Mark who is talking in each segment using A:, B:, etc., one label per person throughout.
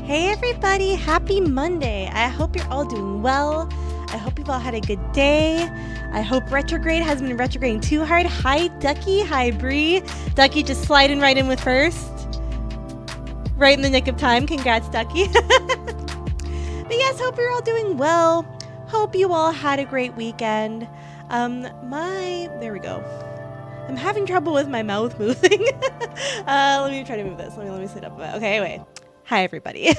A: Hey everybody, happy Monday. I hope you're all doing well. I hope you've all had a good day. I hope retrograde hasn't been retrograding too hard. Hi Ducky, hi Bree. Ducky just sliding right in with first. Right in the nick of time. Congrats, Ducky. But yes, hope you're all doing well. Hope you all had a great weekend. There we go. I'm having trouble with my mouth moving. Let me try to move this. Let me sit up a bit. Okay, anyway. Hi, everybody.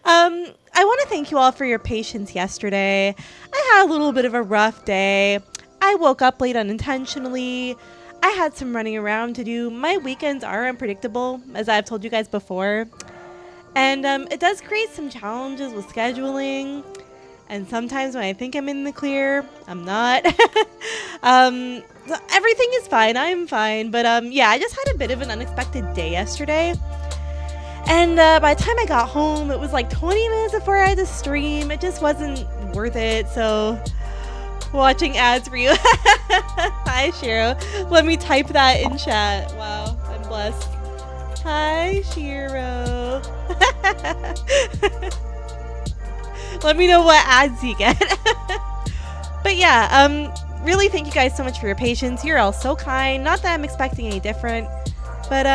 A: I want to thank you all for your patience yesterday. I had a little bit of a rough day. I woke up late unintentionally. I had some running around to do. My weekends are unpredictable, as I've told you guys before. And it does create some challenges with scheduling. And sometimes when I think I'm in the clear, I'm not. Everything is fine. I'm fine. But yeah, I just had a bit of an unexpected day yesterday. And by the time I got home, it was like 20 minutes before I had to stream. It just wasn't worth it. So watching ads for you. Hi, Shiro. Let me type that in chat. Wow, I'm blessed. Hi, Shiro. Let me know what ads you get. But yeah, really thank you guys so much for your patience. You're all so kind. Not that I'm expecting any different, but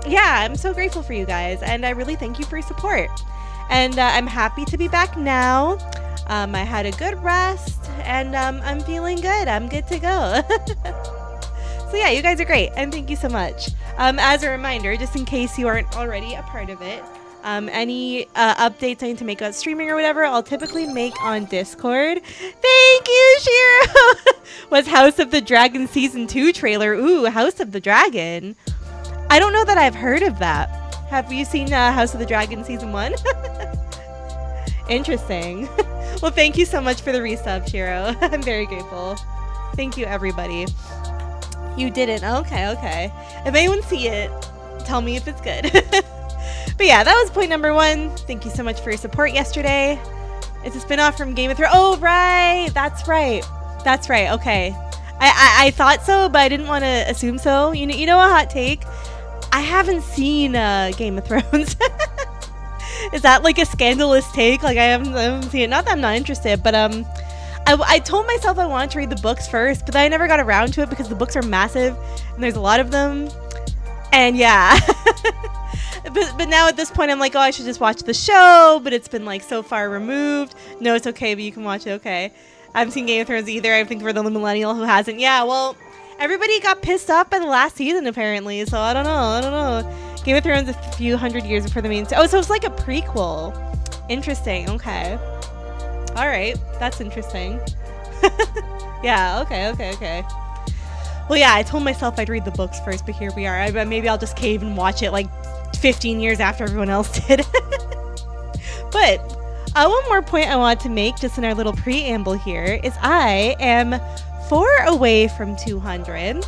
A: yeah, I'm so grateful for you guys, and I really thank you for your support. And I'm happy to be back now. I had a good rest, and I'm feeling good. I'm good to go. So yeah, you guys are great, and thank you so much. As a reminder, just in case you aren't already a part of it, any updates I need to make about streaming or whatever, I'll typically make on Discord. Thank you, Shiro! Was House of the Dragon Season 2 trailer. Ooh, House of the Dragon. I don't know that I've heard of that. Have you seen House of the Dragon Season 1? Interesting. Well, thank you so much for the resub, Shiro. I'm very grateful. Thank you, everybody. You didn't. Okay. If anyone see it, tell me if it's good. But yeah, that was point number 1. Thank you so much for your support yesterday. It's a spinoff from Game of Thrones. Oh, right. That's right. Okay. I thought so, but I didn't want to assume so. You know a hot take? I haven't seen Game of Thrones. Is that like a scandalous take? Like I haven't seen it. Not that I'm not interested, but I told myself I wanted to read the books first, but then I never got around to it because the books are massive and there's a lot of them. And yeah. But now at this point I'm like, oh, I should just watch the show, but it's been like so far removed. No, it's okay, but you can watch it. Okay. I haven't seen Game of Thrones either. I think we're the millennial who hasn't. Yeah, well, everybody got pissed off by the last season, apparently, so I don't know. Game of Thrones a few hundred years before the main... Oh, so it's like a prequel. Interesting, okay. Alright, that's interesting. Yeah, okay. Well, yeah, I told myself I'd read the books first, but here we are. Maybe I'll just cave and watch it like 15 years after everyone else did. But one more point I wanted to make, just in our little preamble here, is I am 4 away from 200.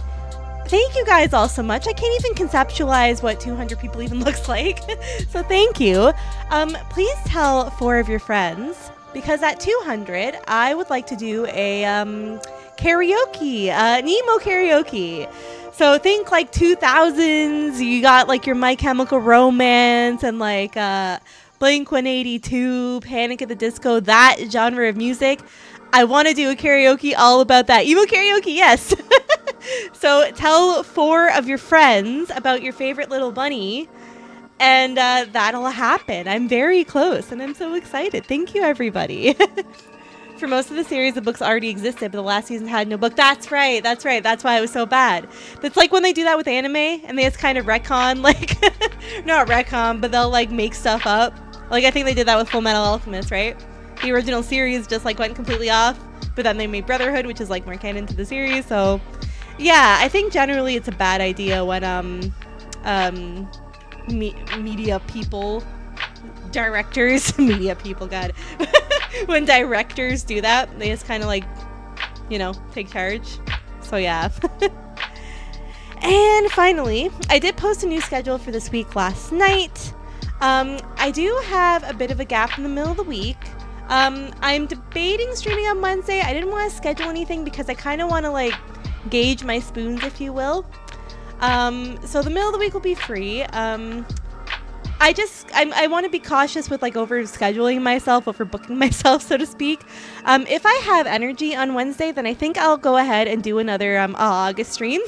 A: Thank you guys all so much. I can't even conceptualize what 200 people even looks like. So thank you. Please tell 4 of your friends, because at 200, I would like to do a karaoke, an emo karaoke. So think like 2000s, you got like your My Chemical Romance and like Blink-182, Panic at the Disco, that genre of music. I want to do a karaoke all about that. Emo karaoke, yes. So tell 4 of your friends about your favorite little bunny, and that'll happen. I'm very close, and I'm so excited. Thank you, everybody. For most of the series, the books already existed, but the last season had no book. That's right. That's why it was so bad. That's like when they do that with anime, and they just kind of retcon, like, not retcon, but they'll like make stuff up. Like I think they did that with Full Metal Alchemist, right? The original series just like went completely off, but then they made Brotherhood, which is like more canon to the series. So yeah, I think generally it's a bad idea when media people, directors, media people, God, when directors do that, they just kind of like, take charge. So yeah. And finally, I did post a new schedule for this week last night. I do have a bit of a gap in the middle of the week. I'm debating streaming on Wednesday. I didn't want to schedule anything because I kind of want to like gauge my spoons, if you will. So the middle of the week will be free. I want to be cautious with like over scheduling myself, overbooking myself, so to speak. If I have energy on Wednesday, then I think I'll go ahead and do another August stream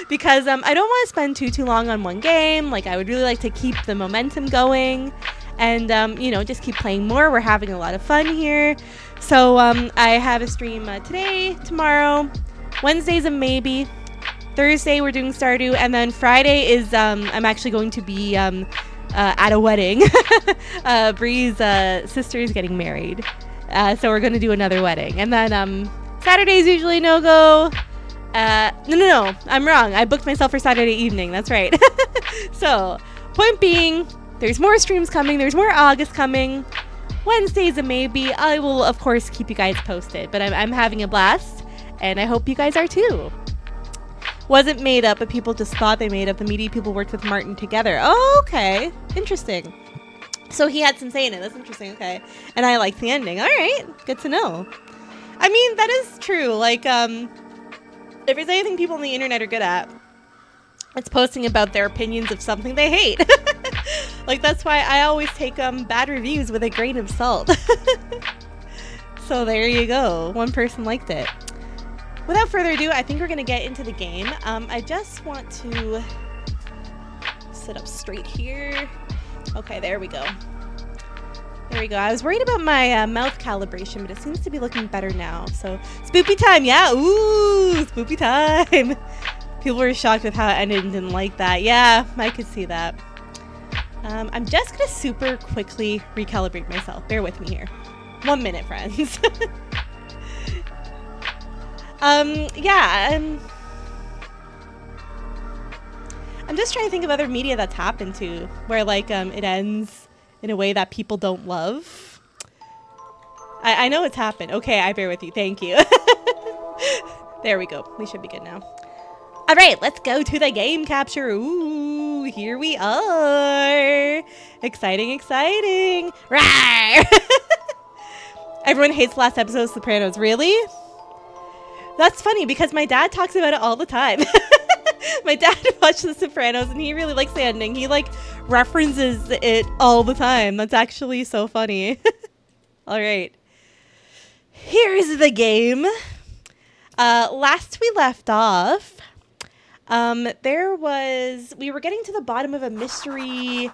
A: because I don't want to spend too long on one game. Like I would really like to keep the momentum going and just keep playing more. We're having a lot of fun here. So I have a stream today, tomorrow, Wednesday's a maybe. Thursday we're doing Stardew, and then Friday is I'm actually going to be at a wedding. Bree's sister is getting married, so we're going to do another wedding. And then Saturday's usually no-go. No, I'm wrong. I booked myself for Saturday evening. That's right. So, point being, there's more streams coming. There's more August coming. Wednesday's a maybe. I will, of course, keep you guys posted. But I'm having a blast, and I hope you guys are too. Wasn't made up, but people just thought they made up. The media people worked with Martin together. Oh, okay. Interesting. So he had some say in it. That's interesting. Okay. And I liked the ending. All right. Good to know. I mean, that is true. Like, if there's anything people on the internet are good at, it's posting about their opinions of something they hate. Like, that's why I always take bad reviews with a grain of salt. So there you go. One person liked it. Without further ado, I think we're going to get into the game. I just want to sit up straight here. Okay, there we go. There we go. I was worried about my mouth calibration, but it seems to be looking better now. So, spoopy time, yeah. Ooh, spoopy time. People were shocked with how it ended and didn't like that. Yeah, I could see that. I'm just going to super quickly recalibrate myself. Bear with me here. 1 minute, friends. I'm just trying to think of other media that's happened to where like it ends in a way that people don't love. I know it's happened. Okay, I bear with you. Thank you. There we go. We should be good now. All right, let's go to the game capture. Ooh, here we are. Exciting, exciting. Rawr! Everyone hates the last episode of Sopranos. Really? That's funny because my dad talks about it all the time. My dad watched The Sopranos and he really likes the ending. He like references it all the time. That's actually so funny. All right. Here's the game. Last we left off, we were getting to the bottom of a mystery.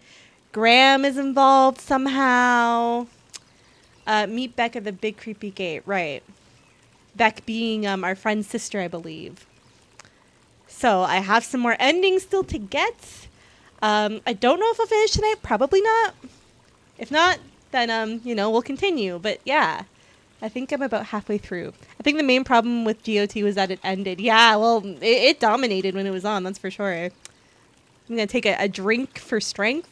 A: Graham is involved somehow. Meet Beck at the big creepy gate. Right. Beck being our friend's sister, I believe. So I have some more endings still to get. I don't know if I'll finish tonight. Probably not. If not, then, we'll continue. But yeah, I think I'm about halfway through. I think the main problem with GOT was that it ended. Yeah, well, it dominated when it was on. That's for sure. I'm going to take a drink for strength.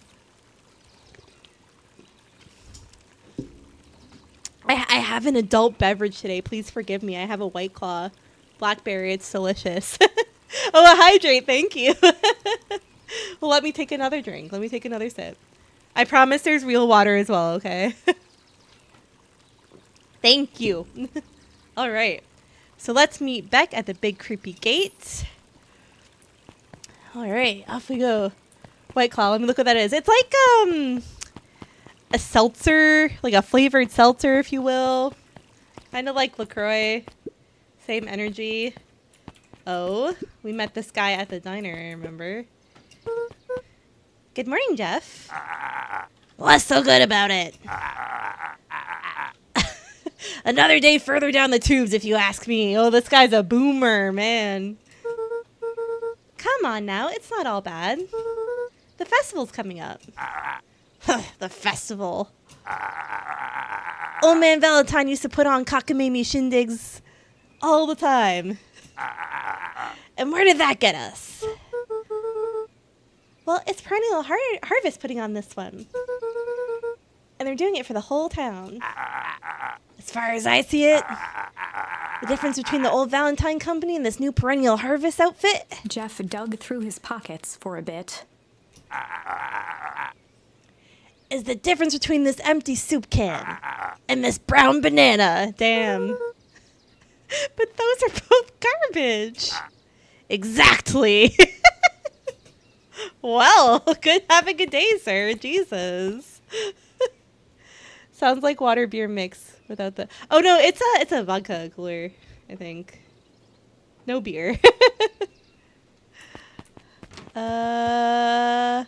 A: I have an adult beverage today. Please forgive me. I have a White Claw. Blackberry. It's delicious. Oh, a hydrate. Thank you. Well, let me take another drink. Let me take another sip. I promise there's real water as well, okay? Thank you. All right. So let's meet Beck at the big creepy gate. All right. Off we go. White Claw. Let me look what that is. It's like, a seltzer, like a flavored seltzer, if you will. Kind of like LaCroix. Same energy. Oh, we met this guy at the diner, I remember. Good morning, Jeff. What's so good about it? Another day further down the tubes, if you ask me. Oh, this guy's a boomer, man. Come on now, it's not all bad. The festival's coming up. The festival. Old man Valentine used to put on cockamamie shindigs all the time. And where did that get us? Well, it's Perennial Harvest putting on this one. And they're doing it for the whole town. As far as I see it, the difference between the old Valentine Company and this new Perennial Harvest outfit.
B: Jeff dug through his pockets for a bit.
A: Is the difference between this empty soup can and this brown banana. Damn. But those are both garbage. Exactly. Well, good. Have a good day, sir. Jesus. Sounds like water beer mix without the. Oh no, it's a vodka cooler, I think. No beer. I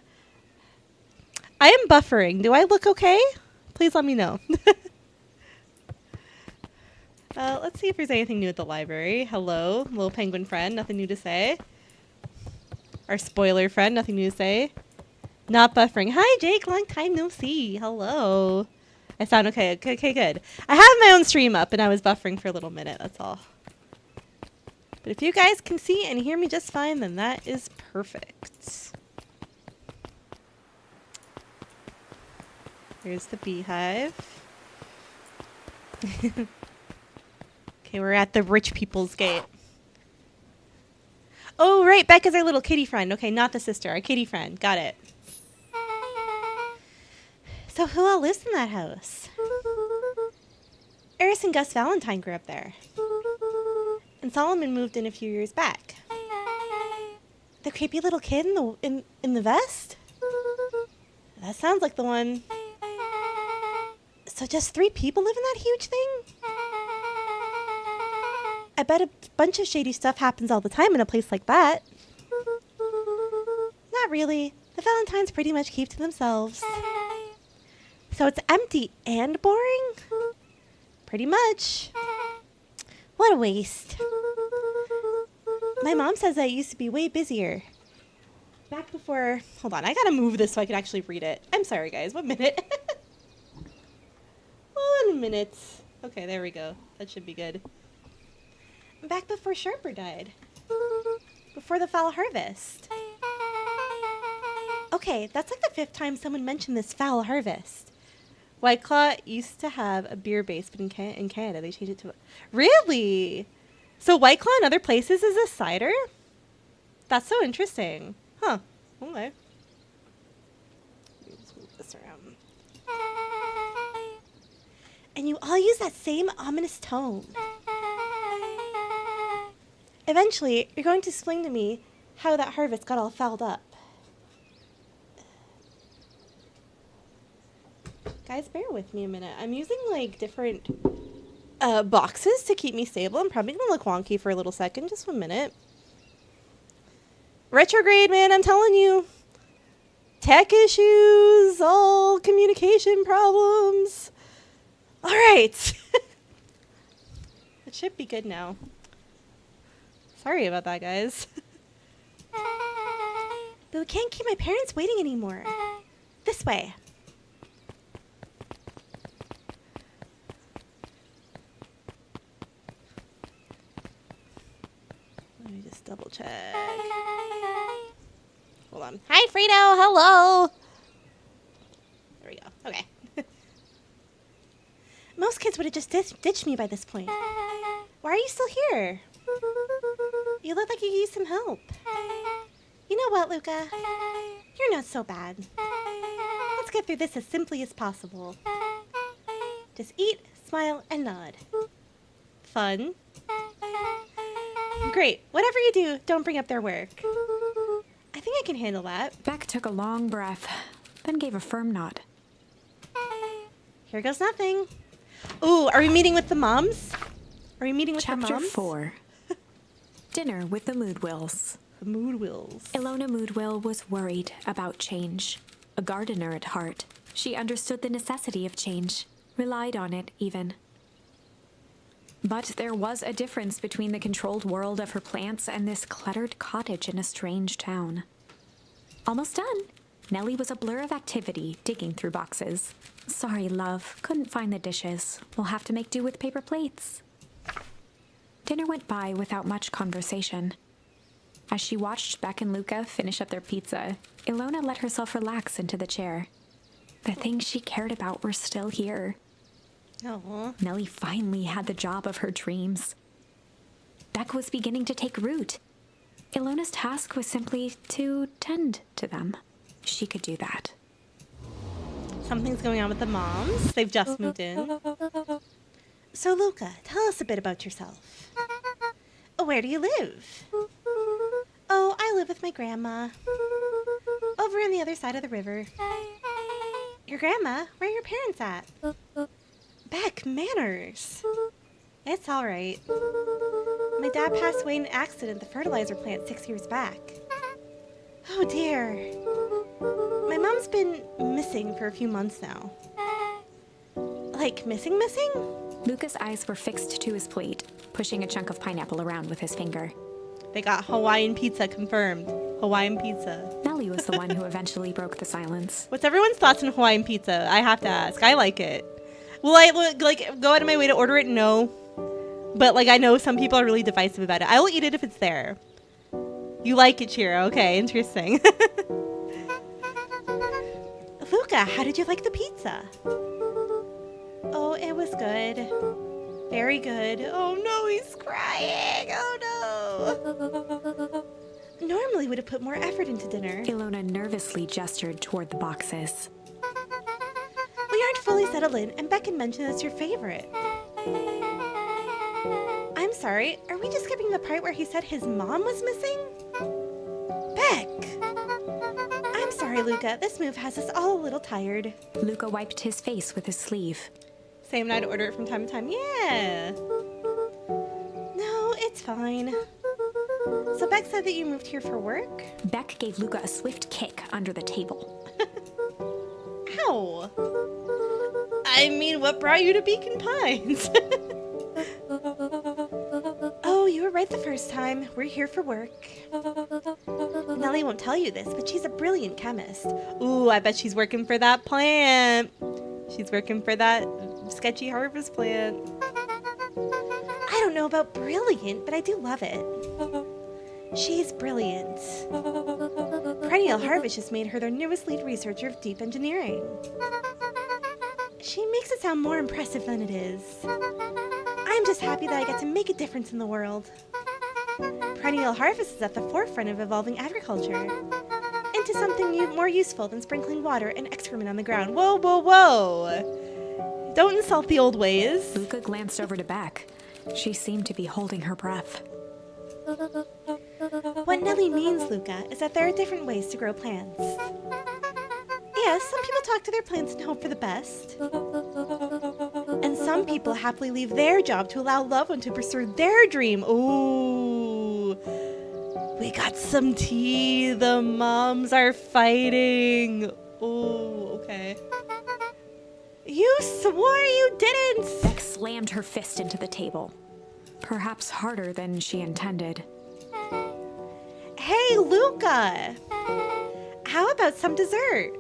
A: am buffering. Do I look okay? Please let me know. Let's see if there's anything new at the library. Hello, little penguin friend. Nothing new to say. Our spoiler friend. Nothing new to say. Not buffering. Hi, Jake. Long time no see. Hello. I sound okay. Okay, good. I have my own stream up, and I was buffering for a little minute. That's all. But if you guys can see and hear me just fine, then that is perfect. Here's the beehive. Okay, we're at the rich people's gate. Oh, right. Becca's our little kitty friend. Okay, not the sister. Our kitty friend. Got it. So who all lives in that house? Eris and Gus Valentine grew up there. And Solomon moved in a few years back. The creepy little kid in the vest? That sounds like the one. So just 3 people live in that huge thing? I bet a bunch of shady stuff happens all the time in a place like that. Not really. The Valentines pretty much keep to themselves. So it's empty and boring? Pretty much. What a waste. My mom says that it used to be way busier. Back before... Hold on, I gotta move this so I can actually read it. I'm sorry, guys. 1 minute. 1 minute. Okay, there we go. That should be good. Back before Sharper died. Before the foul harvest. Okay, that's like the 5th time someone mentioned this foul harvest. White Claw used to have a beer base, but in Canada they changed it to... Really? So White Claw in other places is a cider? That's so interesting. Huh. Okay. Let's move this around. And you all use that same ominous tone. Eventually, you're going to explain to me how that harvest got all fouled up. Guys, bear with me a minute. I'm using, like, different boxes to keep me stable. I'm probably going to look wonky for a little second. Just 1 minute. Retrograde, man, I'm telling you. Tech issues, all communication problems. All right. It should be good now. Sorry about that, guys. But we can't keep my parents waiting anymore. This way. Let me just double check. Hold on. Hi, Frito. Hello. There we go. Okay. Most kids would have just ditched me by this point. Why are you still here? You look like you could use some help. You know what, Luca? You're not so bad. Let's get through this as simply as possible. Just eat, smile, and nod. Fun. Great. Whatever you do, don't bring up their work. I think I can handle that.
B: Beck took a long breath, then gave a firm nod.
A: Here goes nothing. Ooh, are we meeting with the moms? Are we meeting with the moms?
B: Chapter 4. Dinner with the Moodwills.
A: The Moodwills.
B: Ilona Moodwill was worried about change. A gardener at heart, she understood the necessity of change, relied on it even. But there was a difference between the controlled world of her plants and this cluttered cottage in a strange town. Almost done. Nellie was a blur of activity, digging through boxes. Sorry, love, couldn't find the dishes. We'll have to make do with paper plates. Dinner went by without much conversation. As she watched Beck and Luca finish up their pizza, Ilona let herself relax into the chair. The things she cared about were still here.
A: Oh.
B: Nellie finally had the job of her dreams. Beck was beginning to take root. Ilona's task was simply to tend to them. She could do that.
A: Something's going on with the moms. They've just moved in. So, Luca, tell us a bit about yourself. Where do you live? Oh, I live with my grandma. on the other side of the river. Your grandma? Where are your parents at? Beck, manners. It's all right. My dad passed away in an accident at the fertilizer plant 6 years back. Oh dear. My mom's been missing for a few months now. Like, missing?
B: Luca's eyes were fixed to his plate, pushing a chunk of pineapple around with his finger.
A: They got Hawaiian pizza confirmed. Hawaiian pizza.
B: Nellie was the one who eventually broke the silence.
A: What's everyone's thoughts on Hawaiian pizza? I have to ask. I like it. Will I go out of my way to order it? No. But I know some people are really divisive about it. I will eat it if it's there. You like it, Chiro? Okay, interesting. Luca, how did you like the pizza? Oh, it was good. Very good. Oh no, he's crying. Oh no. Normally would have put more effort into dinner.
B: Ilona nervously gestured toward the boxes.
A: We aren't fully settled in, and Beck had mentioned it's your favorite. I'm sorry, are we just skipping the part where he said his mom was missing? Beck! I'm sorry, Luca. This move has us all a little tired.
B: Luca wiped his face with his sleeve.
A: Same night, order it from time to time. Yeah. No, it's fine. So Beck said that you moved here for work?
B: Beck gave Luca a swift kick under the table.
A: Ow. I mean, what brought you to Beacon Pines? Oh, you were right the first time. We're here for work. Nellie won't tell you this, but she's a brilliant chemist. Ooh, I bet she's working for that plant. She's working for that sketchy harvest plant. I don't know about brilliant, but I do love it. She's brilliant. Perennial Harvest just made her their newest lead researcher of deep engineering. She makes it sound more impressive than it is. I'm just happy that I get to make a difference in the world. Perennial Harvest is at the forefront of evolving agriculture into something more useful than sprinkling water and excrement on the ground. Whoa, whoa, whoa! Don't insult the old ways.
B: Luca glanced over to Beck. She seemed to be holding her breath.
A: What Nellie means, Luca, is that there are different ways to grow plants. Yes, some people talk to their plants and hope for the best. And some people happily leave their job to allow loved one to pursue their dream. Ooh. We got some tea. The moms are fighting. Ooh, okay. You swore you didn't!
B: Beck slammed her fist into the table. Perhaps harder than she intended.
A: Hey, Luca! How about some dessert?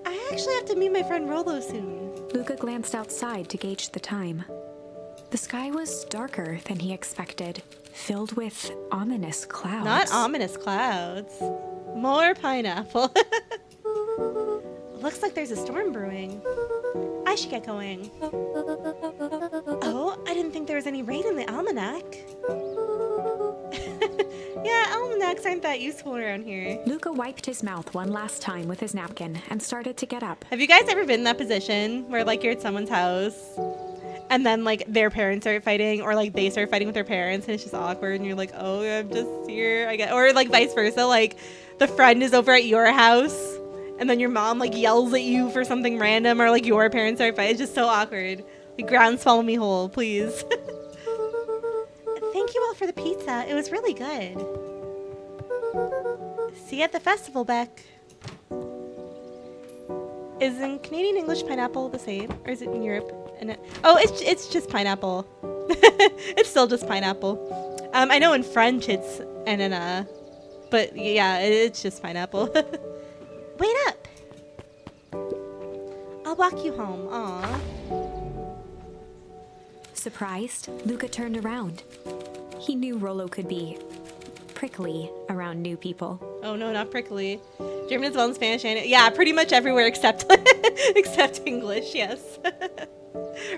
A: I actually have to meet my friend Rolo soon.
B: Luca glanced outside to gauge the time. The sky was darker than he expected, filled with ominous clouds.
A: Not ominous clouds. More pineapple. Looks like there's a storm brewing. I should get going. Oh, I didn't think there was any rain in the almanac. Yeah, almanacs aren't that useful around here.
B: Luca wiped his mouth one last time with his napkin and started to get up.
A: Have you guys ever been in that position where you're at someone's house and then their parents start fighting, or they start fighting with their parents and it's just awkward and you're like, oh, I'm just here, I guess. Or vice versa, the friend is over at your house and then your mom yells at you for something random, or your parents start fighting. It's just so awkward. Ground swallow me whole, please. Thank you all for the pizza. It was really good. See you at the festival, Beck. Is in Canadian English pineapple the same, or is it in Europe? It's just pineapple. It's still just pineapple. I know in French it's ananas, but yeah, it's just pineapple. Wait up. I'll walk you home. Aw.
B: Surprised, Luca turned around. He knew Rolo could be prickly around new people.
A: Oh no, not prickly. German as well as Spanish, and yeah, pretty much everywhere except except English, yes.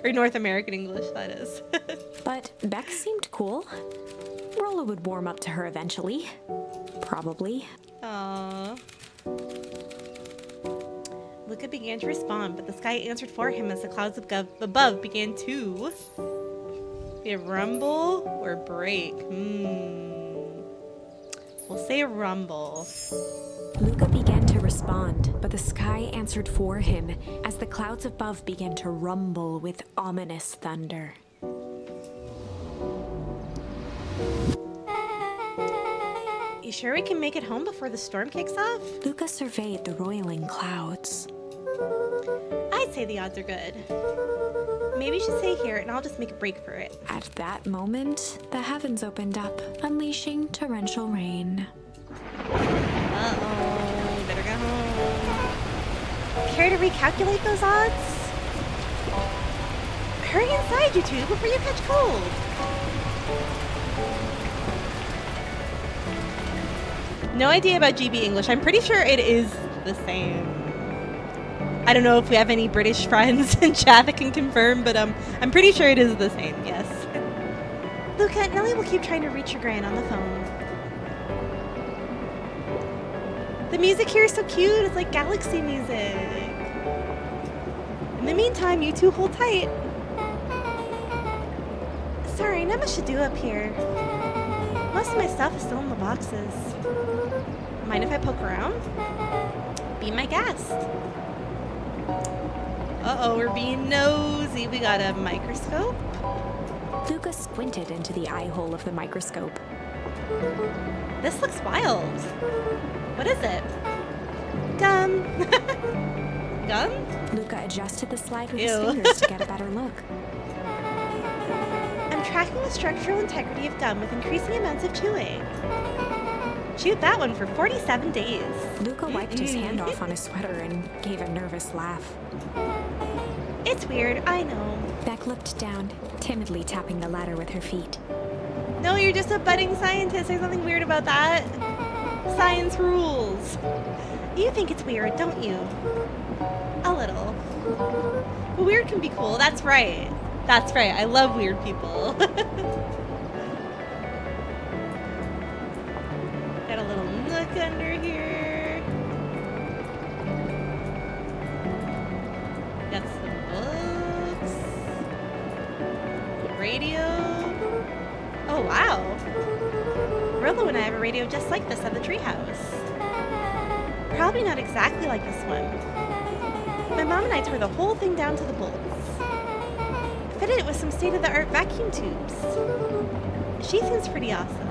A: Or North American English, that is.
B: But Beck seemed cool. Rolo would warm up to her eventually. Probably.
A: Aww. Luca began to respond, but the sky answered for him as the clouds above began to be a rumble or break. We'll say rumble.
B: Luca began to respond, but the sky answered for him as the clouds above began to rumble with ominous thunder.
A: You sure we can make it home before the storm kicks off?
B: Luca surveyed the roiling clouds.
A: I'd say the odds are good. Maybe you should stay here and I'll just make a break for it.
B: At that moment, the heavens opened up, unleashing torrential rain.
A: Uh-oh, better go home. Care to recalculate those odds? Hurry inside, you two, before you catch cold. No idea about GB English. I'm pretty sure it is the same. I don't know if we have any British friends in chat that can confirm, but I'm pretty sure it is the same, yes. Luca, Nellie will keep trying to reach your gran on the phone. The music here is so cute. It's like galaxy music. In the meantime, you two hold tight. Sorry, not much to do up here. Most of my stuff is still in the boxes. Mind if I poke around? Be my guest. Uh-oh, we're being nosy. We got a microscope.
B: Luca squinted into the eye hole of the microscope.
A: This looks wild. What is it? Gum. Gum?
B: Luca adjusted the slide with
A: Ew.
B: his fingers to get a better look.
A: I'm tracking the structural integrity of gum with increasing amounts of chewing. Chewed that one for 47 days.
B: Luca wiped his hand off on his sweater and gave a nervous laugh.
A: It's weird, I know.
B: Beck looked down, timidly tapping the ladder with her feet.
A: No, you're just a budding scientist. There's nothing weird about that. Science rules. You think it's weird, don't you? A little. But weird can be cool. That's right. That's right. I love weird people. Got a little nook under here. Got some books. Radio. Oh, wow. Rilla and I have a radio just like this at the treehouse. Probably not exactly like this one. My mom and I tore the whole thing down to the bolts. Fitted it with some state-of-the-art vacuum tubes. She seems pretty awesome.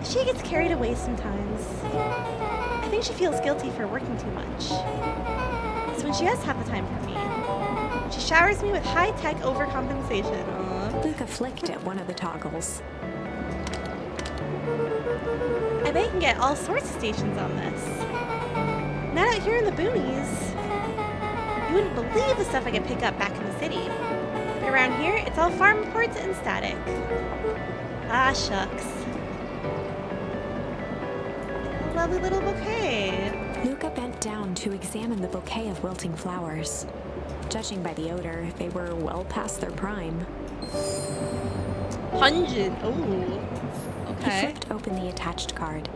A: She gets carried away sometimes. I think she feels guilty for working too much. So when she does have the time for me, she showers me with high-tech overcompensation. Aww.
B: Luca flicked at one of the toggles.
A: I bet you can get all sorts of stations on this. Not out here in the boonies. You wouldn't believe the stuff I could pick up back in the city. But around here, it's all farm reports and static. Ah, shucks. A lovely little bouquet.
B: Luca bent down to examine the bouquet of wilting flowers. Judging by the odor, they were well past their prime.
A: Pungent. Ooh.
B: He
A: Okay.
B: flipped open the attached card.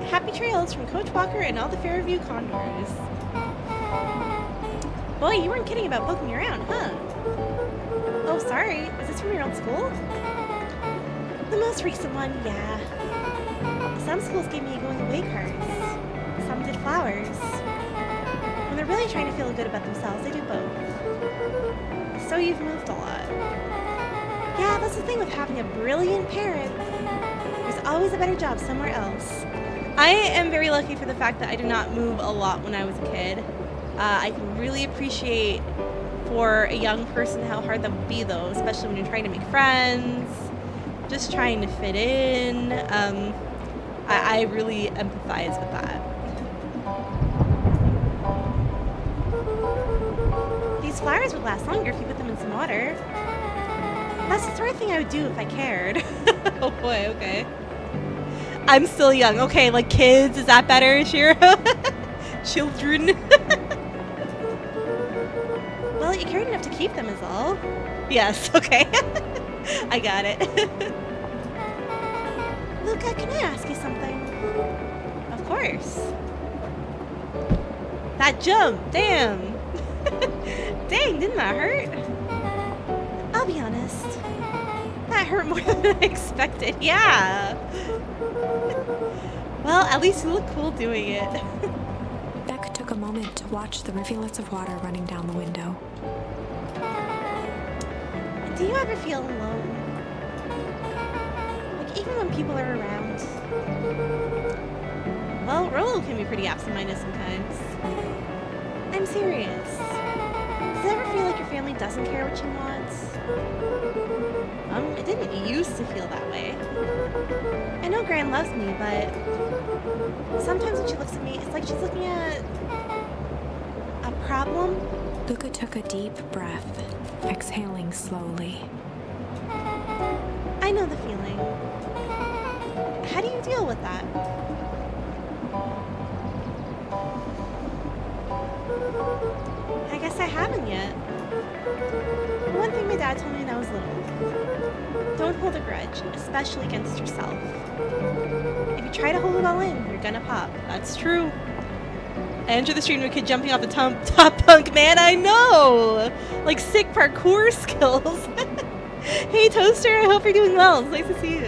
A: Happy trails from Coach Walker and all the Fairview Condors. Boy, you weren't kidding about poking me around, huh? Oh, sorry. Was this from your old school? The most recent one, yeah. Some schools gave me going away cards. Some did flowers. When they're really trying to feel good about themselves, they do both. So you've moved a lot. Yeah, that's the thing with having a brilliant parent. There's always a better job somewhere else. I am very lucky for the fact that I did not move a lot when I was a kid. I can really appreciate for a young person how hard that would be, though, especially when you're trying to make friends, just trying to fit in. I really empathize with that. These flowers would last longer if you put them in some water. That's the sort of thing I would do if I cared. Oh boy, okay. I'm still young. Okay, like kids, is that better, Shiro? Children. Well, you cared enough to keep them is all. Yes, okay. I got it. Luca, can I ask you something? Of course. That jump, damn. Dang, didn't that hurt? I'll be honest. That That hurt more than I expected. Yeah. Well, at least you look cool doing it.
B: Beck took a moment to watch the rivulets of water running down the window.
A: Do you ever feel alone? Like, even when people are around? Well, Rolo can be pretty absent-minded sometimes. I'm serious. Does it ever feel like your family doesn't care what you want? It didn't used to feel that way. I know Gran loves me, but sometimes when she looks at me, it's like she's looking at a problem.
B: Luca took a deep breath, exhaling slowly.
A: I know the feeling. How do you deal with that? I guess I haven't yet. One thing my dad told me when I was little. Don't hold a grudge, especially against yourself. If you try to hold it all in, you're gonna pop. That's true. I entered the stream with a kid jumping off the top bunk. Man, I know! Like sick parkour skills. Hey Toaster, I hope you're doing well. It's nice to see you.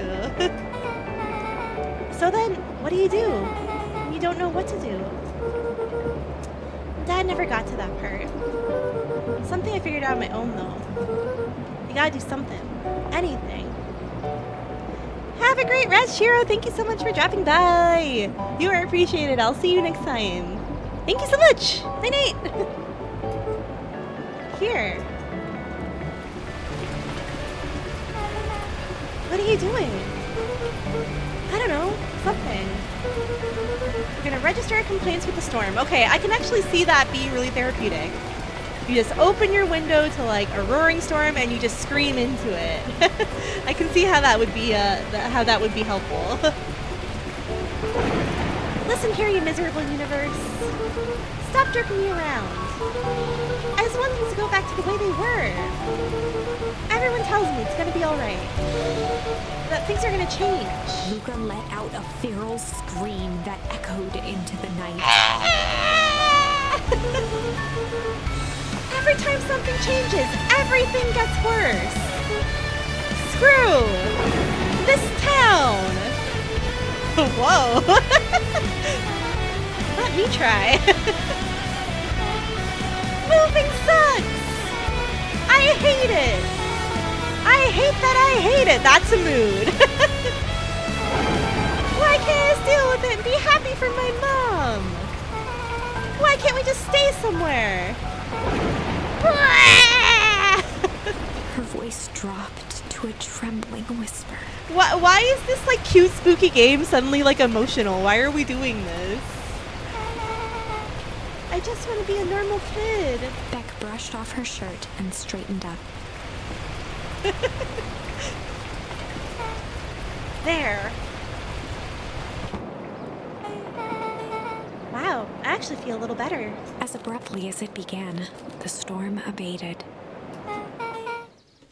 A: So then, what do you do when you don't know what to do? Dad never got to that part. Something I figured out on my own though. You gotta do something. Anything. Have a great rest, Shiro. Thank you so much for dropping by. You are appreciated. I'll see you next time. Thank you so much. Night night. Here. What are you doing? I don't know. Something. We're gonna register our complaints with the storm. Okay, I can actually see that being really therapeutic. You just open your window to like a roaring storm and you just scream into it. I can see how that would be helpful. Listen here, you miserable universe. Stop jerking me around. I just want things to go back to the way they were. Everyone tells me it's gonna be alright. That things are gonna change.
B: Luca let out a feral scream that echoed into the night.
A: Every time something changes, everything gets worse. Screw this town. Whoa. Let me try. Moving sucks. I hate it. I hate that I hate it. That's a mood. Why can't I just deal with it and be happy for my mom? Why can't we just stay somewhere?
B: Her voice dropped to a trembling whisper.
A: Why is this like cute spooky game suddenly like emotional? Why are we doing this? I just want to be a normal kid.
B: Beck brushed off her shirt and straightened up.
A: There. Wow, I actually feel a little better.
B: As abruptly as it began, the storm abated.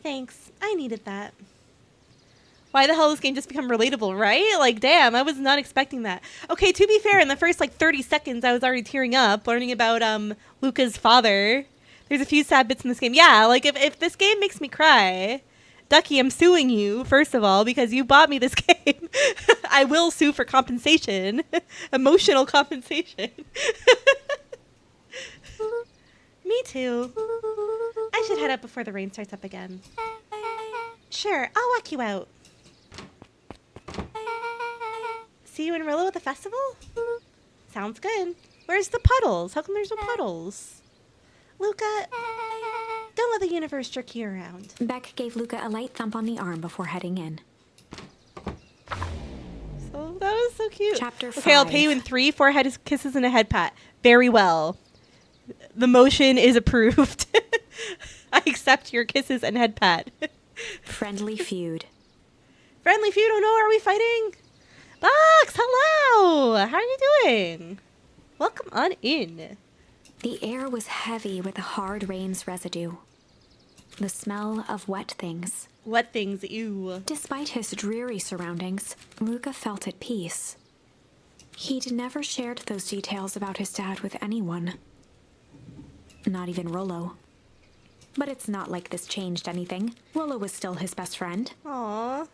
A: Thanks, I needed that. Why the hell did this game just become relatable, right? Like, damn, I was not expecting that. Okay, to be fair, in the first, like, 30 seconds, I was already tearing up, learning about, Luca's father. There's a few sad bits in this game. Yeah, like, if this game makes me cry, Ducky, I'm suing you, first of all, because you bought me this game. I will sue for compensation. Emotional compensation. Me too. I should head up before the rain starts up again. Sure, I'll walk you out. See you in Rilla at the festival? Sounds good. Where's the puddles? How come there's no puddles? Luca, don't let the universe jerk you around.
B: Beck gave Luca a light thump on the arm before heading in.
A: So that was so cute.
B: Chapter 5.
A: Okay, I'll pay you in 3 forehead kisses and a head pat. Very well. The motion is approved. I accept your kisses and head pat.
B: Friendly feud.
A: Friendly feud, oh no, are we fighting? Box, hello! How are you doing? Welcome on in.
B: The air was heavy with the hard rain's residue. The smell of wet things.
A: What things, ew.
B: Despite his dreary surroundings, Luca felt at peace. He'd never shared those details about his dad with anyone. Not even Rollo. But it's not like this changed anything. Willow was still his best friend.
A: Aww.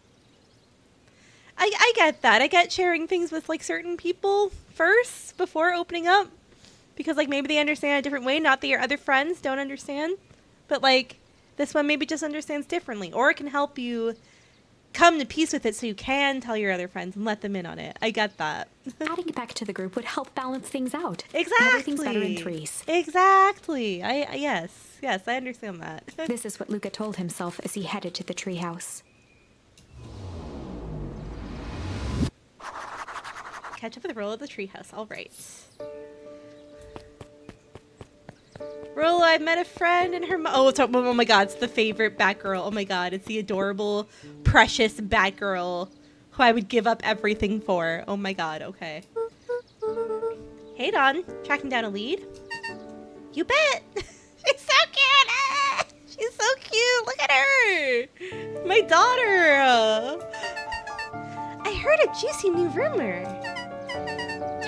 A: I get that. I get sharing things with, like, certain people first before opening up. Because, like, maybe they understand a different way. Not that your other friends don't understand. But, like, this one maybe just understands differently. Or it can help you come to peace with it so you can tell your other friends and let them in on it. I get that.
B: Adding it back to the group would help balance things out.
A: Exactly.
B: Everything's better in threes.
A: Exactly. Yes, I understand that.
B: This is what Luca told himself as he headed to the treehouse.
A: Catch up with Rollo at the treehouse. All right. Rollo, I've met a friend and her oh my god, it's the favorite Batgirl. Oh my god, it's the adorable, precious Batgirl who I would give up everything for. Oh my god, okay. Hey, Dawn. Tracking down a lead? You bet! She's so cute! Ah, she's so cute! Look at her! My daughter! I heard a juicy new rumor.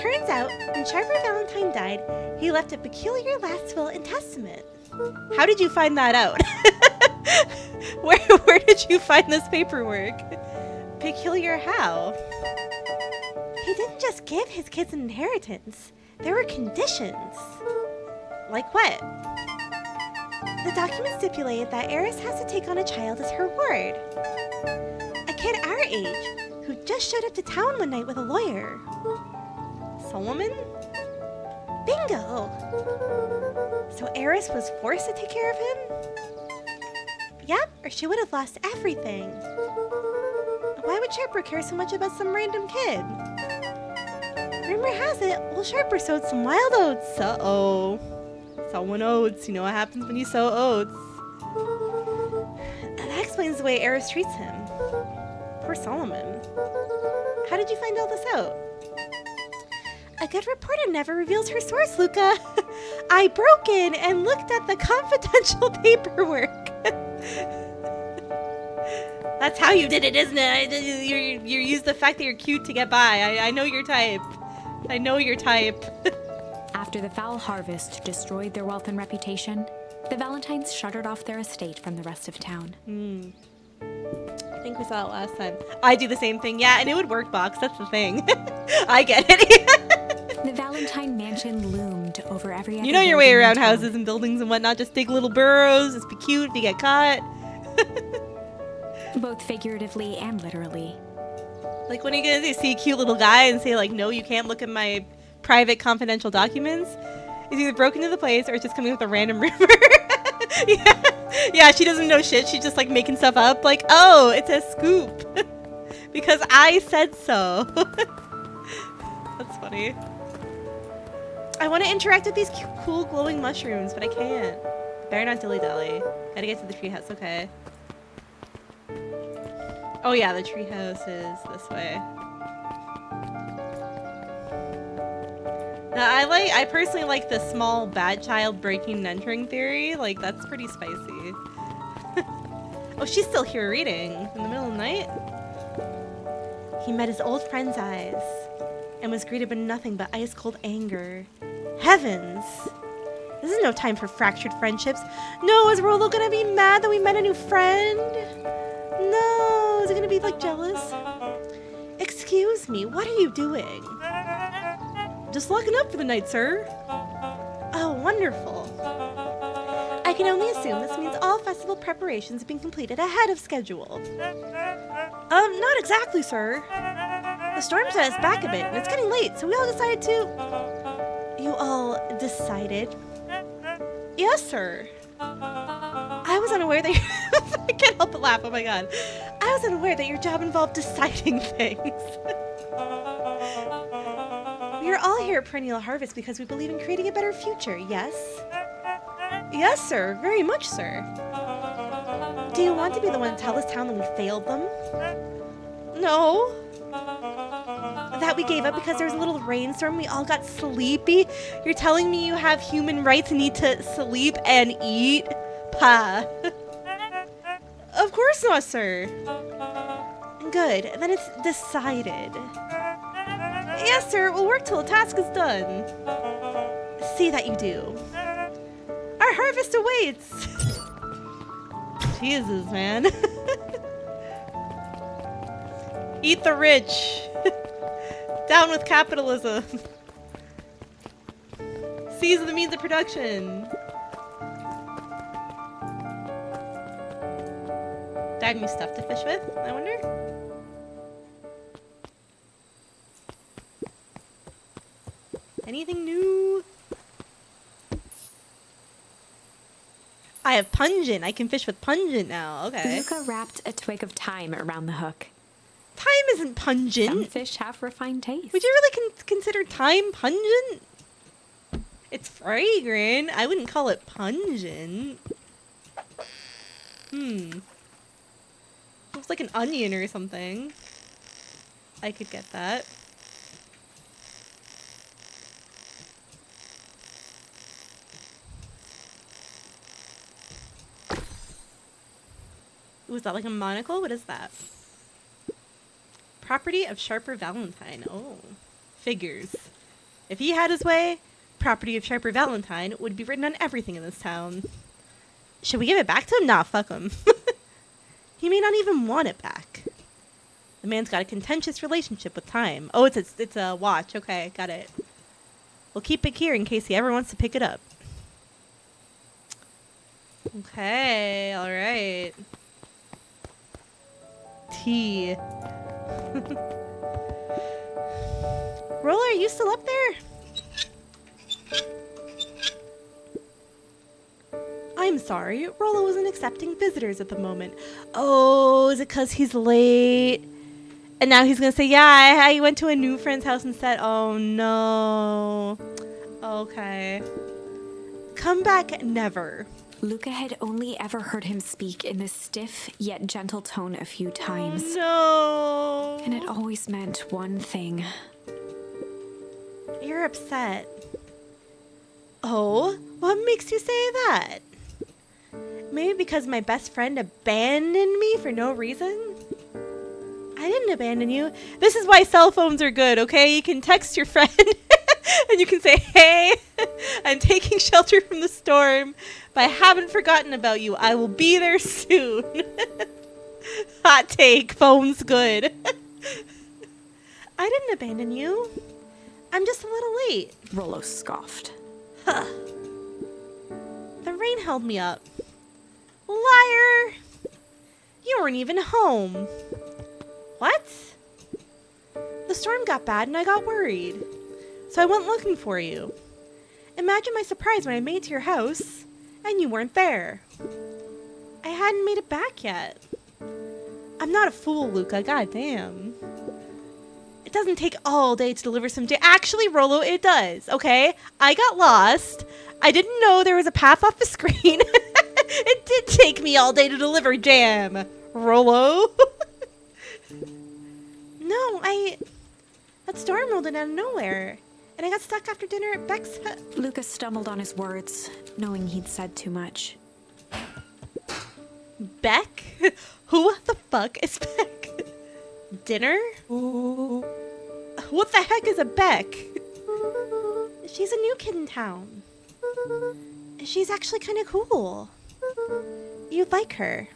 A: Turns out, when Sharper Valentine died, he left a peculiar last will and testament. How did you find that out? Where did you find this paperwork? Peculiar how? He didn't just give his kids an inheritance. There were conditions. Like what? The document stipulated that Eris has to take on a child as her ward. A kid our age who just showed up to town one night with a lawyer. Solomon? Bingo! So Eris was forced to take care of him? Yep, or she would have lost everything. Why would Sharper care so much about some random kid? Rumor has it, old Sharper sowed some wild oats. Uh-oh. Sowing oats. You know what happens when you sow oats. And that explains the way Eris treats him. Poor Solomon. How did you find all this out? A good reporter never reveals her source, Luca. I broke in and looked at the confidential paperwork. That's how you did it, isn't it? You use the fact that you're cute to get by. I know your type. I know your type.
B: After the foul harvest destroyed their wealth and reputation, the Valentines shuttered off their estate from the rest of town.
A: I think we saw it last time. I do the same thing. Yeah, and it would work, Box. That's the thing. I get it.
B: The Valentine mansion loomed over every other
A: You know your way
B: building in
A: around
B: town.
A: houses and buildings and whatnot. Just dig little burrows. Just be cute if you get caught.
B: Both figuratively and literally.
A: Like, when are you going to see a cute little guy and say, like, no, you can't look at my private confidential documents? It's either broken into the place or it's just coming with a random rumor. Yeah, she doesn't know shit. She's just, like, making stuff up. Like, oh, it's a scoop. Because I said so. That's funny. I want to interact with these cool glowing mushrooms, but I can't. Better not dilly-dally. Gotta get to the treehouse, okay. Oh yeah, the treehouse is this way. Now, I personally like the small bad child breaking and entering theory. Like, that's pretty spicy. Oh, she's still here reading in the middle of the night. He met his old friend's eyes and was greeted by nothing but ice-cold anger. Heavens! This is no time for fractured friendships. No, is Rollo gonna be mad that we met a new friend? No, is he gonna be, like, jealous? Excuse me, what are you doing? Just locking up for the night, sir. Oh, wonderful. I can only assume this means all festival preparations have been completed ahead of schedule. Not exactly, sir. The storm set us back a bit, and it's getting late, so we all decided to... You all decided? Yes, sir. I was unaware that I can't help but laugh, oh my god. I was unaware that your job involved deciding things. We are all here at Perennial Harvest because we believe in creating a better future, yes? Yes, sir. Very much, sir. Do you want to be the one to tell this town that we failed them? No. That we gave up because there was a little rainstorm, we all got sleepy? You're telling me you have human rights and need to sleep and eat? Pa. Of course not, sir. Good. Then it's decided. Yes, sir. We'll work till the task is done. See that you do. Our harvest awaits. Jesus, man. Eat the rich. Down with capitalism. Seize the means of production. Do I have new stuff to fish with, I wonder? Anything new? I have pungent. I can fish with pungent now. Okay.
B: Luca wrapped a twig of thyme around the hook.
A: Thyme isn't pungent.
B: Some fish have refined taste.
A: Would you really consider thyme pungent? It's fragrant. I wouldn't call it pungent. Looks like an onion or something. I could get that. Ooh, is that like a monocle? What is that? Property of Sharper Valentine. Oh, figures. If he had his way, property of Sharper Valentine would be written on everything in this town. Should we give it back to him? Nah, fuck him. He may not even want it back. The man's got a contentious relationship with time. Oh, it's a watch. Okay, got it. We'll keep it here in case he ever wants to pick it up. Okay, all right. Tea. Roller, are you still up there? I'm sorry, Rollo wasn't accepting visitors at the moment. Oh, is it because he's late? And now he's going to say, yeah, I went to a new friend's house instead. Oh, no. Okay. Come back never.
B: Luca had only ever heard him speak in this stiff yet gentle tone a few times.
A: Oh, no.
B: And it always meant one thing.
A: You're upset. Oh, what makes you say that? Maybe because my best friend abandoned me for no reason? I didn't abandon you. This is why cell phones are good, okay? You can text your friend and you can say, hey, I'm taking shelter from the storm, but I haven't forgotten about you. I will be there soon. Hot take, phone's good. I didn't abandon you. I'm just a little late.
B: Rollo scoffed.
A: Huh. The rain held me up. Liar! You weren't even home. What? The storm got bad and I got worried. So I went looking for you. Imagine my surprise when I made it to your house and you weren't there. I hadn't made it back yet. I'm not a fool, Luca. Goddamn. It doesn't take all day to deliver some jam. Actually, Rollo, it does, okay? I got lost. I didn't know there was a path off the screen. It did take me all day to deliver jam, Rollo. No, that storm rolled in out of nowhere. And I got stuck after dinner at Beck's.
B: Luca stumbled on his words, knowing he'd said too much.
A: Beck? Who the fuck is Beck? Dinner? What the heck is a Beck? She's a new kid in town. She's actually kind of cool. You'd like her.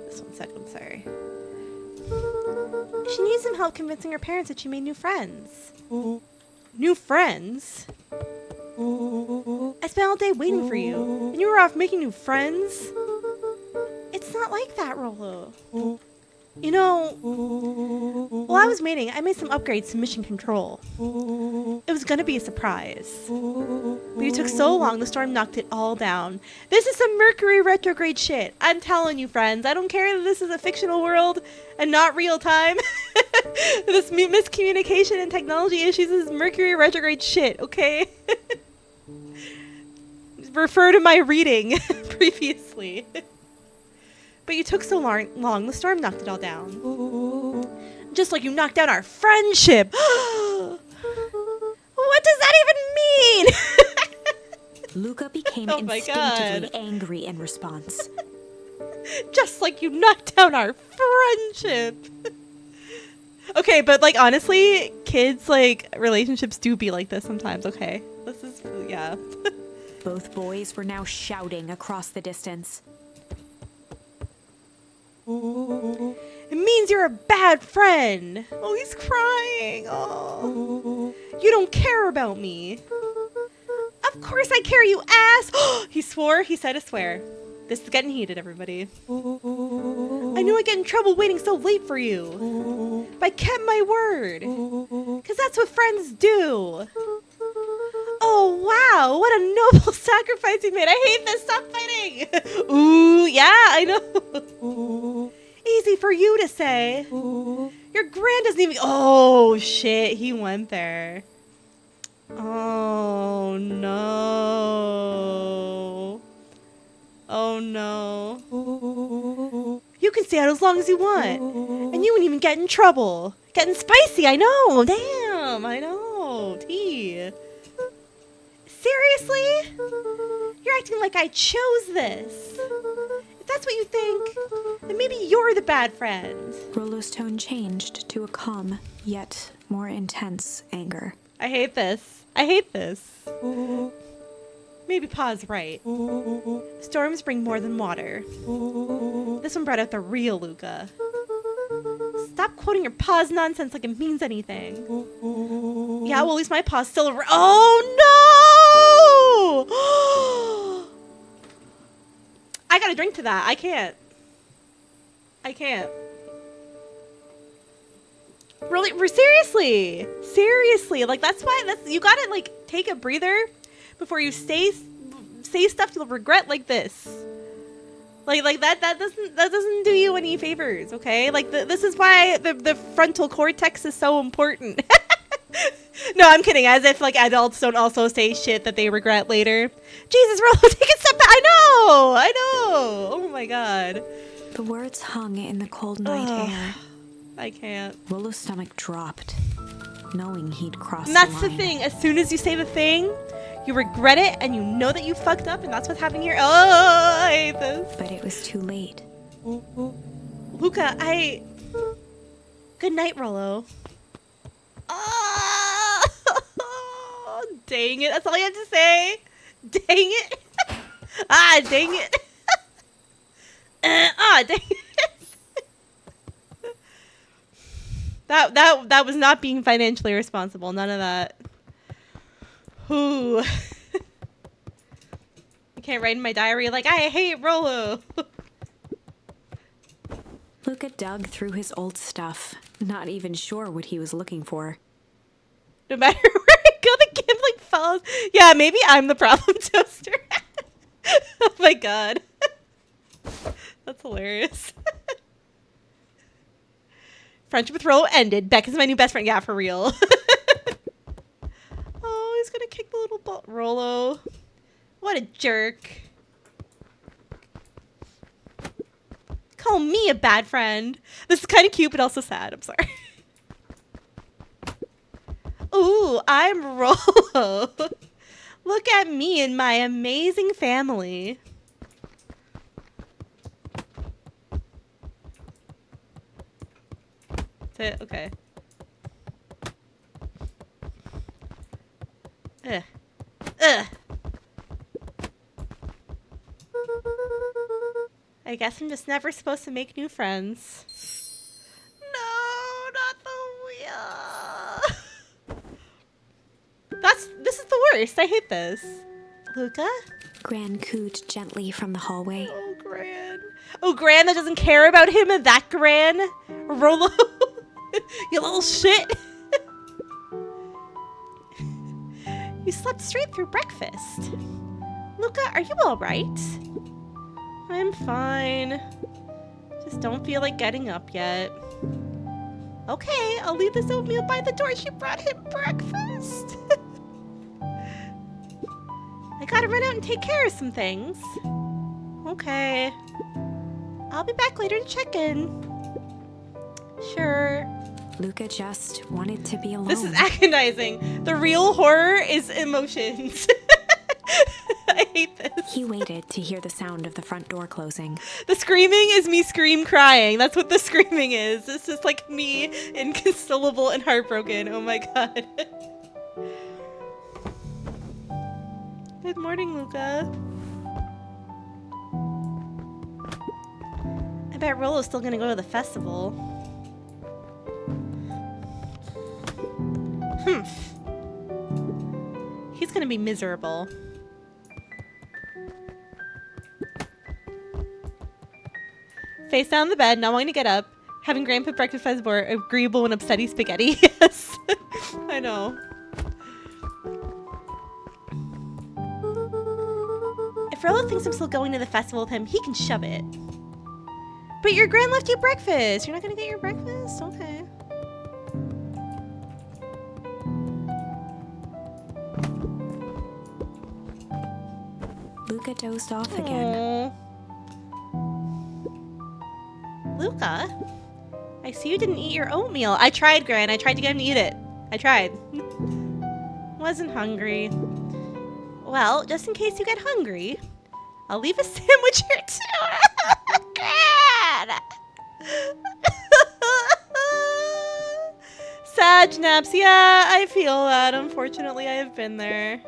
A: Just 1 second, sorry. She needs some help convincing her parents that she made new friends. New friends? I spent all day waiting for you, and you were off making new friends? It's not like that, Rollo. You know, while I was mating, I made some upgrades to mission control. It was gonna be a surprise. But you took so long, the storm knocked it all down. This is some Mercury retrograde shit. I'm telling you, friends. I don't care that this is a fictional world and not real time. This miscommunication and technology issues is Mercury retrograde shit, okay? Refer to my reading previously. But you took so long, the storm knocked it all down. Just like you knocked down our friendship. What does that even mean?
B: Luca became instinctively angry in response.
A: Just like you knocked down our friendship. Okay, but like honestly, kids like relationships do be like this sometimes, okay? This is, yeah.
B: Both boys were now shouting across the distance.
A: It means you're a bad friend. Oh, he's crying. Oh, you don't care about me. Of course I care, you ass. He swore. He said a swear. This is getting heated, everybody. I knew I'd get in trouble waiting so late for you. But I kept my word. Because that's what friends do. Oh, wow. What a noble sacrifice you made. I hate this. Stop fighting. Ooh, yeah, I know. Easy for you to say. Your grand doesn't even... Oh, shit. He went there. Oh, no. Oh, no. You can stay out as long as you want. And you wouldn't even get in trouble. Getting spicy, I know. Damn, I know. Tea. Seriously? You're acting like I chose this. If that's what you think, then maybe you're the bad friend.
B: Rollo's tone changed to a calm, yet more intense anger.
A: I hate this. I hate this. Maybe Pa's right. Storms bring more than water. This one brought out the real Luca. Stop quoting your Pa's nonsense like it means anything. Yeah, well, at least my Pa's still around. Oh, no! I gotta drink to that. I can't. Really, seriously. Seriously. Like, that's why you gotta, like, take a breather before you say stuff you'll regret like this. Like that doesn't do you any favors, okay? Like, this is why the frontal cortex is so important. No, I'm kidding. As if, like, adults don't also say shit that they regret later. Jesus, Rollo, take a step back. I know. Oh my god.
B: The words hung in the cold night air.
A: I can't.
B: Rollo's stomach dropped, knowing he'd crossed
A: And that's
B: the line.
A: the thing. As soon as you say the thing, you regret it, and you know that you fucked up, and that's what's happening here. Oh, I hate this.
B: But it was too late.
A: Luca, Good night, Rollo. Oh, dang it. That's all you have to say. Dang it. Dang it. Dang it. That was not being financially responsible. None of that. Ooh. I can't write in my diary like, I hate Rollo.
B: Luca dug through his old stuff, not even sure what he was looking for.
A: No matter where I go, the kid, like, follows. Yeah, maybe I'm the problem toaster. Oh my god. That's hilarious. Friendship with Rollo ended. Beck is my new best friend. Yeah, for real. Oh, he's gonna kick the little ball. Rollo. What a jerk. Call me a bad friend. This is kind of cute, but also sad. I'm sorry. Ooh, I'm Rollo. Look at me and my amazing family. That's it? Okay. Ugh. Ugh. I guess I'm just never supposed to make new friends. No, not the wheel. This is the worst. I hate this. Luca?
B: Gran cooed gently from the hallway.
A: Oh, Gran. Oh, Gran that doesn't care about him and that Gran? Rollo? You little shit. You slept straight through breakfast. Luca, are you all right? I'm fine. Just don't feel like getting up yet. Okay, I'll leave this oatmeal by the door. She brought him breakfast. I gotta run out and take care of some things. Okay. I'll be back later to check in. Sure.
B: Luca just wanted to be alone.
A: This is agonizing. The real horror is emotions. I hate this.
B: He waited to hear the sound of the front door closing.
A: The screaming is me crying. That's what the screaming is. It's just like me inconsolable and heartbroken. Oh my god. Good morning, Luca. I'm bet Rollo's still gonna go to the festival. He's gonna be miserable. Face down on the bed, not wanting to get up. Having Gran put breakfast as more agreeable when upsetty spaghetti. Yes. I know. If Rollo thinks I'm still going to the festival with him, he can shove it. But your Gran left you breakfast. You're not gonna get your breakfast? Okay.
B: Luca dozed off again.
A: Luca? I see you didn't eat your oatmeal. I tried, Gran. I tried to get him to eat it. I tried. Wasn't hungry. Well, just in case you get hungry, I'll leave a sandwich here too. Gran! Sag naps. Yeah, I feel that. Unfortunately, I have been there.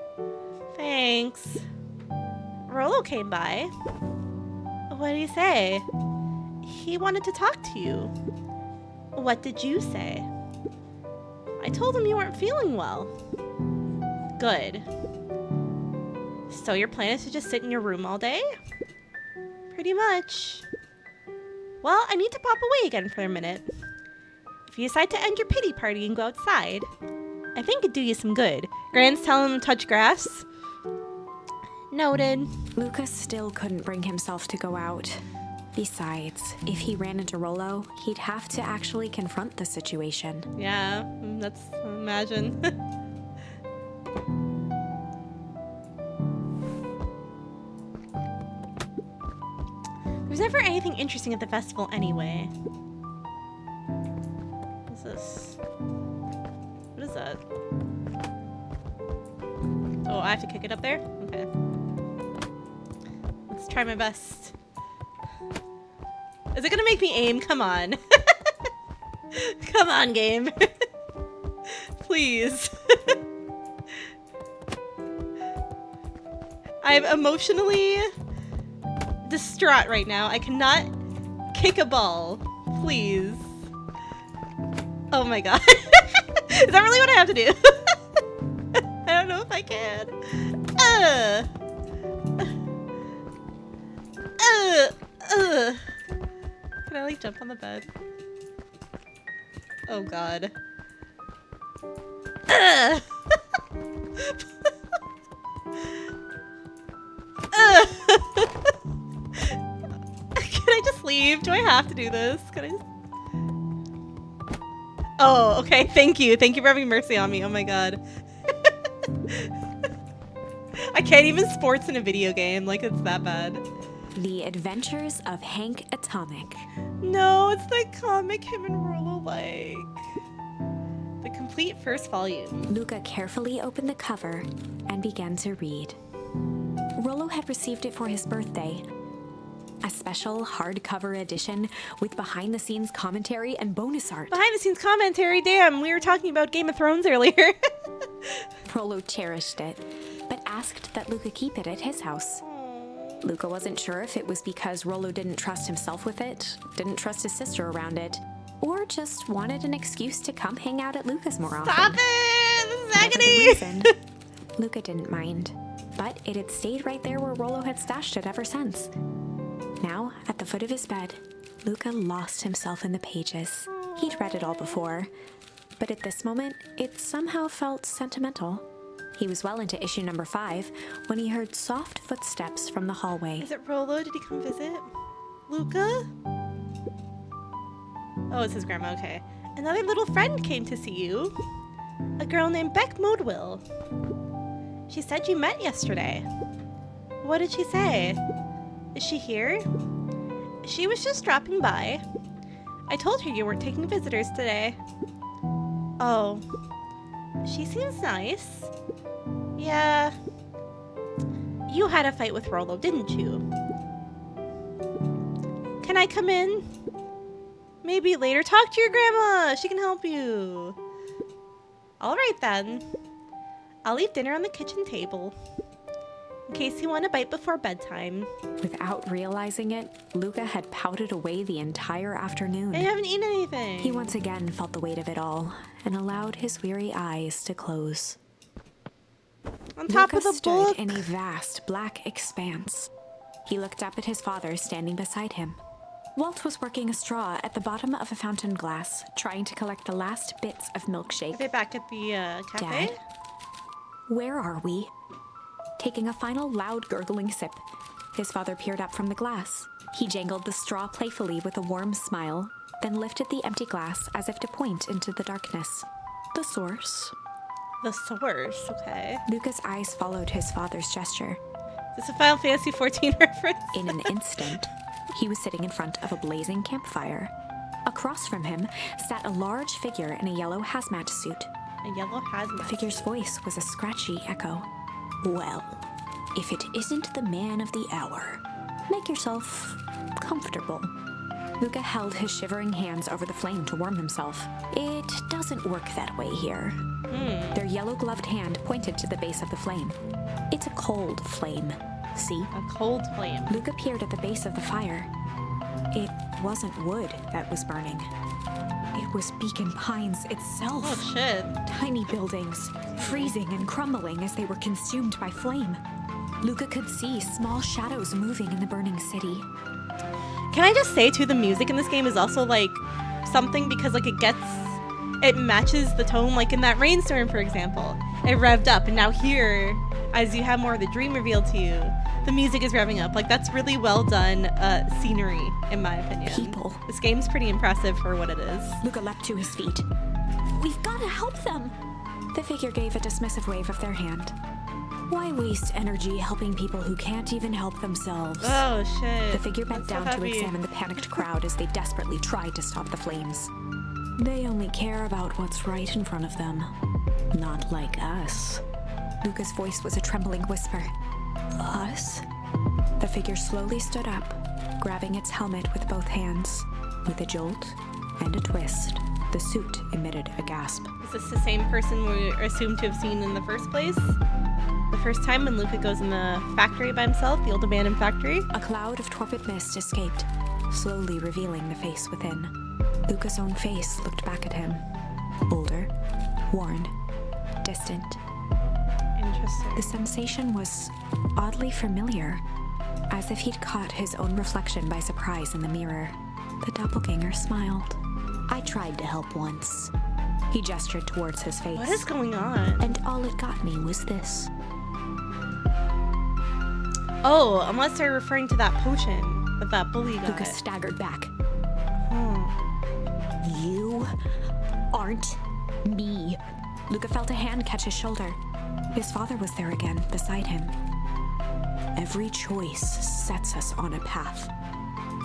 A: Thanks. Rollo came by. What did he say? He wanted to talk to you. What did you say? I told him you weren't feeling well. Good. So your plan is to just sit in your room all day? Pretty much. Well, I need to pop away again for a minute. If you decide to end your pity party and go outside, I think it'd do you some good. Gran's telling him to touch grass. Noted.
B: Lucas still couldn't bring himself to go out. Besides, if he ran into Rollo, he'd have to actually confront the situation.
A: Yeah, that's imagine. There's never anything interesting at the festival anyway. What's this? What is that? Oh, I have to kick it up there? Okay. Let's try my best. Is it gonna make me aim? Come on. Come on, game. Please. I'm emotionally distraught right now. I cannot kick a ball. Please. Oh my god. Is that really what I have to do? I don't know if I can. Can I like jump on the bed? Oh god. Can I just leave? Do I have to do this? Can I just... Oh, okay. Thank you. Thank you for having mercy on me. Oh my god. I can't even sports in a video game. Like, it's that bad.
B: The Adventures of Hank Atomic.
A: No, it's the comic him and Rollo like. The complete first volume.
B: Luca carefully opened the cover and began to read. Rollo had received it for his birthday. A special hardcover edition with behind-the-scenes commentary and bonus art.
A: Behind-the-scenes commentary? Damn, we were talking about Game of Thrones earlier.
B: Rollo cherished it, but asked that Luca keep it at his house. Luca wasn't sure if it was because Rollo didn't trust himself with it, didn't trust his sister around it, or just wanted an excuse to come hang out at Luca's more often.
A: Stop it! This is
B: Whatever the
A: agony!
B: reason, Luca didn't mind, but it had stayed right there where Rollo had stashed it ever since. Now, at the foot of his bed, Luca lost himself in the pages. He'd read it all before, but at this moment, it somehow felt sentimental. He was well into issue number 5 when he heard soft footsteps from the hallway.
A: Is it Rollo? Did he come visit? Luca? Oh, it's his grandma, okay. Another little friend came to see you. A girl named Beck Modewell. She said you met yesterday. What did she say? Is she here? She was just dropping by. I told her you weren't taking visitors today. Oh. She seems nice. Yeah. You had a fight with Rollo, didn't you? Can I come in? Maybe later. Talk to your grandma. She can help you. All right, then. I'll leave dinner on the kitchen table. In case you want a bite before bedtime.
B: Without realizing it, Luca had pouted away the entire afternoon.
A: I haven't eaten anything.
B: He once again felt the weight of it all and allowed his weary eyes to close.
A: On top
B: Luca
A: of the
B: stood
A: book.
B: in a vast black expanse. He looked up at his father standing beside him. Walt was working a straw at the bottom of a fountain glass, trying to collect the last bits of milkshake.
A: Are they back at the cafe?
B: Dad? Where are we? Taking a final loud gurgling sip, his father peered up from the glass. He jangled the straw playfully with a warm smile, then lifted the empty glass as if to point into the darkness. The source.
A: The source, okay.
B: Luca's eyes followed his father's gesture.
A: Is this a Final Fantasy 14 reference?
B: In an instant, he was sitting in front of a blazing campfire. Across from him sat a large figure in a yellow hazmat suit.
A: A yellow hazmat.
B: The figure's voice was a scratchy echo. Well, if it isn't the man of the hour, make yourself comfortable. Luca held his shivering hands over the flame to warm himself. It doesn't work that way here. Their yellow-gloved hand pointed to the base of the flame. It's a cold flame, see?
A: A cold flame.
B: Luca peered at the base of the fire. It wasn't wood that was burning. It was Beacon Pines itself.
A: Oh, shit.
B: Tiny buildings, freezing and crumbling as they were consumed by flame. Luca could see small shadows moving in the burning city.
A: Can I just say, too, the music in this game is also, like, something because, like, it matches the tone, like in that rainstorm, for example. It revved up, and now here, as you have more of the dream revealed to you, the music is revving up. Like, that's really well done scenery, in my opinion.
B: People.
A: This game's pretty impressive for what it is.
B: Luca leapt to his feet. We've got to help them! The figure gave a dismissive wave of their hand. Why waste energy helping people who can't even help themselves?
A: Oh, shit.
B: The figure bent
A: That's so
B: down to
A: heavy.
B: examine the panicked crowd as they desperately tried to stop the flames. They only care about what's right in front of them. Not like us. Luca's voice was a trembling whisper. Us? The figure slowly stood up, grabbing its helmet with both hands. With a jolt and a twist, the suit emitted a gasp.
A: Is this the same person we assumed to have seen in the first place? The first time when Luca goes in the factory by himself, the old abandoned factory?
B: A cloud of torpid mist escaped, slowly revealing the face within. Luca's own face looked back at him. Older, worn, distant.
A: Interesting.
B: The sensation was oddly familiar, as if he'd caught his own reflection by surprise in the mirror. The doppelganger smiled. I tried to help once. He gestured towards his face.
A: What is going on?
B: And all it got me was this.
A: Oh, unless they're referring to that potion that that bully got.
B: Luca staggered back.
A: Oh.
B: You aren't me. Luca felt a hand catch his shoulder. His father was there again, beside him. Every choice sets us on a path.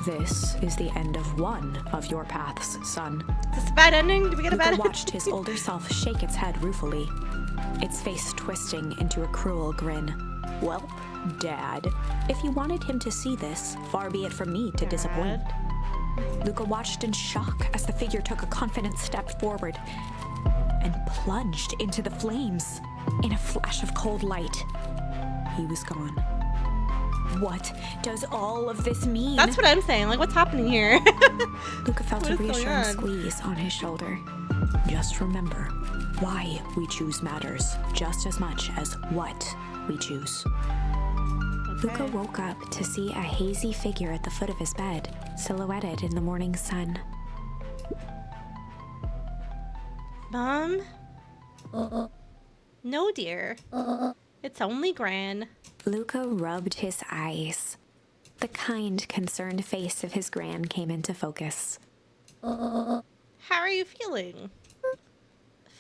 B: This is the end of one of your paths, son.
A: Is this a bad ending? Did we get a bad
B: Luca
A: ending?
B: watched his older self shake its head ruefully, its face twisting into a cruel grin. Well, Dad, if you wanted him to see this, far be it from me to disappoint. Luca watched in shock as the figure took a confident step forward and plunged into the flames. In a flash of cold light, he was gone. What does all of this mean?
A: That's what I'm saying. Like, what's happening here?
B: Luca felt
A: What
B: a
A: is going
B: reassuring
A: on?
B: squeeze on his shoulder. Just remember, why we choose matters just as much as what we choose. Luca woke up to see a hazy figure at the foot of his bed, silhouetted in the morning sun.
A: Mom? No, dear. It's only Gran.
B: Luca rubbed his eyes. The kind, concerned face of his gran came into focus.
A: How are you feeling?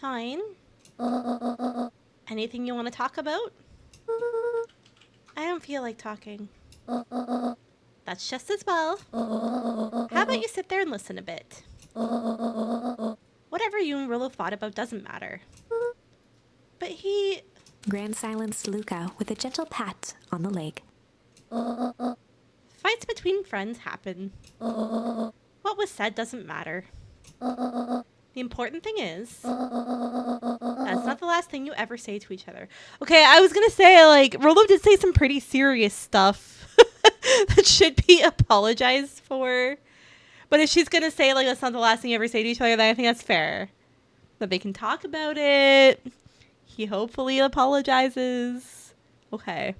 A: Fine. Anything you want to talk about? I don't feel like talking. That's just as well. How about you sit there and listen a bit? Whatever you and Rillo thought about doesn't matter. But he...
B: Gran silenced Luca with a gentle pat on the leg.
A: Fights between friends happen. What was said doesn't matter. The important thing is, as not the last thing you ever say to each other. Okay, I was gonna say, like, Rolo did say some pretty serious stuff that should be apologized for. But if she's gonna say, like, that's not the last thing you ever say to each other, then I think that's fair. That they can talk about it. He hopefully apologizes. Okay.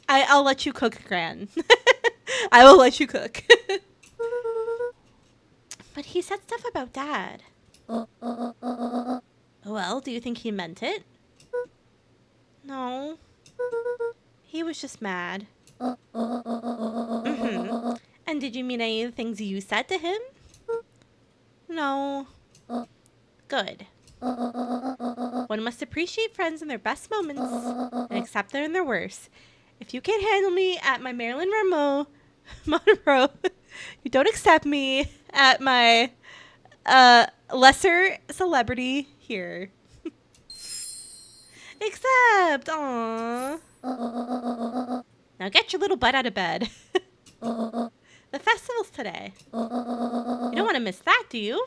A: I'll let you cook, Gran. I will let you cook. But he said stuff about Dad. Well, do you think he meant it? No. He was just mad. Mm-hmm. And did you mean any of the things you said to him? No. Good. One must appreciate friends in their best moments and accept them in their worst. If you can't handle me at my Marilyn Monroe, you don't accept me at my lesser celebrity here. Except, aww. Now get your little butt out of bed. The festival's today. You don't want to miss that, do you?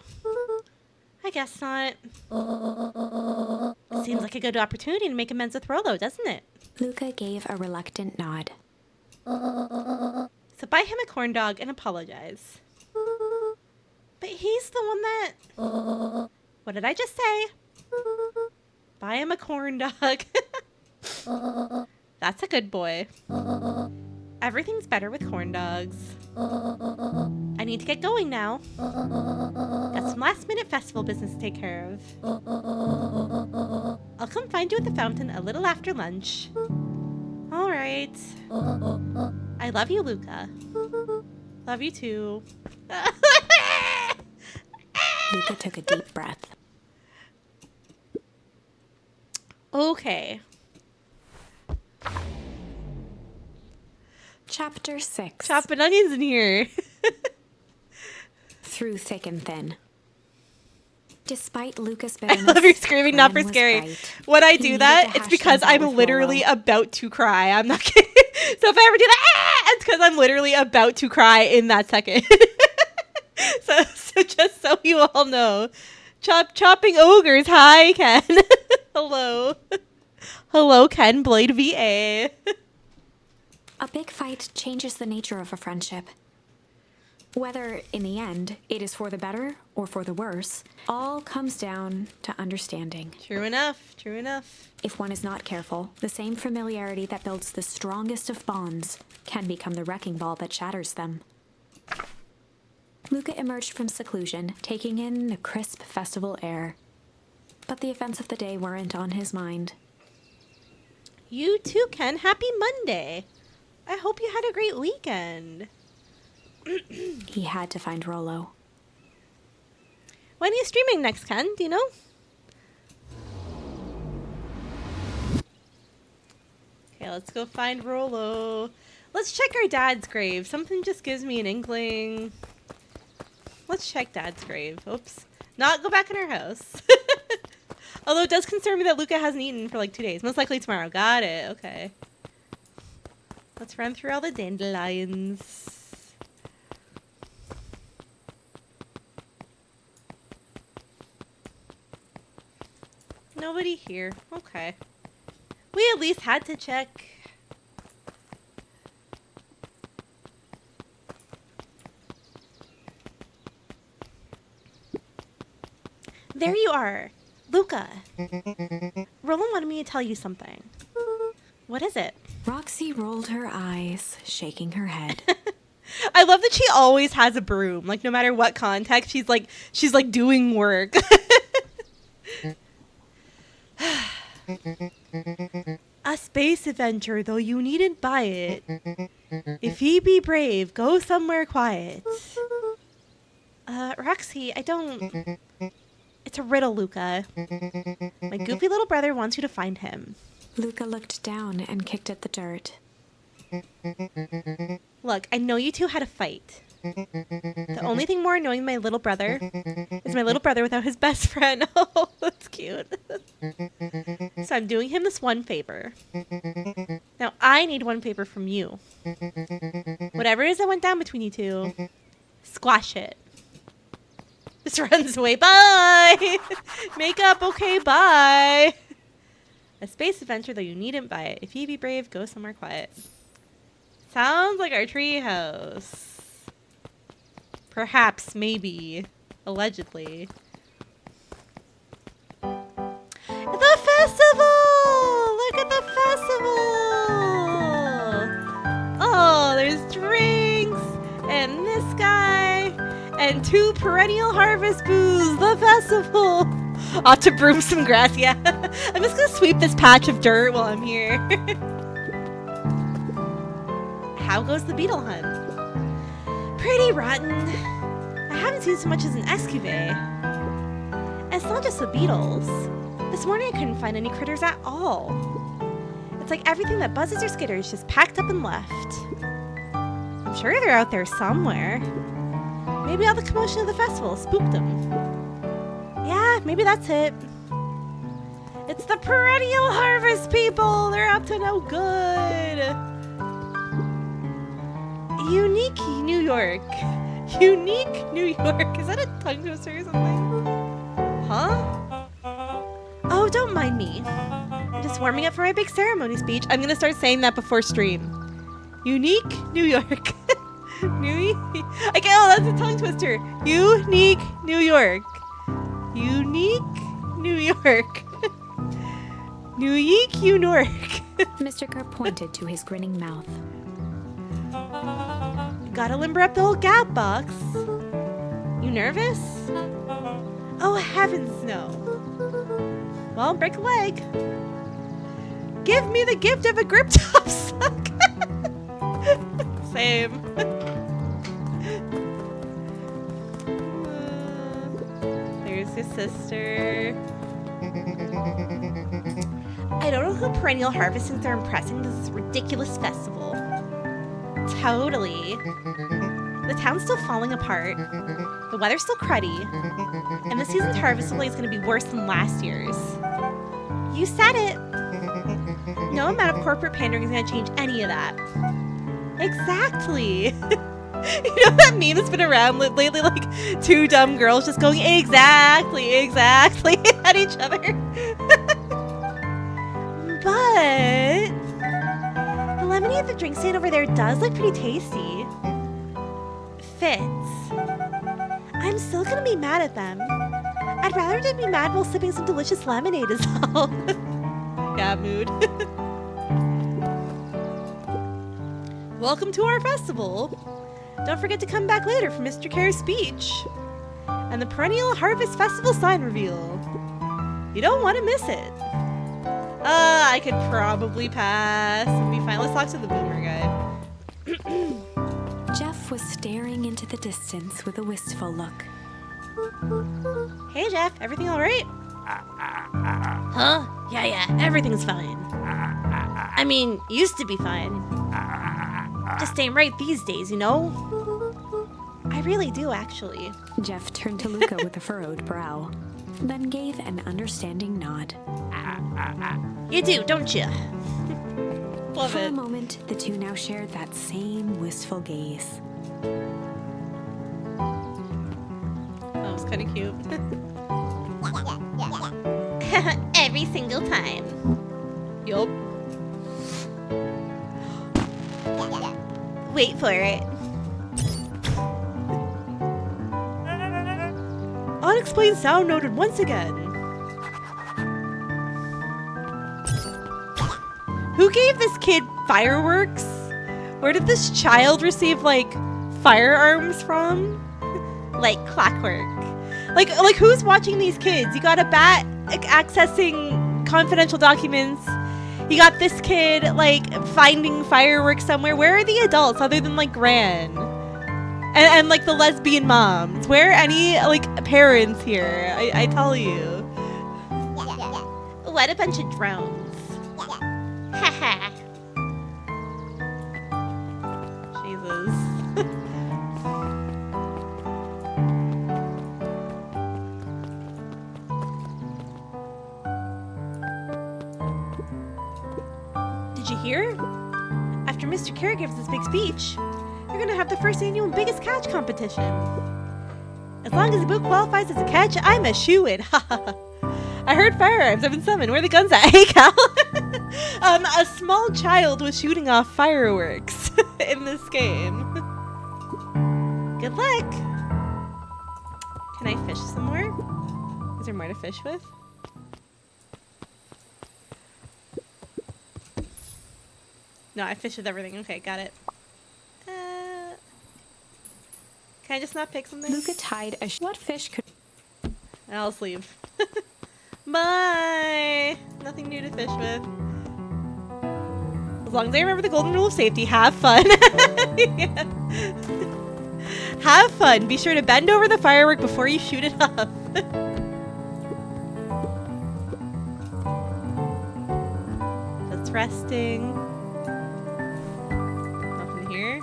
A: I guess not. It seems like a good opportunity to make amends with Rolo, doesn't it?
B: Luca gave a reluctant nod.
A: So buy him a corn dog and apologize. But he's the one that... What did I just say? Buy him a corn dog. That's a good boy. Everything's better with corn dogs. I need to get going now. Got some last minute festival business to take care of. I'll come find you at the fountain a little after lunch. All right. I love you, Luca. Love you too.
B: Luca took a deep breath.
A: Okay.
B: Chapter 6.
A: Chopping onions in here.
B: Through thick and thin. Despite Luca's
A: I
B: bitterness,
A: love your screaming, not for
B: Brennan was
A: scary.
B: right.
A: When I
B: He
A: do
B: needed
A: that,
B: to
A: it's
B: hash
A: because
B: things out
A: I'm
B: with
A: literally
B: Rolo.
A: about to cry. I'm not kidding. So if I ever do that, it's because I'm literally about to cry in that second. so just so you all know. Chopping ogres. Hi, Ken. Hello. Hello, Ken Blade VA.
B: A big fight changes the nature of a friendship. Whether, in the end, it is for the better or for the worse, all comes down to understanding.
A: True enough.
B: If one is not careful, the same familiarity that builds the strongest of bonds can become the wrecking ball that shatters them. Luca emerged from seclusion, taking in the crisp festival air. But the events of the day weren't on his mind.
A: You too, Ken. Happy Monday. I hope you had a great weekend.
B: He had to find Rolo.
A: When are you streaming next, Ken? Do you know? Okay, let's go find Rolo. Let's check our dad's grave. Something just gives me an inkling. Let's check Dad's grave. Oops. Not go back in our house. Although it does concern me that Luca hasn't eaten for like 2 days. Most likely tomorrow. Got it. Okay. Let's run through all the dandelions. Nobody here. Okay. We at least had to check. There you are, Luca. Roland wanted me to tell you something. What is it?
B: Roxy rolled her eyes, shaking her head.
A: I love that she always has a broom. Like no matter what context, she's like doing work. A space adventure, though you needn't buy it. If ye be brave, go somewhere quiet. Roxy, I don't... It's a riddle, Luca. My goofy little brother wants you to find him.
B: Luca looked down and kicked at the dirt.
A: Look, I know you two had a fight. The only thing more annoying than my little brother is my little brother without his best friend. Oh, that's cute. So I'm doing him this one favor. Now I need one favor from you. Whatever it is that went down between you two, squash it. Just runs away. Bye! Makeup, okay, bye. A space adventure, though you needn't buy it. If you be brave, go somewhere quiet. Sounds like our tree house. Perhaps, maybe, allegedly. The festival! Look at the festival! Oh, there's drinks, and this guy, and 2 perennial harvest booths. The festival! Ought to broom some grass, yeah. I'm just gonna sweep this patch of dirt while I'm here. How goes the beetle hunt? Pretty rotten. I haven't seen so much as an excavate. And it's not just the beetles. This morning I couldn't find any critters at all. It's like everything that buzzes or skitters just packed up and left. I'm sure they're out there somewhere. Maybe all the commotion of the festival spooked them. Yeah, maybe that's it. It's the perennial harvest people! They're up to no good! Unique New York. Unique New York. Is that a tongue twister or something? Huh? Oh, don't mind me. I'm just warming up for my big ceremony speech. I'm gonna start saying that before stream. Unique New York. Oh, that's a tongue twister. Unique New York. Unique New York. Unique New York.
B: Mr. Kerr pointed to his grinning mouth.
A: Gotta limber up the old gap box. You nervous? Oh, heavens no. Well, break a leg. Give me the gift of a grip top sock. Same. There's your sister. I don't know who perennial harvest thinks they're impressing this ridiculous festival. Totally. The town's still falling apart. The weather's still cruddy. And this season's harvest display is going to be worse than last year's. You said it. No amount of corporate pandering is going to change any of that. Exactly. You know that meme that's been around lately? Like 2 dumb girls just going, exactly, exactly, at each other. But the lemonade at the drink stand over there does look pretty tasty. Fits. I'm still gonna be mad at them. I'd rather than be mad while sipping some delicious lemonade is all. Yeah, mood. Welcome to our festival. Don't forget to come back later for Mr. Kerr's speech and the Perennial Harvest Festival sign reveal. You don't want to miss it. I could probably pass and be fine. Let's talk to the boomer guy.
B: Jeff was staring into the distance with a wistful look.
A: Hey, Jeff. Everything all right? Huh? Yeah. Everything's fine. I mean, used to be fine. Just ain't right these days, you know? I really do, actually.
B: Jeff turned to Luca with a furrowed brow, then gave an understanding nod.
A: You do, don't you? Love
B: For
A: it.
B: a moment, the two now shared that same wistful gaze.
A: That was kind of cute. Every single time. Yup. Wait for it. Unexplained sound noted once again. Who gave this kid fireworks? Where did this child receive, like, firearms from? Like clockwork. Like who's watching these kids? You got a bat accessing confidential documents. You got this kid, like, finding fireworks somewhere. Where are the adults other than, like, Gran? And like, the lesbian moms? Where are any, like, parents here? I tell you. What a bunch of drones. Haha. Jesus. Did you hear? After Mr. Kerr gives this big speech, you're gonna have the first annual biggest catch competition. As long as the boot qualifies as a catch, I'm a shoo-in. I heard firearms. I've been summoned. Where are the guns at? Hey, Cal. A small child was shooting off fireworks in this game. Good luck. Can I fish some more? Is there more to fish with? No, I fished with everything. Okay, got it. Can I just not pick something?
B: Luca tied a what fish could
A: I'll just leave. Bye! Nothing new to fish with. As long as I remember the golden rule of safety, have fun. Yeah. Have fun. Be sure to bend over the firework before you shoot it up. Just resting. Nothing here.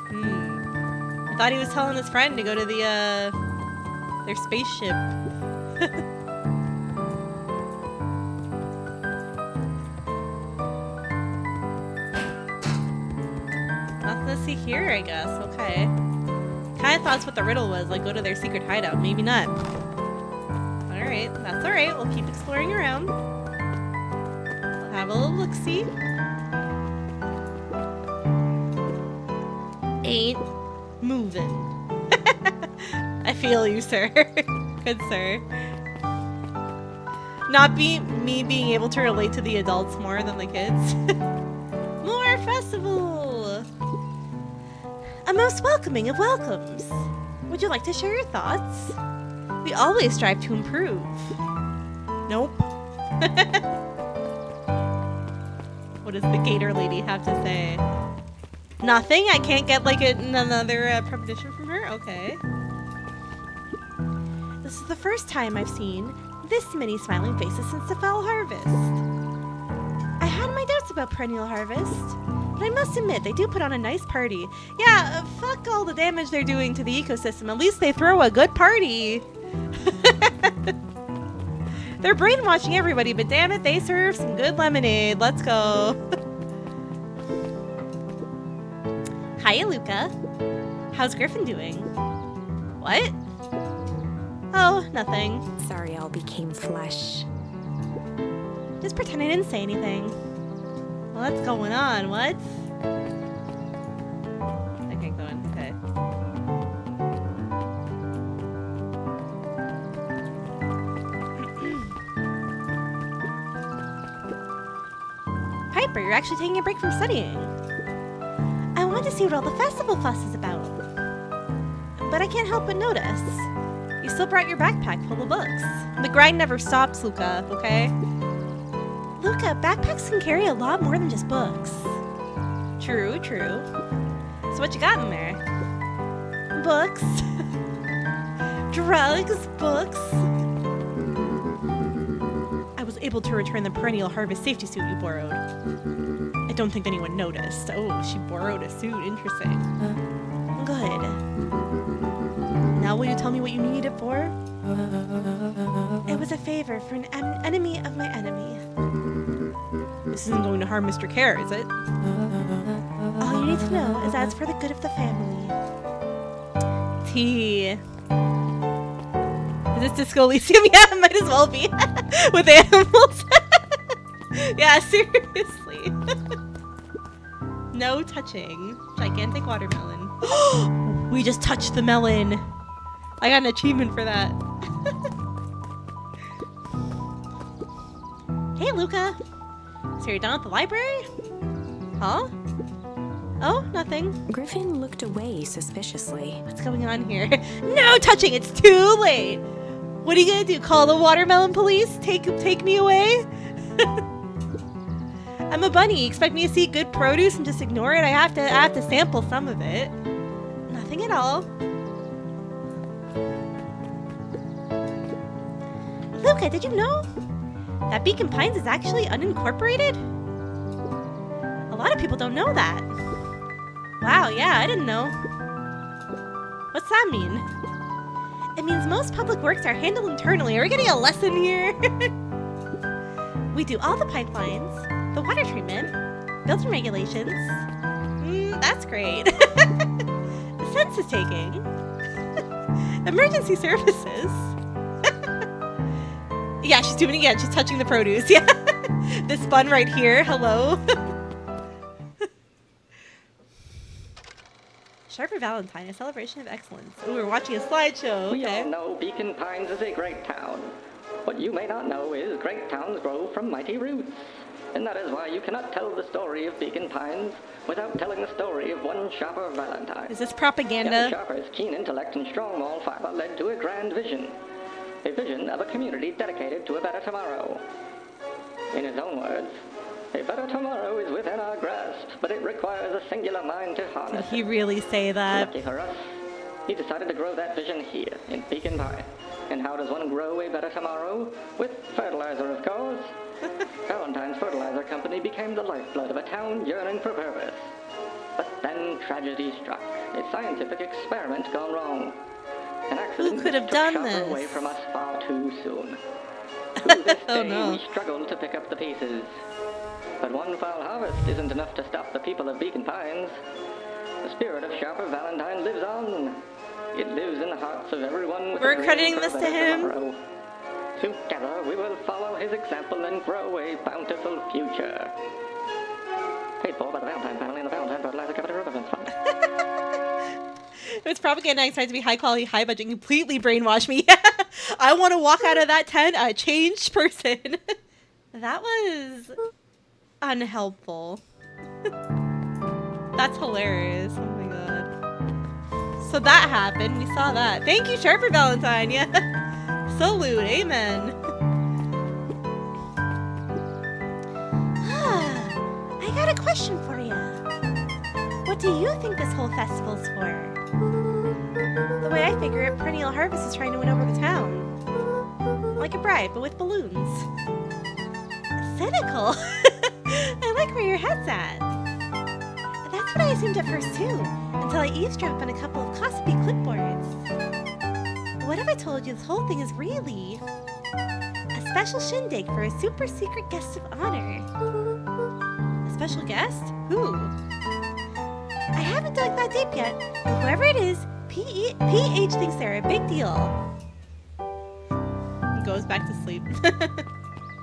A: I thought he was telling his friend to go to their spaceship. Nothing to see here, I guess. Okay. Kind of thought that's what the riddle was, like go to their secret hideout. Maybe not. Alright, that's alright. We'll keep exploring around. We'll have a little look-see. Ain't moving. I feel you, sir. Good sir. Not me being able to relate to the adults more than the kids. More festival! A most welcoming of welcomes. Would you like to share your thoughts? We always strive to improve. Nope. What does the gator lady have to say? Nothing? I can't get like another premonition from her? Okay. This is the first time I've seen this many smiling faces since the fall harvest. I had my doubts about perennial harvest, but I must admit they do put on a nice party. Yeah, fuck all the damage they're doing to the ecosystem. At least they throw a good party. They're brainwashing everybody, but damn it, they serve some good lemonade. Let's go. Hiya, Luca. How's Griffin doing? What? Oh, nothing.
B: Sorry all became flesh.
A: Just pretend I didn't say anything. What's going on? What? I can't go in. Okay. Piper, you're actually taking a break from studying. I want to see what all the festival fuss is about. But I can't help but notice. You still brought your backpack full of books. The grind never stops, Luca, okay? Luca, backpacks can carry a lot more than just books. True, true. So what you got in there? Books. Drugs, books. I was able to return the perennial harvest safety suit you borrowed. I don't think anyone noticed. Oh, she borrowed a suit. Interesting. Good. Now will you tell me what you need it for? It was a favor for an enemy of my enemy. This isn't going to harm Mr. Care, is it? All you need to know is that it's for the good of the family. Tea. Is this Disco Elysium? Yeah, it might as well be. With animals. Yeah, seriously. No touching. Gigantic watermelon. We just touched the melon. I got an achievement for that. Hey, Luca. So you're done at the library? Huh? Oh, nothing.
B: Griffin looked away suspiciously.
A: What's going on here? No touching! It's too late! What are you gonna do? Call the watermelon police? Take me away? I'm a bunny. You expect me to see good produce and just ignore it? I have to sample some of it. Nothing at all. Luca, did you know that Beacon Pines is actually unincorporated? A lot of people don't know that. Wow, yeah, I didn't know. What's that mean? It means most public works are handled internally. Are we getting a lesson here? We do all the pipelines, the water treatment, building regulations. That's great. The census taking. Emergency services. Yeah, she's doing it again. She's touching the produce. Yeah. This bun right here. Hello. Sharper Valentine, a celebration of excellence. Oh, we're watching a slideshow.
C: We
A: Okay.
C: all know Beacon Pines is a great town. What you may not know is great towns grow from mighty roots. And that is why you cannot tell the story of Beacon Pines without telling the story of one Sharper Valentine.
A: Is this
C: Young
A: propaganda?
C: Sharper's keen intellect and strong moral fiber led to a grand vision. A vision of a community dedicated to a better tomorrow. In his own words, a better tomorrow is within our grasp, but it requires a singular mind to harness.
A: Did he really say that?
C: Lucky for us, he decided to grow that vision here, in Beacon Pine. And how does one grow a better tomorrow? With fertilizer, of course. Valentine's Fertilizer Company became the lifeblood of a town yearning for purpose. But then tragedy struck, a scientific experiment gone wrong. An accident
A: Who could have
C: took
A: done
C: Sharper
A: this?
C: away from us far too soon. To this
A: Oh,
C: day,
A: no.
C: we struggle to pick up the pieces. But one foul harvest isn't enough to stop the people of Beacon Pines. The spirit of Sharper Valentine lives on. It lives in the hearts of everyone with
A: We're
C: a dream
A: crediting
C: for a
A: this to
C: better
A: him?
C: tomorrow. Together, we will follow his example and grow a bountiful future. Paid for by the Valentine family and the Valentine Fertilizer Company Represents Fund.
A: It's propaganda excited to be high quality, high budget, completely brainwashed me. I want to walk out of that tent a changed person. That was unhelpful. That's hilarious. Oh my god. So that happened. We saw that. Thank you, Sharper Valentine. Yeah. Salute. Amen. I got a question for you. What do you think this whole festival's for? The way I figure it, Perennial Harvest is trying to win over the town. Like a bride, but with balloons. Cynical. I like where your head's at. That's what I assumed at first too, until I eavesdropped on a couple of gossipy clipboards. What if I told you this whole thing is really a special shindig for a super secret guest of honor? A special guest? Who? I haven't dug that deep yet, but whoever it is, PH thinks they're a big deal. He goes back to sleep.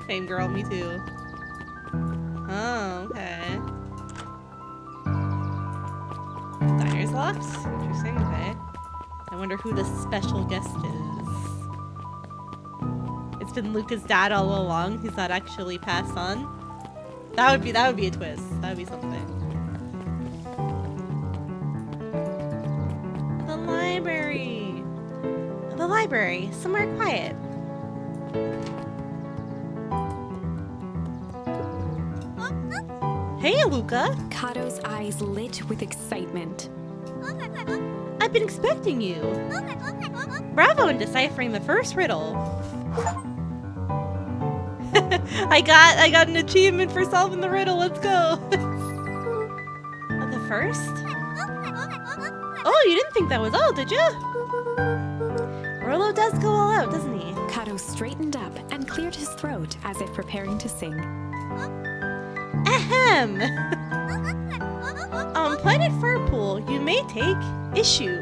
A: Same girl, me too. Oh, okay. Diner's locked? Interesting, okay. I wonder who the special guest is. It's been Luca's dad all along. He's not actually passed on. That would be a twist. That would be something. The library. The library. Somewhere quiet. Hey, Luca.
B: Kato's eyes lit with excitement.
A: I've been expecting you. Bravo in deciphering the first riddle. I got an achievement for solving the riddle. Let's go. The first? Oh, you didn't think that was all, did you? Rolo does go all out, doesn't he?
B: Kato straightened up and cleared his throat as if preparing to sing.
A: Ahem. On planet Farpool, you may take issue.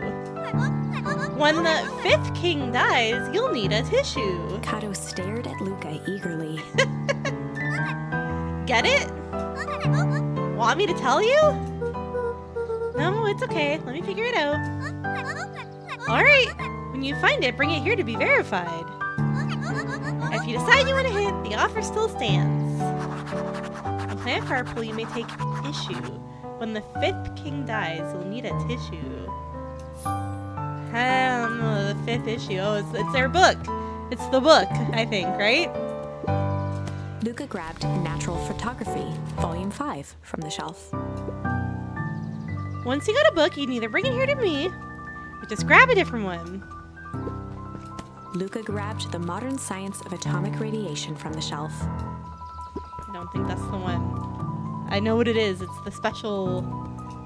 A: When the fifth king dies, you'll need a tissue.
B: Kato stared at Luca eagerly.
A: Get it? Want me to tell you? No, it's okay. Let me figure it out. Alright. When you find it, bring it here to be verified. If you decide you want to hit, the offer still stands. On planet Farpool, you may take issue. When the fifth king dies, you'll need a tissue. I don't know, the fifth issue. Oh, it's their book. It's the book, I think, right?
B: Luca grabbed Natural Photography, Volume 5, from the shelf.
A: Once you got a book, you can either bring it here to me, or just grab a different one.
B: Luca grabbed The Modern Science of Atomic Radiation from the shelf.
A: I don't think that's the one. I know what it is. It's the special...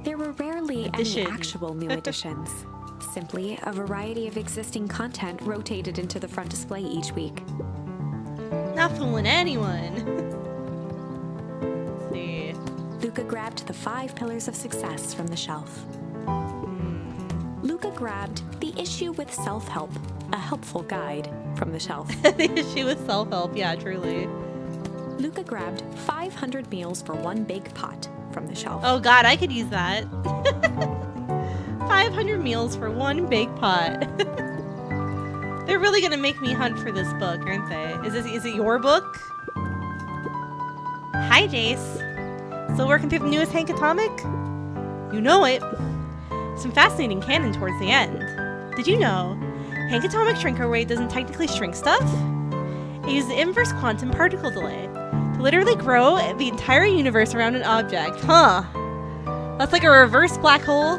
B: There were rarely
A: Edition.
B: any actual new editions. Simply a variety of existing content rotated into the front display each week.
A: Not fooling anyone. Let's see.
B: Luca grabbed The 5 Pillars of Success from the shelf. Luca grabbed The Issue with Self-Help, a helpful guide, from the shelf.
A: The issue with self-help, yeah, truly.
B: Luca grabbed 500 meals for one big pot from the shelf.
A: Oh god, I could use that. 500 meals for one big pot. They're really gonna make me hunt for this book, aren't they? Is it your book? Hi, Jace. Still working through the newest Hank Atomic? You know it. Some fascinating canon towards the end. Did you know Hank Atomic Shrinker Ray doesn't technically shrink stuff? It uses inverse quantum particle delay to literally grow the entire universe around an object. Huh. That's like a reverse black hole,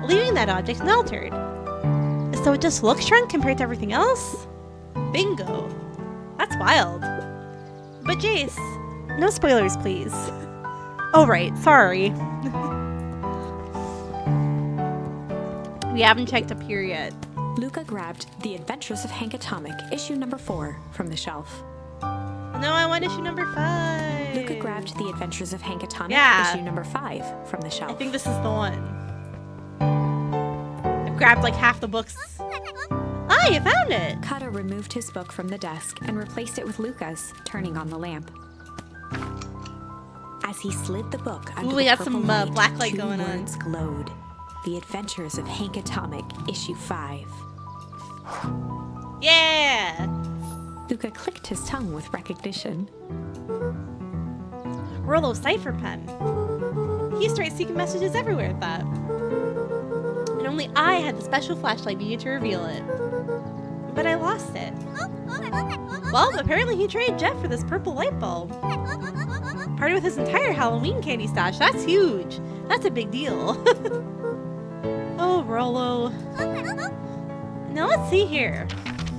A: leaving that object unaltered. So it just looks shrunk compared to everything else? Bingo. That's wild. But Jace, no spoilers, please. Oh, right. Sorry. We haven't checked up here yet.
B: Luca grabbed The Adventures of Hank Atomic, issue number 4, from the shelf.
A: No, I want issue number 5.
B: Luca grabbed The Adventures of Hank Atomic,
A: Yeah.
B: issue number 5, from the shelf.
A: I think this is the one. I've grabbed like half the books. Ah, you found it!
B: Kato removed his book from the desk and replaced it with Luca's, turning on the lamp. As he slid the book under
A: Ooh, we
B: the
A: got
B: purple
A: some
B: light,
A: black light
B: 2
A: going on.
B: words glowed. The Adventures of Hank Atomic, issue 5.
A: Yeah!
B: Luca clicked his tongue with recognition.
A: Rollo cipher pen. He used to write secret messages everywhere with that. And only I had the special flashlight needed to reveal it. But I lost it. Well, apparently he traded Jeff for this purple light bulb. Parted with his entire Halloween candy stash. That's huge. That's a big deal. Oh, Rollo. Now let's see here.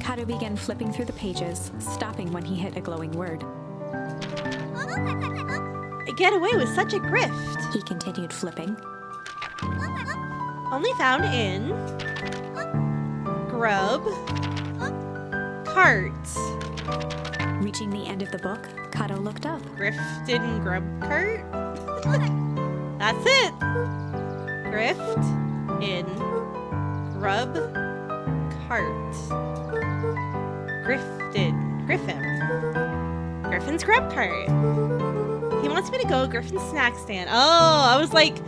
B: Kato began flipping through the pages, stopping when he hit a glowing word.
A: Get away with such a grift.
B: He continued flipping.
A: Only found in Grub Cart.
B: Reaching the end of the book, Kato looked up.
A: Grifted and Grub Cart. That's it. Grift in Grub Cart. Griffin's Grub Cart. He wants me to go Griffin's snack stand. Oh, I was like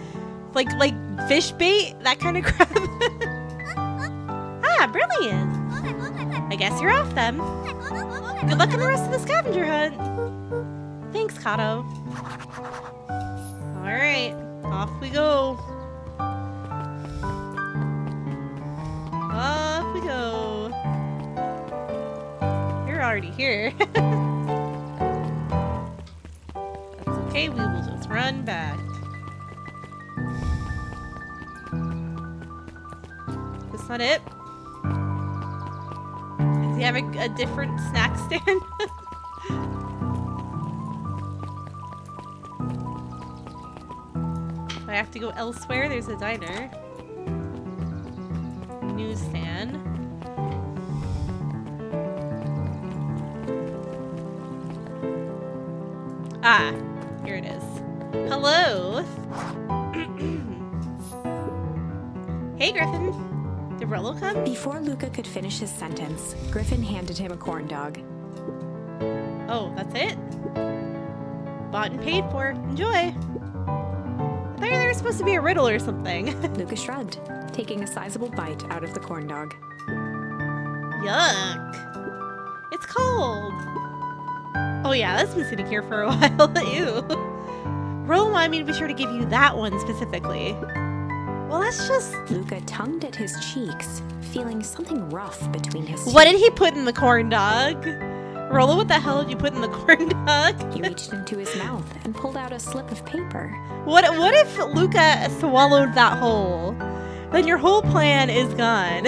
A: fish bait, that kind of crap. Ah, brilliant. I guess you're off then. Good luck on the rest of the scavenger hunt. Thanks, Kato. All right, off we go. Off we go. You're already here. That's okay, we will just run back. That's not it. Does he have a different snack stand? If I have to go elsewhere, there's a diner. Newsstand. Ah, here it is. Hello. Hey, Griffin. Did Rollo come?
B: Before Luca could finish his sentence, Griffin handed him a corn dog.
A: Oh, that's it? Bought and paid for. Enjoy. I thought there was supposed to be a riddle or something.
B: Luca shrugged, taking a sizable bite out of the corn dog.
A: Yuck. It's cold. Oh yeah, that's been sitting here for a while. Ew. Rollo wanted me to be sure to give you that one specifically. Well, that's just...
B: Luca tongued at his cheeks, feeling something rough between his teeth.
A: What did he put in the corn dog? Rollo, what the hell did you put in the corn dog?
B: He reached into his mouth and pulled out a slip of paper.
A: What if Luca swallowed that whole? Then your whole plan is gone.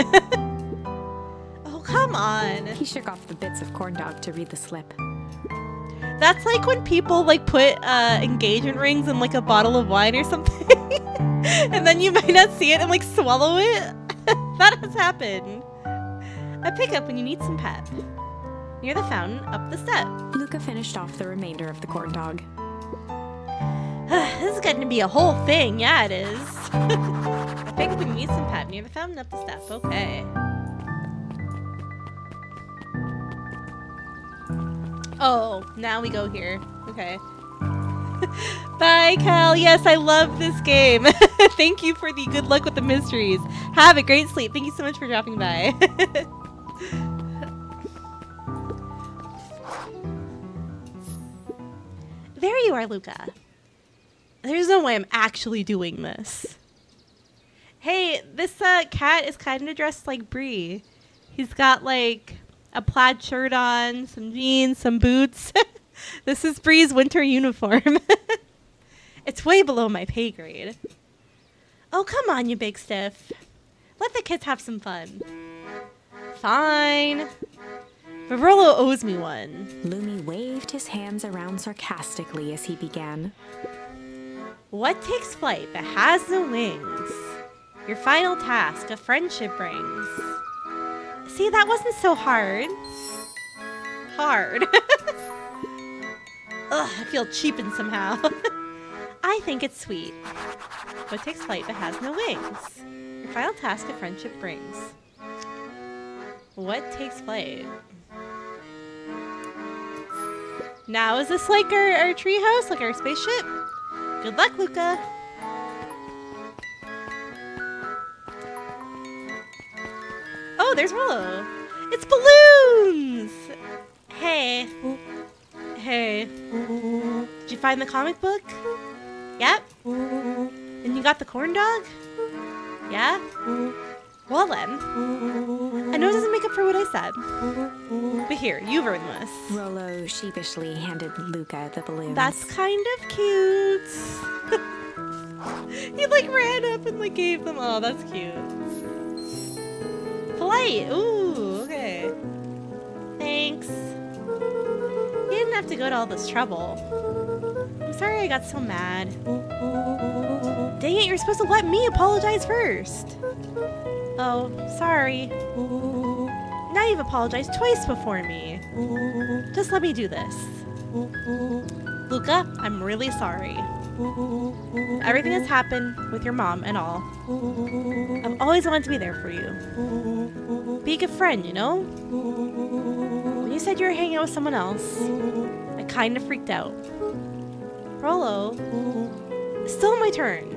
A: Oh, come on.
B: He shook off the bits of corn dog to read the slip.
A: That's like when people like put engagement rings in like a bottle of wine or something. And then you might not see it and like swallow it. That has happened. A pickup when you need some pep. Near the fountain, up the step.
B: Luca finished off the remainder of the corn dog.
A: This is going to be a whole thing. Yeah, it is. A pickup when you need some pep. Near the fountain, up the step. Okay. Oh, now we go here. Okay. Bye, Cal. Yes, I love this game. Thank you for the good luck with the mysteries. Have a great sleep. Thank you so much for dropping by. There you are, Luca. There's no way I'm actually doing this. Hey, this cat is kind of dressed like Bree. He's got like a plaid shirt on, some jeans, some boots. This is Bree's winter uniform. It's way below my pay grade. Oh, come on, you big stiff. Let the kids have some fun. Fine. But Rollo owes me one.
B: Lumi waved his hands around sarcastically as he began.
A: What takes flight but has no wings? Your final task, a friendship brings. See, that wasn't so hard. Hard. Ugh, I feel cheapened somehow. I think it's sweet. What takes flight but has no wings? Your final task, a friendship brings. What takes flight? Now, is this like our treehouse, like our spaceship? Good luck, Luca. Oh, there's Rollo. It's balloons! Hey. Hey. Did you find the comic book? Yep. And you got the corn dog? Yeah? Well then. I know it doesn't make up for what I said. But here, you've earned this.
B: Rollo sheepishly handed Luca the balloons.
A: That's kind of cute. He like ran up and like gave them. Oh, that's cute. Polite. Ooh, okay. Thanks. You didn't have to go to all this trouble. I'm sorry I got so mad. Dang it, you're supposed to let me apologize first. Oh, sorry. Now you've apologized twice before me. Just let me do this. Luca, I'm really sorry. Everything that's happened with your mom and all. I've always wanted to be there for you. Be a good friend, you know? When you said you were hanging out with someone else, I kind of freaked out. Rollo, it's still my turn.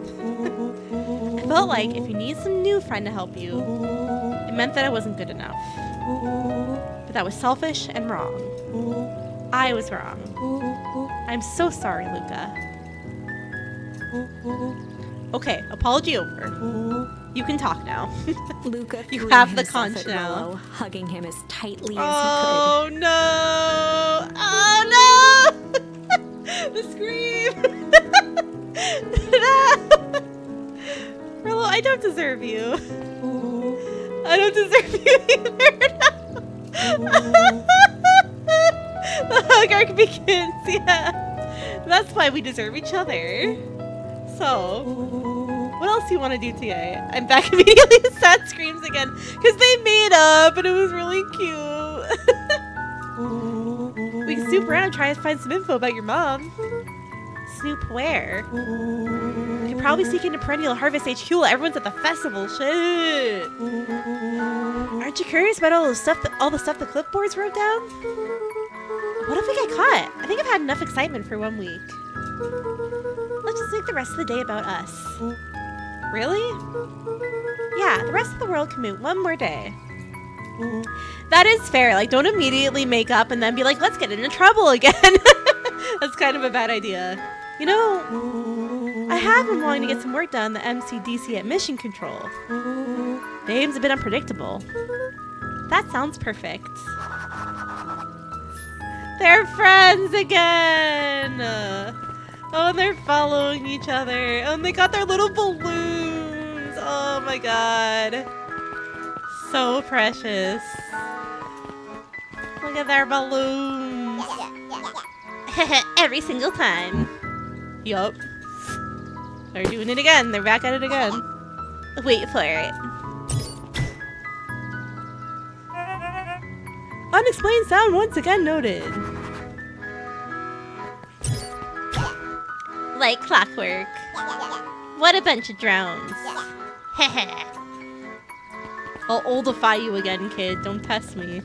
A: I felt like if you need some new friend to help you, it meant that I wasn't good enough. But that was selfish and wrong. I was wrong. I'm so sorry, Luca. Okay, apology over. You can talk now.
B: Luca
A: You
B: threw
A: have the
B: himself
A: conch
B: at
A: now.
B: Rollo, hugging him as tightly as
A: Oh no! Oh no! The scream! No! Rollo, I don't deserve you. I don't deserve you either. The hug arc begins, yeah. That's why we deserve each other. So, what else do you want to do today? I'm back immediately. Sad screams again because they made up and it was really cute. We can snoop around and try to find some info about your mom. Snoop where? You could probably sneak into Perennial Harvest HQ while everyone's at the festival. Shit. Aren't you curious about all the stuff the clipboards wrote down? What if we get caught? I think I've had enough excitement for 1 week. Let's just make the rest of the day about us. Really? Yeah, the rest of the world can wait 1 more day. That is fair. Like, don't immediately make up and then be like, let's get into trouble again. That's kind of a bad idea. You know, I have been wanting to get some work done on the MCDC at Mission Control. The aim's a bit unpredictable. That sounds perfect. They're friends again! Oh, and they're following each other. Oh, and they got their little balloons. Oh my god. So precious. Look at their balloons. Every single time. Yup. They're doing it again. They're back at it again. Wait for it. Unexplained sound once again noted. Like clockwork. What a bunch of drones. Heh. I'll oldify you again, kid. Don't test me.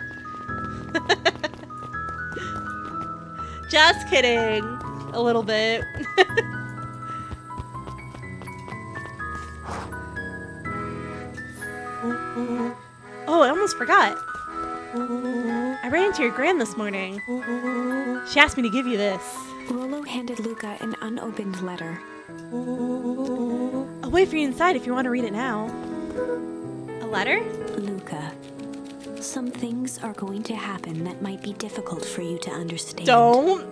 A: Just kidding. A little bit. Oh, I almost forgot. I ran into your gran this morning. She asked me to give you this.
B: Rollo handed Luca an unopened letter.
A: I'll wait for you inside if you want to read it now. A letter?
B: Luca, some things are going to happen that might be difficult for you to understand.
A: Don't.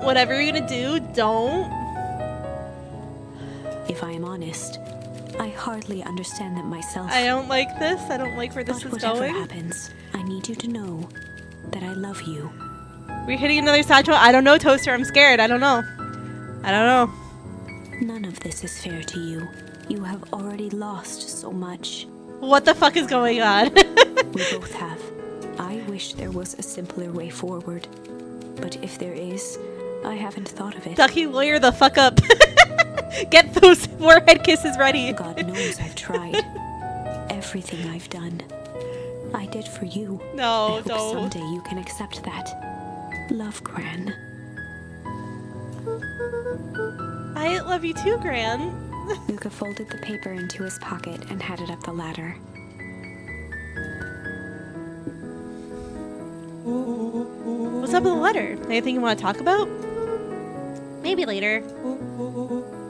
A: Whatever you're gonna do, don't.
B: If I am honest, I hardly understand them myself.
A: I don't like this. I don't like where this
B: But
A: is
B: whatever
A: going.
B: happens, I need you to know that I love you.
A: We're hitting another satchel. I don't know, Toaster. I'm scared. I don't know.
B: None of this is fair to you. You have already lost so much.
A: What the fuck is going on?
B: We both have. I wish there was a simpler way forward. But if there is, I haven't thought of it.
A: Ducky, lawyer the fuck up. Get those forehead kisses ready.
B: God knows I've tried. Everything I've done, I did for you.
A: No,
B: I hope
A: don't.
B: someday you can accept that. Love, Gran.
A: I love you too, Gran.
B: Luca folded the paper into his pocket and headed up the ladder.
A: What's up with the letter? Anything you want to talk about? Maybe later.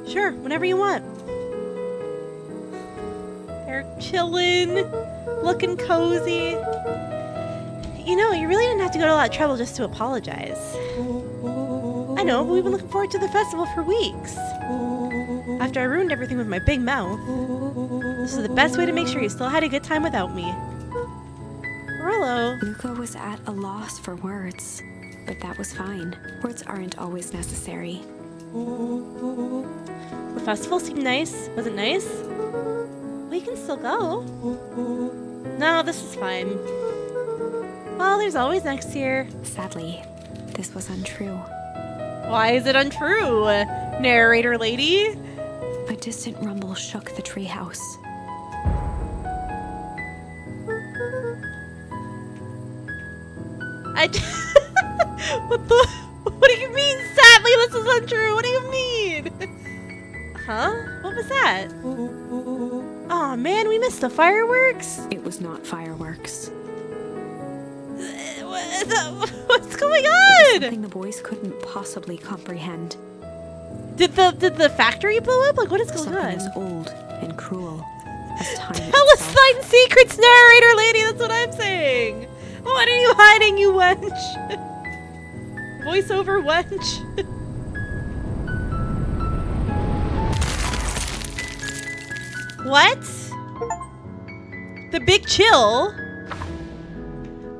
A: Sure, whenever you want. They're chilling, looking cozy. You know, you really didn't have to go to a lot of trouble just to apologize. I know, but we've been looking forward to the festival for weeks. After I ruined everything with my big mouth, this is the best way to make sure you still had a good time without me. Rollo.
B: Luca was at a loss for words, but that was fine. Words aren't always necessary.
A: The festival seemed nice. Was it nice? We can still go. No, this is fine. Well, there's always next year.
B: Sadly, this was untrue.
A: Why is it untrue, narrator lady?
B: A distant rumble shook the treehouse.
A: What do you mean, sadly, this is untrue? What do you mean? Huh? What was that? Aw, man, we missed the fireworks?
B: It was not fireworks.
A: What's going on?
B: Something the boys couldn't possibly comprehend.
A: Did the factory blow up? Like, what is going
B: Something
A: on?
B: as old and cruel as time itself.
A: Palestine secrets, narrator lady. That's what I'm saying. What are you hiding, you wench? Voiceover wench. What? The Big Chill?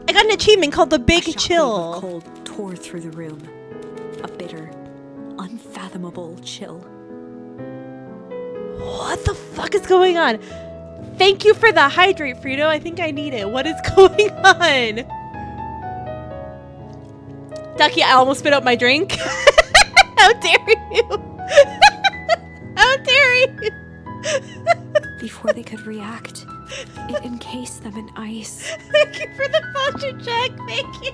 A: I got an achievement called the Big
B: A shockwave
A: Chill.
B: of cold tore through the room. A bitter, unfathomable chill.
A: What the fuck is going on? Thank you for the hydrate, Frito. I think I need it. What is going on? Ducky, I almost spit out my drink. How dare you? How dare you?
B: Before they could react, it encased them in ice.
A: Thank you for the posture check. Thank you.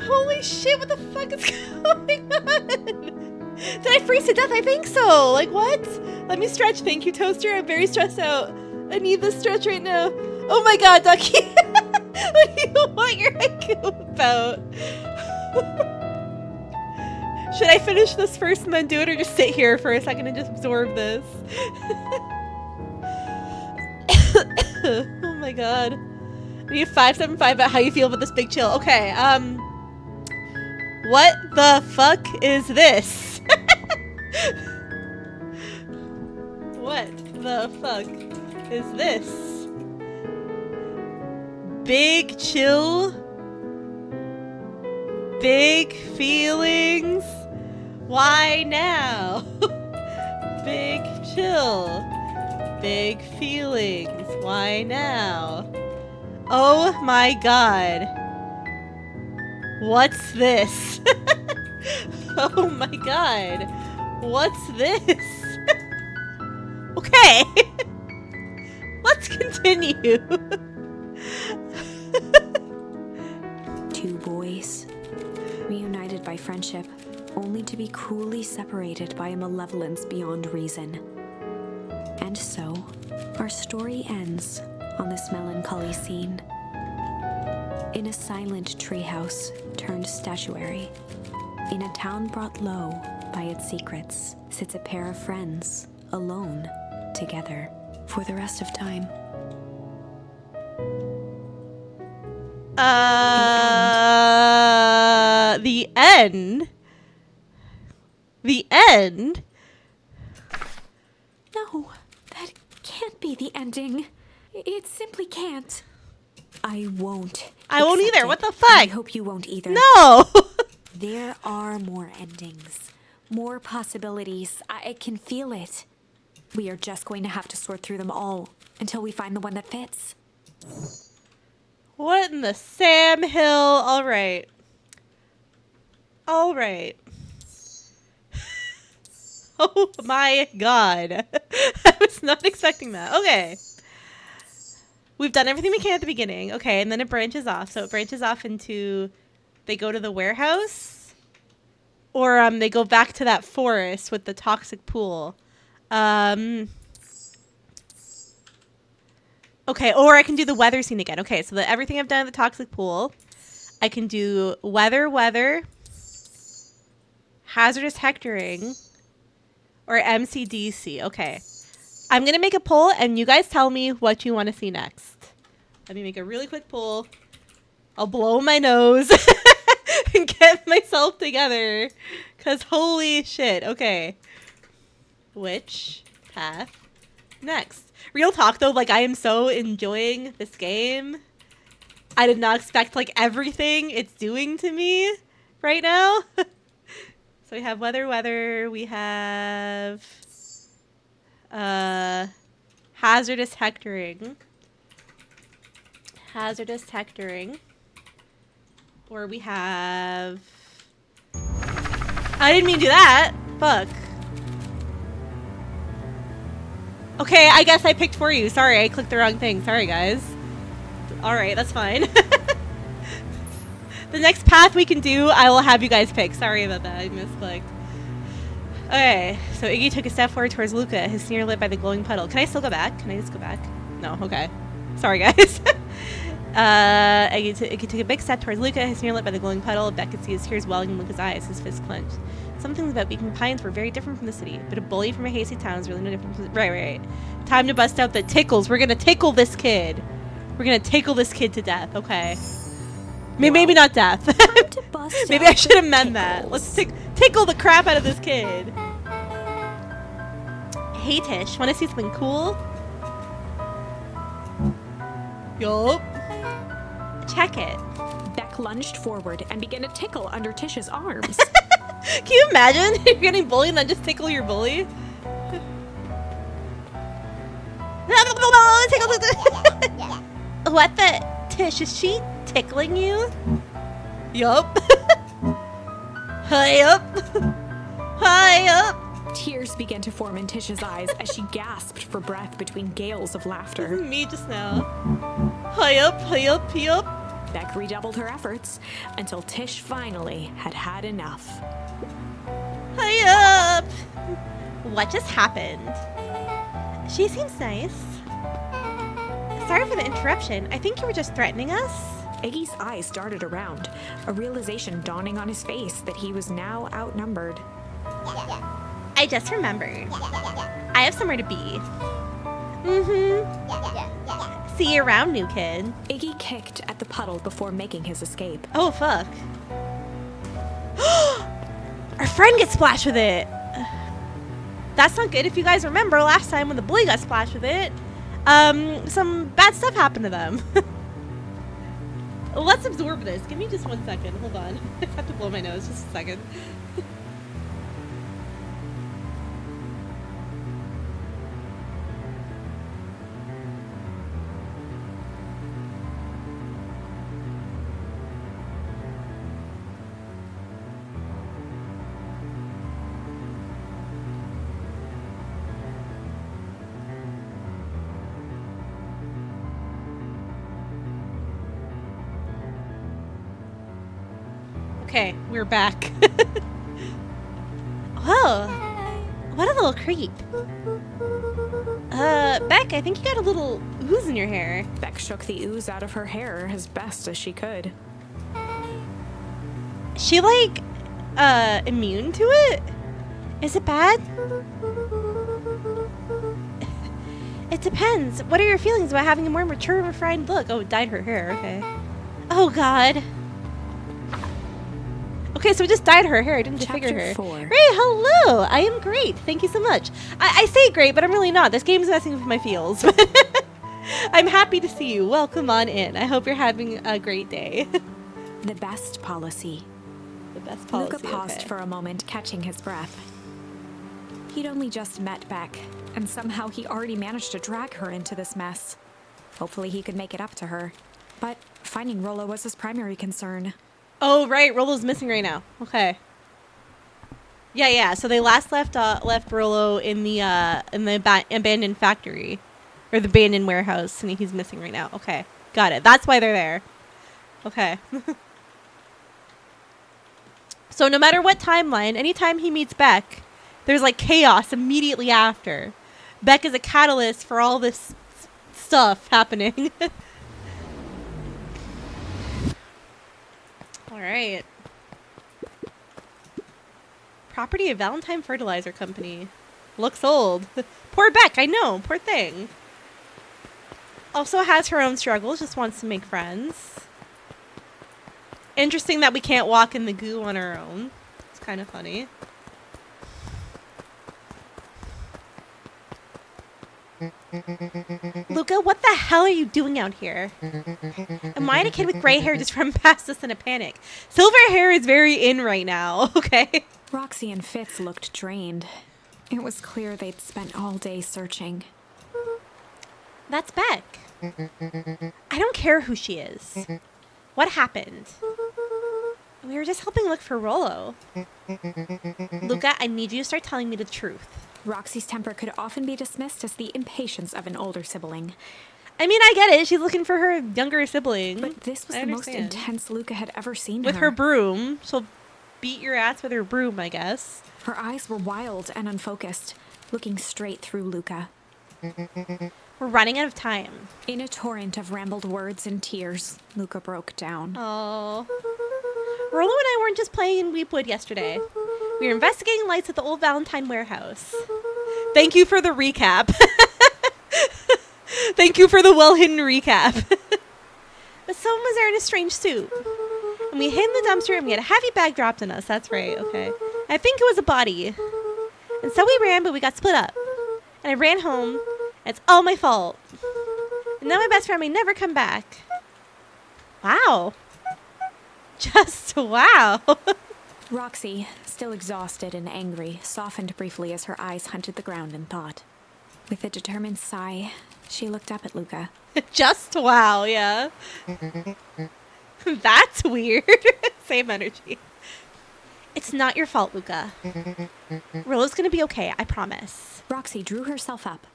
A: Holy shit, what the fuck is going on? Did I freeze to death? I think so. Like, what? Let me stretch. Thank you, Toaster. I'm very stressed out. I need this stretch right now. Oh my god, Ducky. What do you want your haiku about? Should I finish this first and then do it, or just sit here for a second and just absorb this? Oh my god. I need 575 about how you feel about this Big Chill. Okay, what the fuck is this? What the fuck is this? Big Chill? Big feelings? Why now? Big Chill. Big feelings. Why now? Oh my god. What's this? Oh my god. What's this? Okay. Let's continue.
B: place. Reunited by friendship, only to be cruelly separated by a malevolence beyond reason. And so, our story ends on this melancholy scene. In a silent treehouse turned statuary, in a town brought low by its secrets, sits a pair of friends, alone, together, for the rest of time.
A: The end? The end?
B: No, that can't be the ending. It simply can't. I won't.
A: I won't
B: accept
A: either.
B: it.
A: What the
B: I
A: fuck?
B: hope you won't either.
A: No!
B: There are more endings, more possibilities. I can feel it. We are just going to have to sort through them all until we find the one that fits.
A: What in the Sam Hill? All right. All right. Oh my god. I was not expecting that. Okay. We've done everything we can at the beginning. Okay, and then it branches off. So it branches off into they go to the warehouse or they go back to that forest with the toxic pool. Okay, or I can do the weather scene again. Okay, so everything I've done at the toxic pool. I can do weather, hazardous hectoring, or MCDC. Okay. I'm going to make a poll, and you guys tell me what you want to see next. Let me make a really quick poll. I'll blow my nose and get myself together. Because holy shit. Okay. Which path next? Real talk, though, like, I am so enjoying this game. I did not expect, like, everything it's doing to me right now. So we have weather. We have hazardous hectoring. Or we have... I didn't mean to do that. Fuck. Okay, I guess I picked for you. Sorry, I clicked the wrong thing. Sorry, guys. Alright, that's fine. The next path we can do, I will have you guys pick. Sorry about that. I misclicked. Okay, so Iggy took a step forward towards Luca, his sneer lit by the glowing puddle. Can I still go back? Can I just go back? No, okay. Sorry, guys. Iggy took a big step towards Luca, his sneer lit by the glowing puddle. Beck could see his tears welling in Luca's eyes, his fist clenched. Some things about Beacon Pines were very different from the city, but a bully from a hasty town is really no different from... Right. Time to bust out the tickles. We're gonna tickle this kid. We're gonna tickle this kid to death, okay? Maybe not death. Maybe I should amend that. Let's tickle the crap out of this kid. Hey Tish, wanna see something cool? Yup. Check it.
B: Beck lunged forward and began to tickle under Tish's arms.
A: Can you imagine if you're getting bullied and then just tickle your bully? What the? Tish, is she tickling you? Yup. High up.
B: Tears began to form in Tish's eyes as she gasped for breath between gales of laughter.
A: Me just now. High up.
B: Beck redoubled her efforts until Tish finally had enough.
A: High up. What just happened? She seems nice. Sorry for the interruption. I think you were just threatening us.
B: Iggy's eyes darted around, a realization dawning on his face that he was now outnumbered.
A: I just remembered. I have somewhere to be. See you around, new kid.
B: Iggy kicked at the puddle before making his escape.
A: Oh, fuck. Our friend gets splashed with it. That's not good. If you guys remember last time when the bully got splashed with it, some bad stuff happened to them. Let's absorb this. Give me just 1 second. Hold on. I have to blow my nose just a second. Okay, we're back. Whoa, what a little creep. Beck, I think you got a little ooze in your hair.
B: Beck shook the ooze out of her hair as best as she could.
A: Is she, like, immune to it? Is it bad? It depends. What are your feelings about having a more mature, refined look? Oh, it dyed her hair. Okay. Oh, God. Okay, so it just dyed her hair. I didn't disfigure her.
B: 4.
A: Ray, hello. I am great. Thank you so much. I say great, but I'm really not. This game's messing with my feels. I'm happy to see you. Welcome on in. I hope you're having a great day.
B: The best policy.
A: The best policy.
B: Luca paused
A: okay.
B: for a moment, catching his breath. He'd only just met Beck, and somehow he already managed to drag her into this mess. Hopefully he could make it up to her. But finding Rollo was his primary concern.
A: Oh, right. Rollo's missing right now. Okay. Yeah. So they last left Rollo in the abandoned factory, or the abandoned warehouse, and he's missing right now. Okay, got it. That's why they're there. Okay. So no matter what timeline, anytime he meets Beck, there's like chaos immediately after. Beck is a catalyst for all this stuff happening. All right. Property of Valentine Fertilizer Company. Looks old. Poor Beck, I know. Poor thing. Also has her own struggles, just wants to make friends. Interesting that we can't walk in the goo on our own. It's kind of funny. Luca, what the hell are you doing out here? Am I a kid with gray hair just run past us in a panic? Silver hair is very in right now, okay?
B: Roxy and Fitz looked drained. It was clear they'd spent all day searching.
A: That's Beck. I don't care who she is. What happened? We were just helping look for Rollo. Luca, I need you to start telling me the truth.
B: Roxy's temper could often be dismissed as the impatience of an older sibling.
A: I mean, I get it. She's looking for her younger sibling.
B: But this was the most intense Luca had ever seen
A: with her broom. She'll beat your ass with her broom, I guess.
B: Her eyes were wild and unfocused, looking straight through Luca.
A: We're running out of time.
B: In a torrent of rambled words and tears, Luca broke down.
A: Oh. Rollo and I weren't just playing in Weepwood yesterday. We were investigating lights at the old Valentine warehouse. Thank you for the recap. Thank you for the well-hidden recap. But someone was there in a strange suit. And we hid in the dumpster and we had a heavy bag dropped on us. That's right, okay. I think it was a body. And so we ran, but we got split up. And I ran home. And it's all my fault. And now my best friend may never come back. Wow. Just wow.
B: Roxy, still exhausted and angry, softened briefly as her eyes hunted the ground in thought. With a determined sigh, she looked up at Luca.
A: Just wow, yeah. That's weird. Same energy. It's not your fault, Luca. Rollo's gonna be okay, I promise.
B: Roxy drew herself up.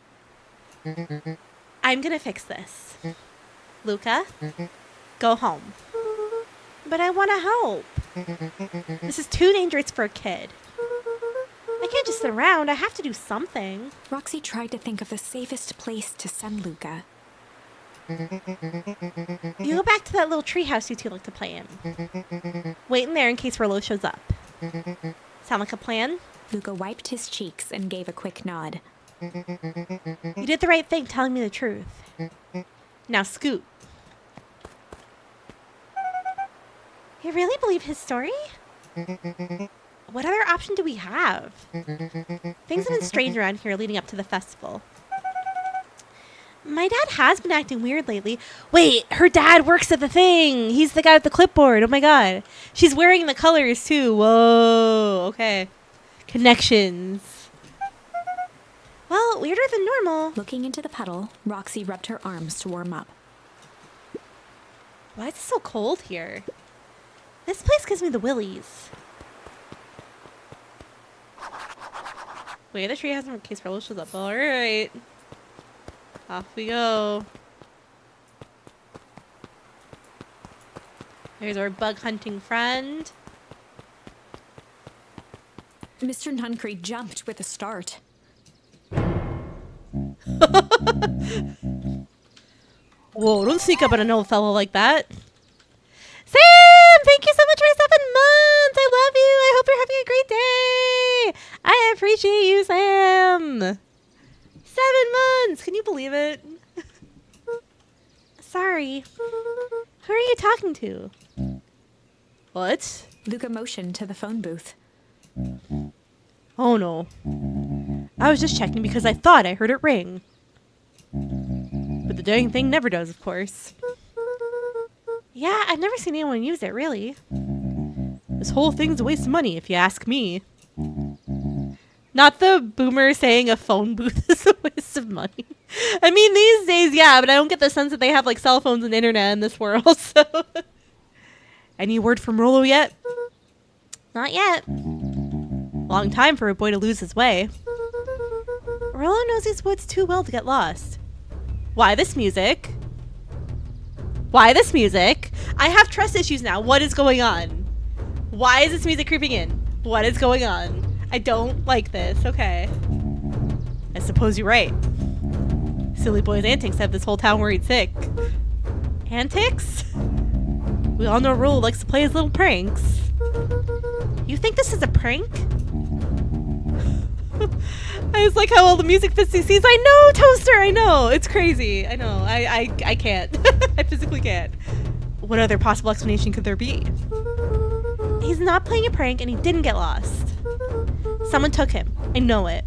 A: I'm gonna fix this. Luca, go home. But I want to help. This is too dangerous for a kid. I can't just sit around. I have to do something.
B: Roxy tried to think of the safest place to send Luca.
A: You go back to that little treehouse you two like to play in. Wait in there in case Rollo shows up. Sound like a plan?
B: Luca wiped his cheeks and gave a quick nod.
A: You did the right thing telling me the truth. Now scoot. You really believe his story? What other option do we have? Things have been strange around here leading up to the festival. My dad has been acting weird lately. Wait, her dad works at the thing. He's the guy with the clipboard. Oh my god. She's wearing the colors too. Whoa. Okay. Connections. Well, weirder than normal.
B: Looking into the puddle, Roxy rubbed her arms to warm up.
A: Why is it so cold here? This place gives me the willies. Wait, the tree has in case Rollo shows up. Alright. Off we go. There's our bug hunting friend.
B: Mr. Nuncreed jumped with a start.
A: Whoa, don't sneak up on an old fellow like that. Sam, thank you so much for 7 months. I love you. I hope you're having a great day. I appreciate you, Sam. 7 months. Can you believe it? Sorry. Who are you talking to? What?
B: Luca motioned to the phone booth.
A: Oh no. I was just checking because I thought I heard it ring. But the dang thing never does, of course. Yeah, I've never seen anyone use it, really. This whole thing's a waste of money, if you ask me. Not the boomer saying a phone booth is a waste of money. I mean, these days, yeah, but I don't get the sense that they have, like, cell phones and internet in this world, so... Any word from Rollo yet? Not yet. Long time for a boy to lose his way. Rollo knows these woods too well to get lost. Why this music? Why this music? I have trust issues now. What is going on? Why is this music creeping in? What is going on? I don't like this. Okay. I suppose you're right. Silly boy's antics have this whole town worried sick. Antics? We all know Rollo likes to play his little pranks. You think this is a prank? I was like how all the music fits these scenes. I know, Toaster, I know. It's crazy. I know. I can't. I physically can't. What other possible explanation could there be? He's not playing a prank and he didn't get lost. Someone took him. I know it.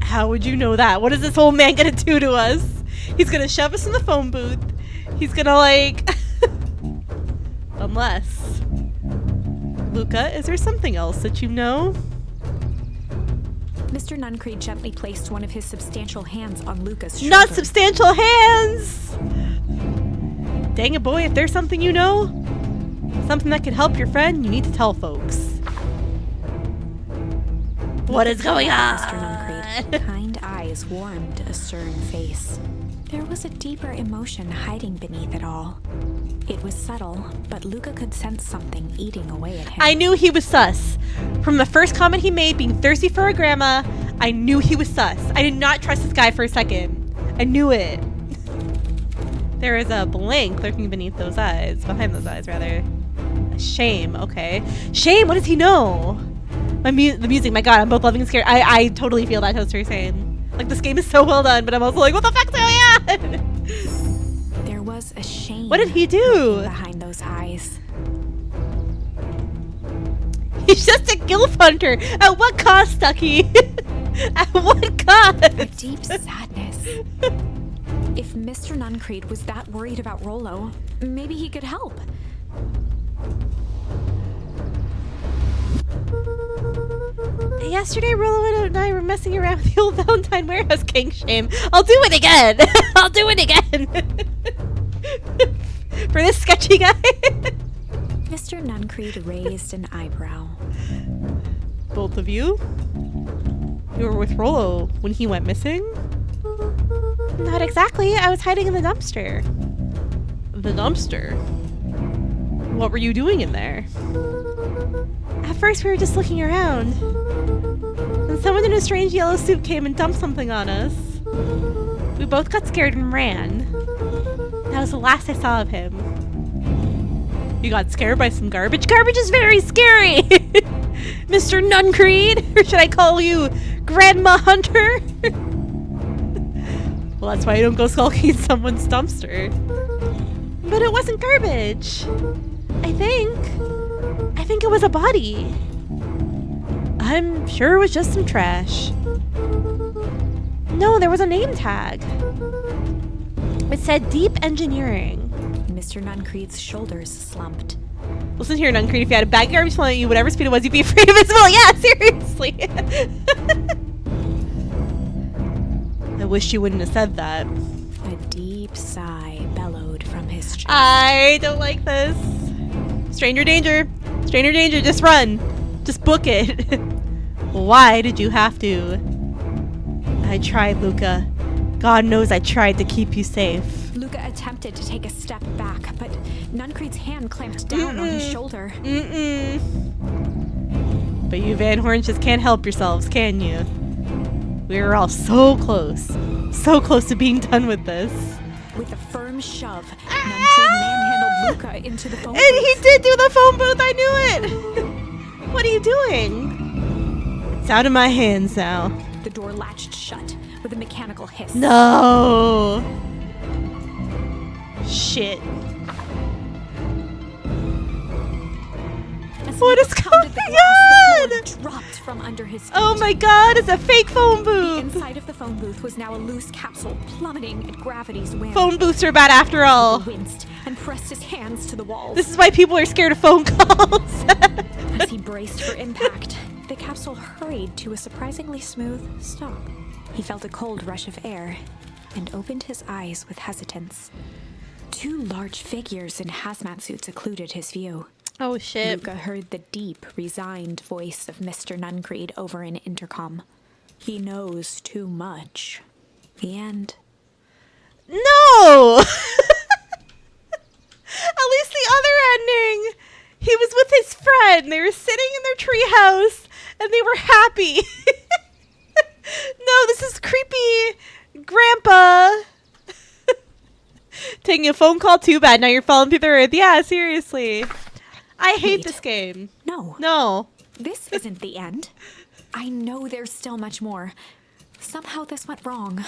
A: How would you know that? What is this old man gonna do to us? He's gonna shove us in the phone booth. He's gonna like... Unless... Luca, is there something else that you know?
B: Mr. Nuncreed gently placed one of his substantial hands on Luca's shoulder.
A: Not substantial hands! Dang it, boy, if there's something you know, something that could help your friend, you need to tell folks. What is going on?
B: Mr. Nuncreed, kind eyes warmed a stern face. There was a deeper emotion hiding beneath it all. It was subtle, but Luca could sense something eating away at him.
A: I knew he was sus. From the first comment he made, being thirsty for a grandma, I knew he was sus. I did not trust this guy for a second. I knew it. There is a blank lurking beneath those eyes. Behind those eyes, rather. Shame, okay. Shame, what does he know? The music, my god, I'm both loving and scared. I totally feel that Toaster saying. Like, this game is so well done, but I'm also like, what the fuck's going on?
B: There was a shame.
A: What did he do?
B: Behind those eyes.
A: He's just a gilf hunter. At what cost, Stucky? At what cost?
B: A deep sadness. If Mr. Nuncreed was that worried about Rollo, maybe he could help.
A: Yesterday, Rollo and I were messing around with the old Valentine warehouse king shame. I'll do it again. I'll do it again. For this sketchy guy.
B: Mr. Nuncreed raised an eyebrow.
A: Both of you? You were with Rollo when he went missing? Not exactly. I was hiding in the dumpster. The dumpster? What were you doing in there? At first, we were just looking around. Then someone in a strange yellow suit came and dumped something on us. We both got scared and ran. That was the last I saw of him. You got scared by some garbage? Garbage is very scary! Mr. Nuncreed? Or should I call you Grandma Hunter? Well, that's why you don't go skulking in someone's dumpster. But it wasn't garbage. I think it was a body. I'm sure it was just some trash. No, there was a name tag. It said Deep Engineering.
B: Mr. Nuncreed's shoulders slumped.
A: Listen here, Nuncreed, if you had a bag of garbage flying at you, whatever speed it was, you'd be afraid of invisible. Yeah, seriously. I wish you wouldn't have said that.
B: A deep sigh bellowed from his chest.
A: I don't like this. Stranger danger. Stranger danger, just run. Just book it. Why did you have to? I tried, Luca. God knows I tried to keep you safe.
B: Luca attempted to take a step back, but Nuncreed's hand clamped down on his shoulder.
A: But you Van Horns just can't help yourselves, can you? We were all so close to being done with this.
B: With a firm shove, Nuntree manhandled Luca into the phone
A: And
B: booth.
A: he did do the phone booth, I knew it! What are you doing? It's out of my hands now.
B: The door latched shut with a mechanical hiss.
A: No! Shit.
B: As
A: What
B: Luca
A: is
B: pounded the
A: going
B: glass, the
A: on?
B: floor dropped from under his feet.
A: Oh my god, it's a fake phone
B: The
A: booth!
B: inside of the phone booth was now a loose capsule plummeting at gravity's whim.
A: Phone booths are bad after all.
B: He winced and pressed his hands to the walls.
A: This is why people are scared of phone calls.
B: As he braced for impact, the capsule hurried to a surprisingly smooth stop. He felt a cold rush of air and opened his eyes with hesitance. Two large figures in hazmat suits occluded his view.
A: Oh shit.
B: Luca heard the deep, resigned voice of Mr. Nuncreed over an intercom. He knows too much. The end.
A: No! At least the other ending. He was with his friend. They were sitting in their treehouse and they were happy. No, this is creepy. Grandpa. Taking a phone call, too bad. Now you're falling through the earth. Yeah, seriously. I hate
B: Wait.
A: this game.
B: No.
A: No.
B: This isn't the end. I know there's still much more. Somehow this went wrong.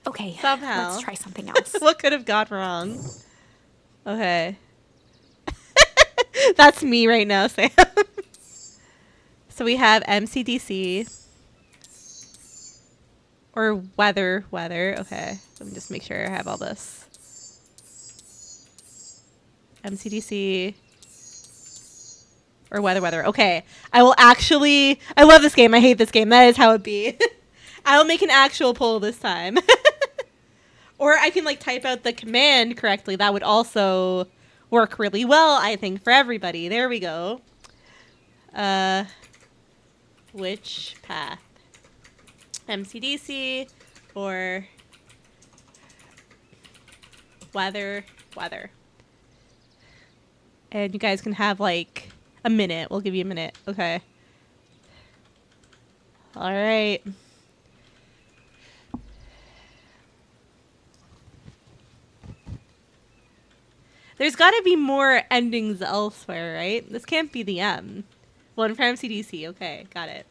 B: Okay,
A: Somehow.
B: let's try something else.
A: What could have gone wrong? Okay. That's me right now, Sam. So we have MCDC. Or weather. Okay. Let me just make sure I have all this. MCDC. Or weather. Okay. I will actually... I love this game. I hate this game. That is how it be. I'll make an actual poll this time. Or I can, like, type out the command correctly. That would also work really well, I think, for everybody. There we go. Which path? MCDC or weather. And you guys can have, like, a minute. We'll give you a minute. Okay. All right. There's got to be more endings elsewhere, right? This can't be the M. One for MCDC. Okay, got it.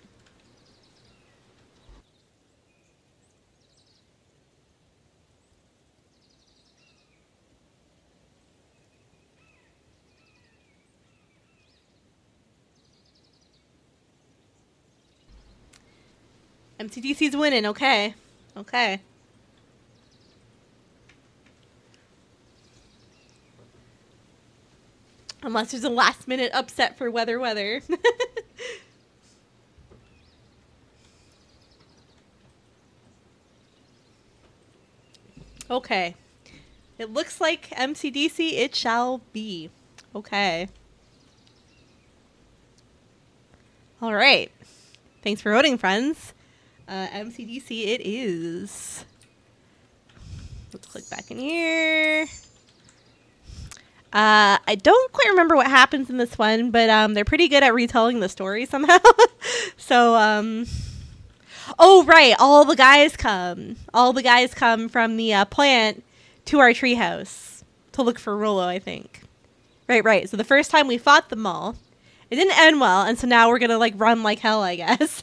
A: MCDC's winning. Okay. Unless there's a last minute upset for weather. Okay. It looks like MCDC it shall be. Okay. All right. Thanks for voting, friends. MCDC it is. Let's click back in here. I don't quite remember what happens in this one, but they're pretty good at retelling the story somehow. So, oh right, all the guys come from the plant to our treehouse to look for Rollo, I think. Right. So the first time we fought them all, it didn't end well, and so now we're gonna like run like hell, I guess.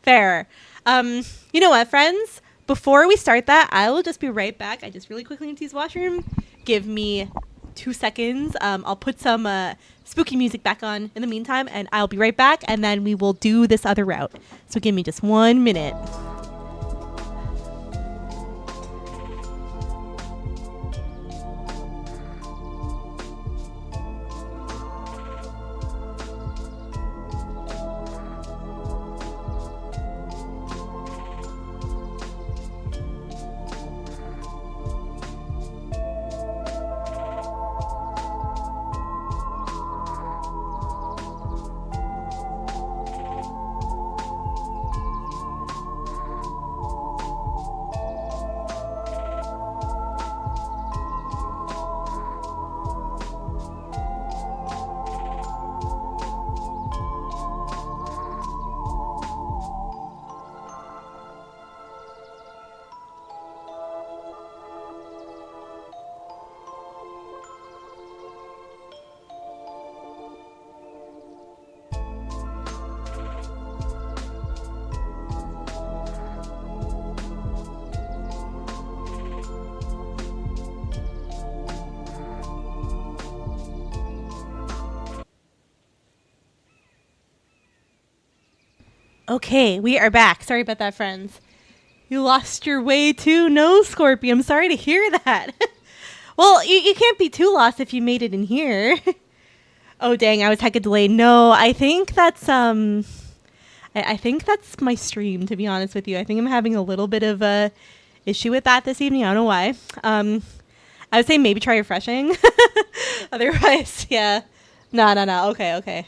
A: Fair. You know what, friends? Before we start that, I will just be right back. I just really quickly need to use the washroom. Give me 2 seconds. I'll put some spooky music back on in the meantime, and I'll be right back, and then we will do this other route. So give me just 1 minute. Okay, we are back. Sorry about that, friends. You lost your way too? No, Scorpio. I'm sorry to hear that. Well, you can't be too lost if you made it in here. Oh, dang, I was hecka delayed. No, I think that's, I think that's my stream, to be honest with you. I think I'm having a little bit of a issue with that this evening. I don't know why. I would say maybe try refreshing. Otherwise, yeah. No. Okay.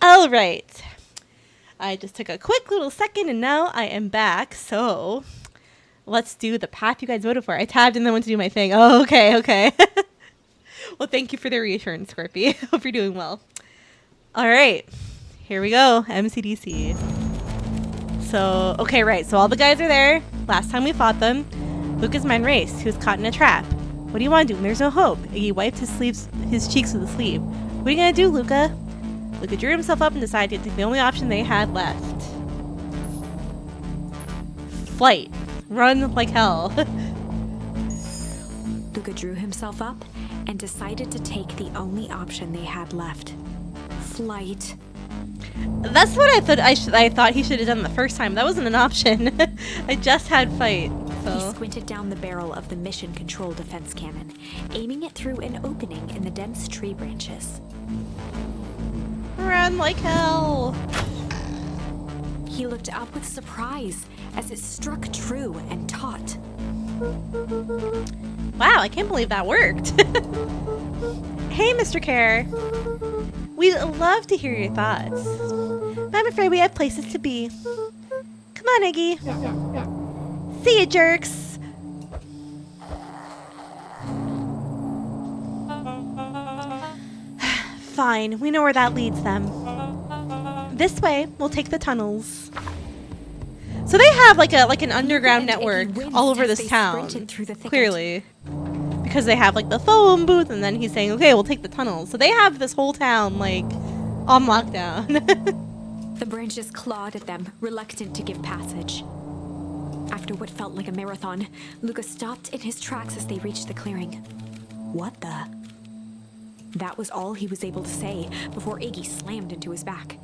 A: All right. I just took a quick little second and now I am back. So let's do the path you guys voted for. I tabbed and then went to do my thing. Oh, okay. Well, thank you for the reassurance, Scorpy. Hope you're doing well. All right. Here we go. MCDC. So, okay, right. So all the guys are there. Last time we fought them, Luca's man raced. He was caught in a trap. What do you want to do when there's no hope? Iggy wiped his cheeks with a sleeve. What are you going to do, Luca? Luca drew himself up and decided to take the only option they had left. Flight. Run like hell.
B: Luca drew himself up and decided to take the only option they had left. Flight.
A: That's what I thought I thought he should have done the first time. That wasn't an option. I just had fight. So.
B: He squinted down the barrel of the mission control defense cannon, aiming it through an opening in the dense tree branches.
A: Run like hell.
B: He looked up with surprise as it struck true and taut.
A: Wow, I can't believe that worked. Hey, Mr. Care. We'd love to hear your thoughts. But I'm afraid we have places to be. Come on, Iggy. See ya, jerks. Fine, we know where that leads them. This way, we'll take the tunnels. So they have like an underground network all over this town. Clearly. Because they have like the phone booth and then he's saying, okay, we'll take the tunnels. So they have this whole town like on lockdown.
B: The branches clawed at them, reluctant to give passage. After what felt like a marathon, Luca stopped in his tracks as they reached the clearing. What the? That was all he was able to say before Iggy slammed into his back.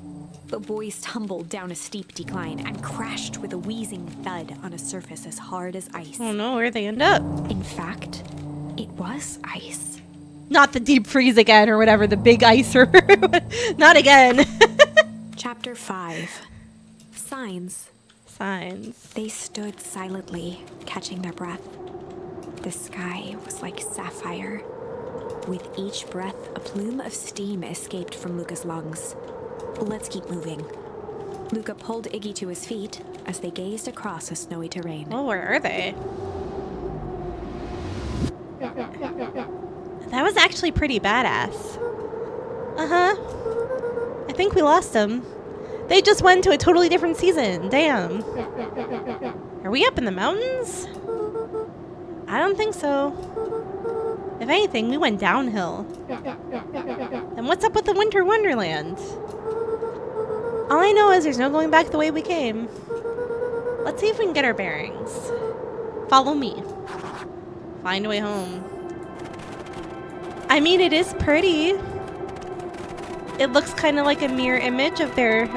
B: The boys tumbled down a steep decline and crashed with a wheezing thud on a surface as hard as ice.
A: Oh no, where'd they end up?
B: In fact, it was ice.
A: Not the deep freeze again or whatever, the big ice or not again.
B: Chapter 5. Signs.
A: Signs.
B: They stood silently, catching their breath. The sky was like sapphire. With each breath, a plume of steam escaped from Luca's lungs. Let's keep moving. Luca pulled Iggy to his feet as they gazed across a snowy terrain.
A: Oh, where are they? That was actually pretty badass. I think we lost them. They just went to a totally different season. Damn. Are we up in the mountains? I don't think so. If anything, we went downhill. Then what's up with the Winter Wonderland? All I know is there's no going back the way we came. Let's see if we can get our bearings. Follow me. Find a way home. I mean, it is pretty. It looks kind of like a mirror image of their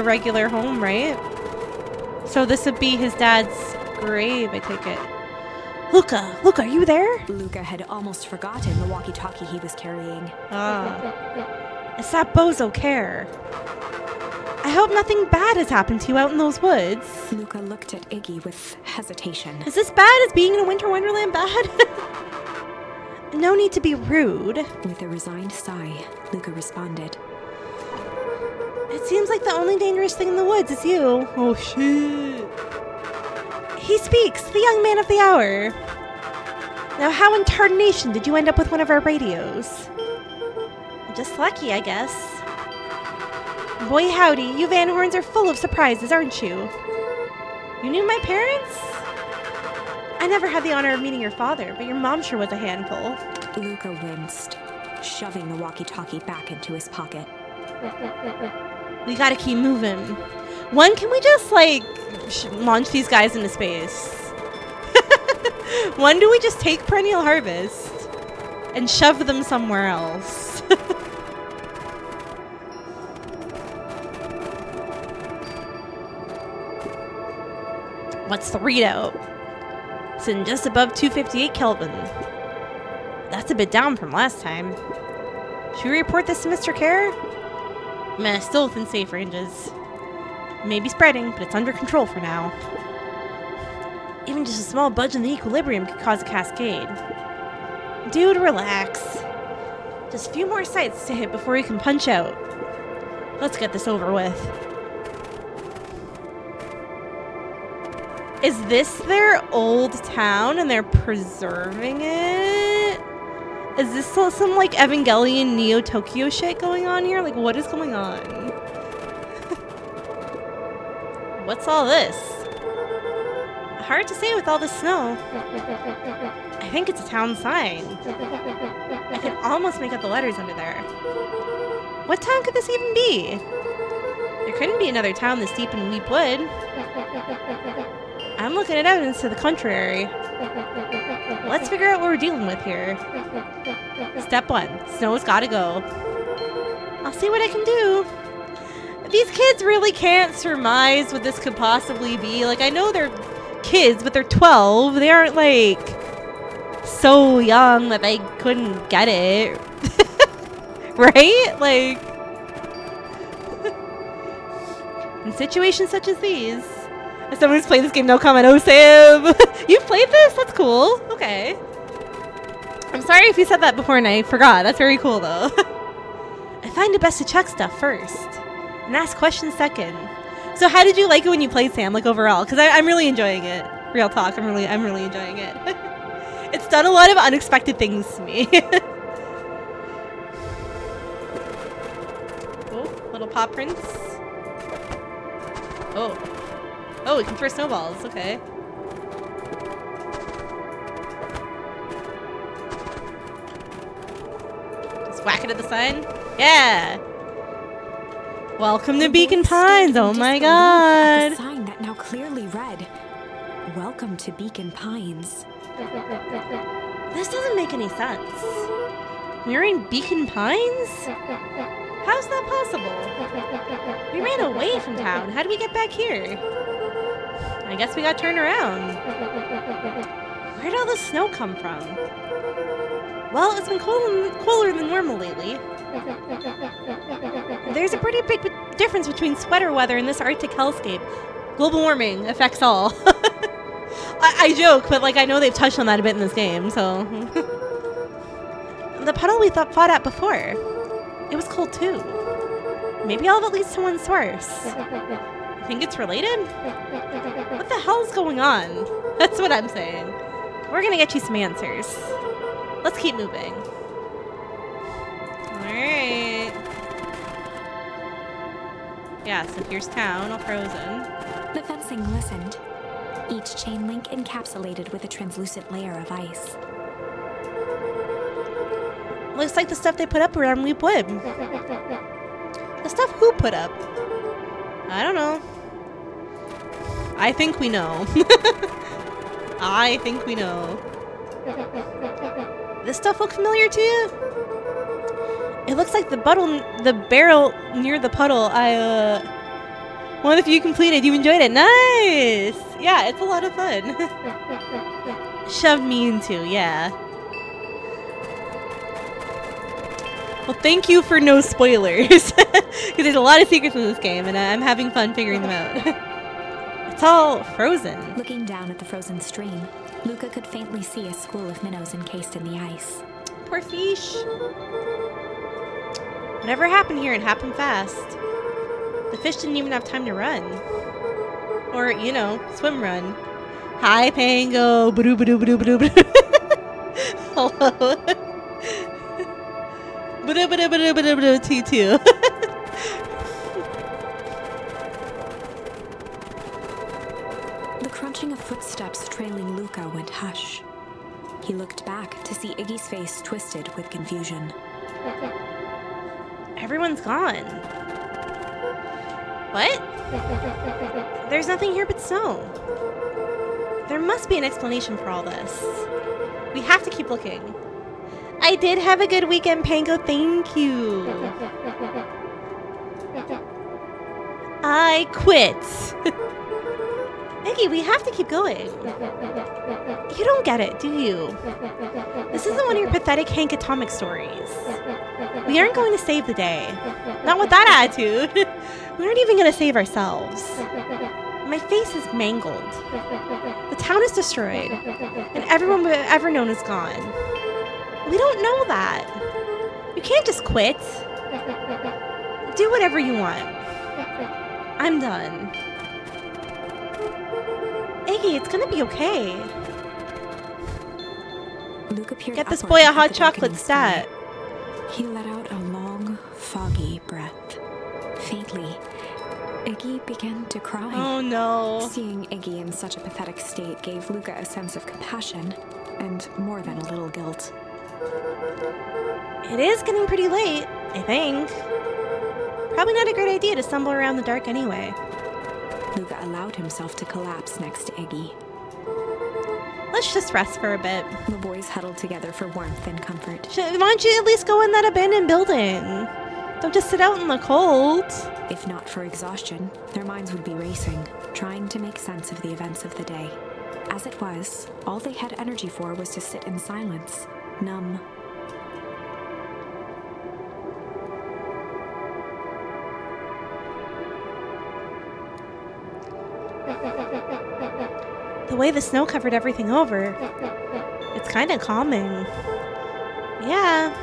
A: regular home, right? So this would be his dad's grave, I take it. Luca, are you there?
B: Luca had almost forgotten the walkie-talkie he was carrying.
A: It's that bozo Care. I hope nothing bad has happened to you out in those woods.
B: Luca looked at Iggy with hesitation.
A: Is this bad? Is being in a Winter Wonderland bad? No need to be rude.
B: With a resigned sigh, Luca responded.
A: It seems like the only dangerous thing in the woods is you. Oh, shit. He speaks, the young man of the hour. Now, how in tarnation did you end up with one of our radios? Just lucky, I guess. Boy howdy, you Van Horns are full of surprises, aren't you? You knew my parents? I never had the honor of meeting your father, but your mom sure was a handful.
B: Luca winced, shoving the walkie-talkie back into his pocket.
A: We gotta keep moving. When can we just, like, launch these guys into space? When do we just take Perennial Harvest and shove them somewhere else? What's the readout? Sitting just above 258 Kelvin. That's a bit down from last time. Should we report this to Mr. Kerr? Meh, still within safe ranges. Maybe spreading, but it's under control for now. Even just a small budge in the equilibrium could cause a cascade. Dude, relax. Just a few more sites to hit before we can punch out. Let's get this over with. Is this their old town and they're preserving it? Is this some like Evangelion Neo Tokyo shit going on here? Like, what is going on? What's all this? Hard to say with all this snow. I think it's a town sign. I can almost make out the letters under there. What town could this even be? There couldn't be another town this deep in Leap Wood. I'm looking at evidence to the contrary. Let's figure out what we're dealing with here. Step 1. Snow's gotta go. I'll see what I can do. These kids really can't surmise what this could possibly be. Like, I know they're kids, but they're 12. They aren't, like, so young that they couldn't get it. Right? Like, in situations such as these. If someone who's played this game, no comment. Oh, Sam! You've played this? That's cool. Okay. I'm sorry if you said that before and I forgot. That's very cool, though. I find it best to check stuff first and ask questions second. So how did you like it when you played, Sam, like overall? Because I'm really enjoying it. Real talk, I'm really enjoying it. It's done a lot of unexpected things to me. Oh, little paw prints. Oh, we can throw snowballs. Okay. Just whack it at the sign. Yeah. Welcome to Beacon Pines. Oh my god.
B: The sign that now clearly read, "Welcome to Beacon Pines."
A: This doesn't make any sense. We're in Beacon Pines? How's that possible? We ran away from town. How did we get back here? I guess we got turned around. Where'd all the snow come from? Well, it's been cooler than normal lately. There's a pretty big difference between sweater weather and this Arctic hellscape. Global warming affects all. I joke, but like I know they've touched on that a bit in this game, so. The puddle we fought at before. It was cold too. Maybe all of it leads to one source. You think it's related? What the hell's going on? That's what I'm saying. We're gonna get you some answers. Let's keep moving. Alright. Yeah, so here's town, all frozen.
B: The fencing glistened, each chain link encapsulated with a translucent layer of ice.
A: Looks like the stuff they put up around Leap Wood. The stuff who put up? I don't know. I think we know. I think we know. This stuff look familiar to you? It looks like the barrel near the puddle. One of you completed. You enjoyed it. Nice. Yeah, it's a lot of fun. Shoved me into, yeah. Well, thank you for no spoilers. Because there's a lot of secrets in this game, and I'm having fun figuring them out. It's all frozen.
B: Looking down at the frozen stream, Luca could faintly see a school of minnows encased in the ice.
A: Poor fish. Whatever happened here, it happened fast. The fish didn't even have time to run. Or, you know, swim run. Hi, Pango. Badoo, badoo, badoo, badoo, badoo. Hello. Badoo, badoo, badoo, badoo, badoo, T2.
B: The crunching of footsteps trailing Luca went hush. He looked back to see Iggy's face twisted with confusion.
A: Everyone's gone. What? There's nothing here but snow. There must be an explanation for all this. We have to keep looking. I did have a good weekend, Pango. Thank you. I quit. Iggy, we have to keep going. You don't get it, do you? This isn't one of your pathetic Hank Atomic stories. We aren't going to save the day. Not with that attitude. We aren't even going to save ourselves. My face is mangled. The town is destroyed. And everyone we've ever known is gone. We don't know that. You can't just quit. Do whatever you want. I'm done. Iggy, it's gonna be okay.
B: Luke appeared
A: Get this
B: upward
A: boy a
B: at
A: hot
B: the
A: chocolate
B: darkening sky.
A: stat.
B: He let out a long, foggy breath. Faintly, Iggy began to cry.
A: Oh no.
B: Seeing Iggy in such a pathetic state gave Luca a sense of compassion, and more than a little guilt.
A: It is getting pretty late, I think. Probably not a great idea to stumble around in the dark anyway.
B: Luca allowed himself to collapse next to Iggy.
A: Let's just rest for a bit.
B: The boys huddled together for warmth and comfort.
A: Why don't you at least go in that abandoned building? Don't just sit out in the cold.
B: If not for exhaustion, their minds would be racing, trying to make sense of the events of the day. As it was, all they had energy for was to sit in silence, numb.
A: The way the snow covered everything over, it's kind of calming. Yeah.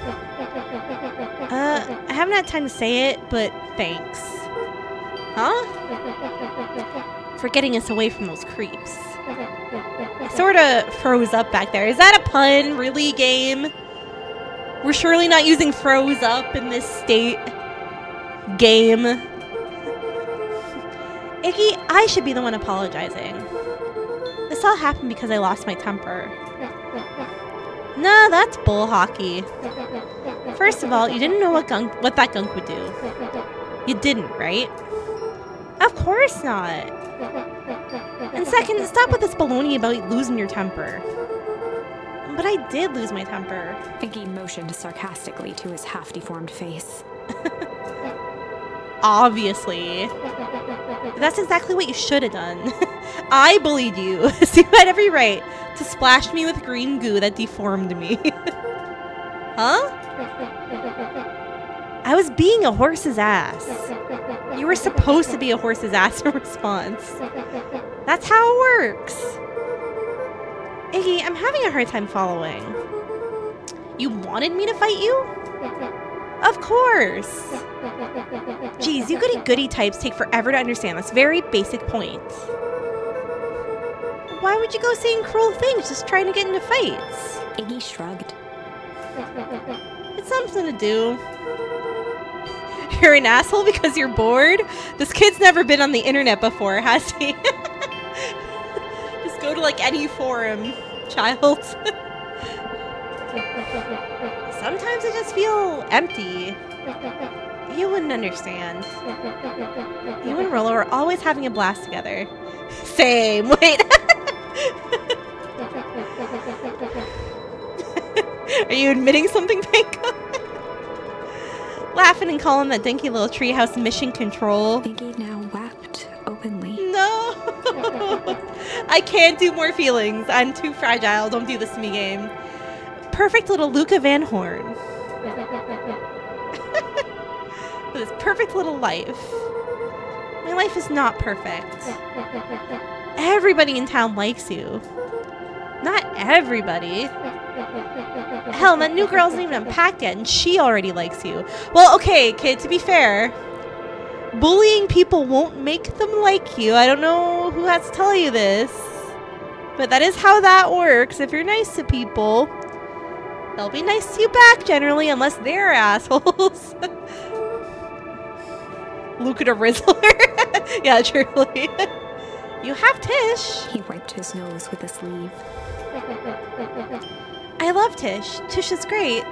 A: I haven't had time to say it, but thanks. Huh? For getting us away from those creeps. I sort of froze up back there. Is that a pun? Really, game? We're surely not using froze up in this state. Game. Iggy, I should be the one apologizing. This all happened because I lost my temper. Nah, that's bull hockey. First of all, you didn't know what that gunk would do. You didn't, right? Of course not. And second, stop with this baloney about losing your temper. But I did lose my temper.
B: Iggy motioned sarcastically to his half-deformed face.
A: Obviously. That's exactly what you should have done. I bullied you, so you had every right to splash me with green goo that deformed me. Huh? I was being a horse's ass. You were supposed to be a horse's ass in response. That's how it works. Iggy, I'm having a hard time following. You wanted me to fight you? Of course. Geez, you goody-goody types take forever to understand this very basic point. Why would you go saying cruel things just trying to get into fights?
B: Iggy shrugged.
A: It's something to do. You're an asshole because you're bored? This kid's never been on the internet before, has he? Just go to like any forum, child. Sometimes I just feel empty. You wouldn't understand. You and Rolo are always having a blast together. Same. Wait. Are you admitting something, Panko? Laughing and calling that dinky little treehouse mission control.
B: Iggy now wept openly.
A: No. I can't do more feelings. I'm too fragile. Don't do this to me, game. Perfect little Luca Van Horn. With his perfect little life. My life is not perfect. Everybody in town likes you. Not everybody. Hell, that new girl isn't even unpacked yet, and she already likes you. Well, okay, kid, to be fair, bullying people won't make them like you. I don't know who has to tell you this, but that is how that works. If you're nice to people, they'll be nice to you back generally, unless they're assholes. Luca the Rizzler. Yeah, truly. You have Tish.
B: He wiped his nose with a sleeve.
A: I love Tish. Tish is great.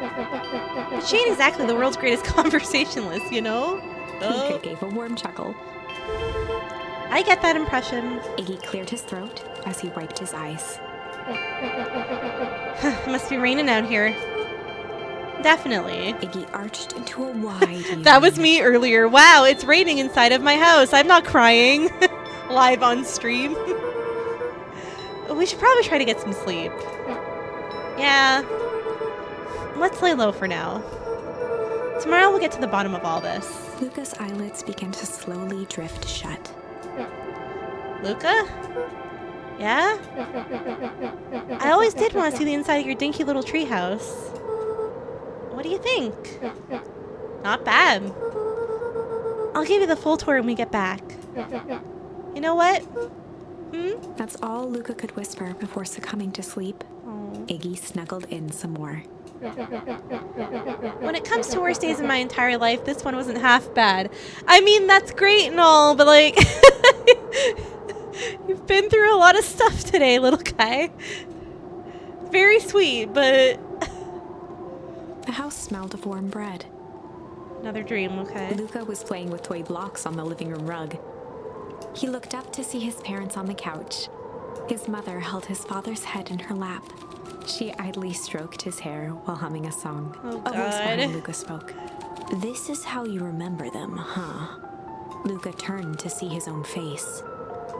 A: But she ain't exactly the world's greatest conversationalist, you know?
B: Luca gave a warm chuckle.
A: I get that impression.
B: Iggy cleared his throat as he wiped his eyes.
A: It must be raining out here. Definitely.
B: Iggy arched into a wide yawn.
A: That was me earlier. Wow, it's raining inside of my house. I'm not crying. Live on stream. But we should probably try to get some sleep. Yeah. Let's lay low for now. Tomorrow we'll get to the bottom of all this.
B: Luca's eyelids began to slowly drift shut.
A: Luca? Yeah? I always did want to see the inside of your dinky little treehouse. What do you think? Not bad. I'll give you the full tour when we get back. You know what?
B: That's all Luca could whisper before succumbing to sleep. Iggy snuggled in some more.
A: When it comes to worst days in my entire life, this one wasn't half bad. I mean, that's great and all, but like... You've been through a lot of stuff today, little guy. Very sweet, but...
B: The house smelled of warm bread.
A: Another dream, okay.
B: Luca was playing with toy blocks on the living room rug. He looked up to see his parents on the couch. His mother held his father's head in her lap. She idly stroked his hair while humming a song.
A: Oh,
B: A voice behind
A: God.
B: Luca spoke. This is how you remember them, huh? Luca turned to see his own face.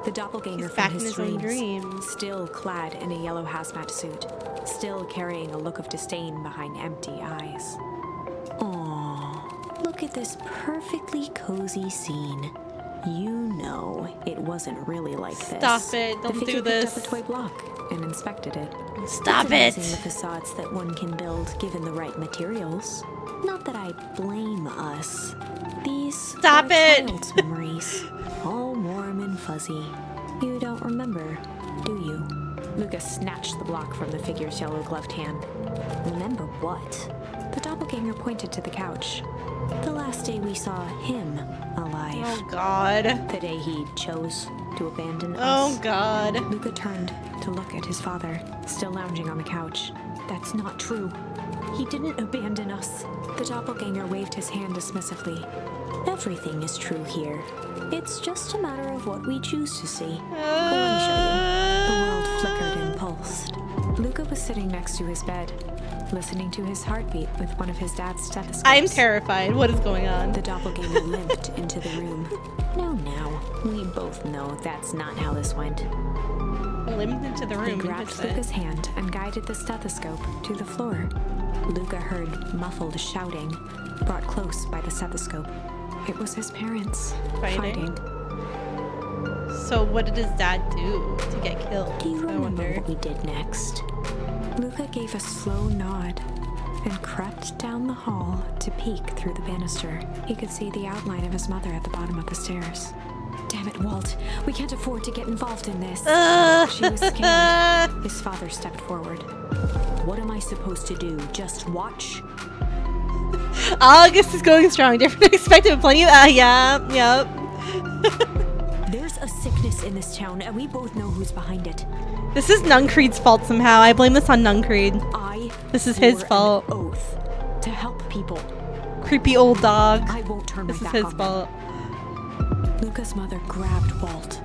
B: The doppelganger
A: He's
B: from
A: back in
B: his
A: his own
B: dreams,
A: dreams.
B: still clad in a yellow hazmat suit, still carrying a look of disdain behind empty eyes. Aww, look at this perfectly cozy scene. You know, it wasn't really like this.
A: Stop it,
B: The
A: don't
B: figure
A: do
B: picked
A: this.
B: up a toy block and inspected it.
A: Stop
B: It's
A: it!
B: amazing the facades that one can build given the right materials. Not that I blame us. These
A: Stop
B: are
A: it!
B: child's memories, all warm and fuzzy. You don't remember, do you? Lucas snatched the block from the figure's yellow-gloved hand. Remember what? The doppelganger pointed to the couch. The last day we saw him alive.
A: Oh, God.
B: The day he chose to abandon
A: Oh,
B: us.
A: God.
B: Luca turned to look at his father, still lounging on the couch. That's not true. He didn't abandon us. The doppelganger waved his hand dismissively. Everything is true here. It's just a matter of what we choose to see. Let me show you. The world flickered and pulsed. Luca was sitting next to his bed, listening to his heartbeat with one of his dad's stethoscopes.
A: I'm terrified. What is going on?
B: The doppelganger limped into the room. No, now. We both know that's not how this went.
A: Limped into the
B: He
A: room.
B: grabbed
A: Interesting.
B: Luca's hand and guided the stethoscope to the floor. Luca heard muffled shouting, brought close by the stethoscope. It was his parents
A: Fighting? So what did his dad do to get killed?
B: Do you
A: I
B: remember
A: wonder.
B: what we did next? Luca gave a slow nod and crept down the hall to peek through the banister. He could see the outline of his mother at the bottom of the stairs. Damn it, Walt. We can't afford to get involved in this. She was scared. His father stepped forward. What am I supposed to do? Just watch?
A: August is going strong. Different than expected. Plenty of... yep.
B: There's a sickness in this town, and we both know who's behind it.
A: This is Nuncreed's fault somehow. I blame this on Nuncreed. This is his
B: swore an
A: fault.
B: oath to help people.
A: Creepy old dog.
B: I won't turn
A: This
B: my
A: is
B: back
A: his
B: on
A: fault.
B: them. Luca's mother grabbed Walt.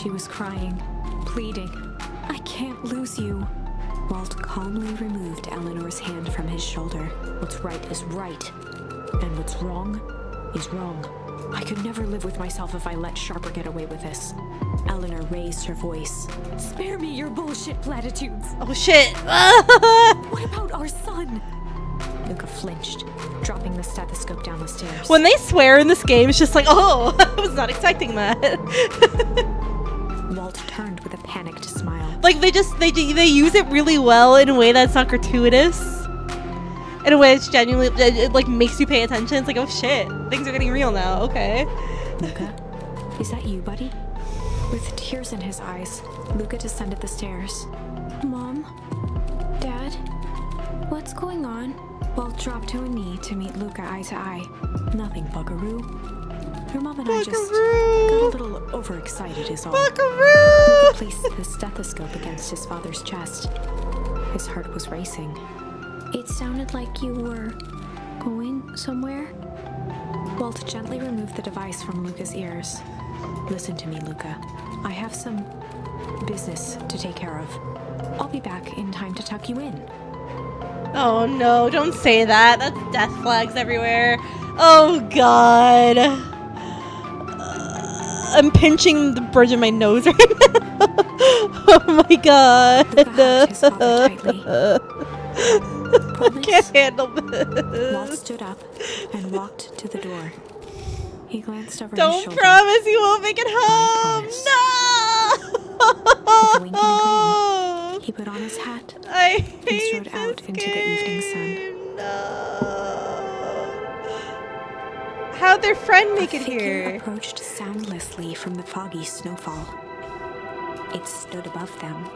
B: She was crying, pleading. I can't lose you. Walt calmly removed Eleanor's hand from his shoulder. What's right is right, and what's wrong is wrong. I could never live with myself if I let Sharper get away with this. Eleanor raised her voice. Spare me your bullshit platitudes.
A: Oh shit.
B: What about our son? Luca flinched, dropping the stethoscope down the stairs.
A: When they swear in this game, it's just like, oh, I was not expecting that.
B: Walt turned with a panicked smile.
A: Like they use it really well in a way that's not gratuitous. In a way it's genuinely, it like makes you pay attention. It's like, oh shit, things are getting real now. Okay.
B: Luca, is that you, buddy? With tears in his eyes, Luca descended the stairs. Mom? Dad? What's going on? Walt dropped to a knee to meet Luca eye to eye. Nothing, Buckaroo. Your mom and I just got a little overexcited is all.
A: Buckaroo!
B: Luca placed the stethoscope against his father's chest. His heart was racing. It sounded like you were going somewhere. Walt gently removed the device from Luca's ears. Listen to me, Luca. I have some business to take care of. I'll be back in time to tuck you in.
A: Oh no, don't say that. That's death flags everywhere. Oh god. I'm pinching the bridge of my nose right now. Oh my god.
B: Luca hugged his father tightly.
A: I can't handle this.
B: Walt stood up and walked to the door. He glanced over his
A: Don't
B: shoulder.
A: promise you won't make it home.
B: promise.
A: No.
B: With a wink and a grin, he put on his hat
A: I
B: and
A: hate
B: strode out
A: this
B: into the evening sun.
A: game. No. How'd their friend make
B: A
A: it
B: figure
A: here?
B: approached soundlessly from the foggy snowfall. It stood above them,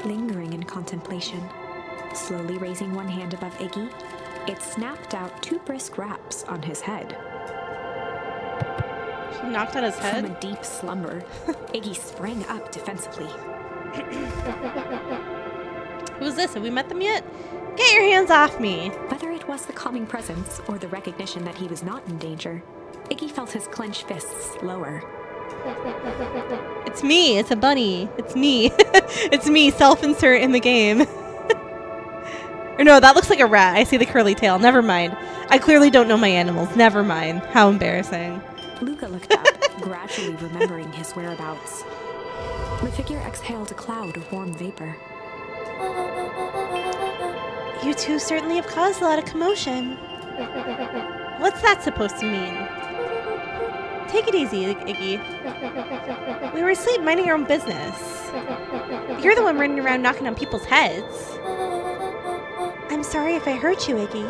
B: lingering in contemplation. Slowly raising one hand above Iggy, it snapped out 2 brisk raps on his head.
A: She knocked on his
B: From
A: head.
B: a deep slumber, Iggy sprang up defensively.
A: Who's this? Have we met them yet? Get your hands off me.
B: Whether it was the calming presence or the recognition that he was not in danger, Iggy felt his clenched fists lower.
A: It's me. It's a bunny. It's me. It's me. Self-insert in the game. Or no, that looks like a rat. I see the curly tail. Never mind. I clearly don't know my animals. Never mind. How embarrassing.
B: Luca looked up, gradually remembering his whereabouts. The figure exhaled a cloud of warm vapor.
A: You two certainly have caused a lot of commotion. What's that supposed to mean? Take it easy, Iggy. We were asleep minding our own business. You're the one running around knocking on people's heads. I'm sorry if I hurt you, Iggy.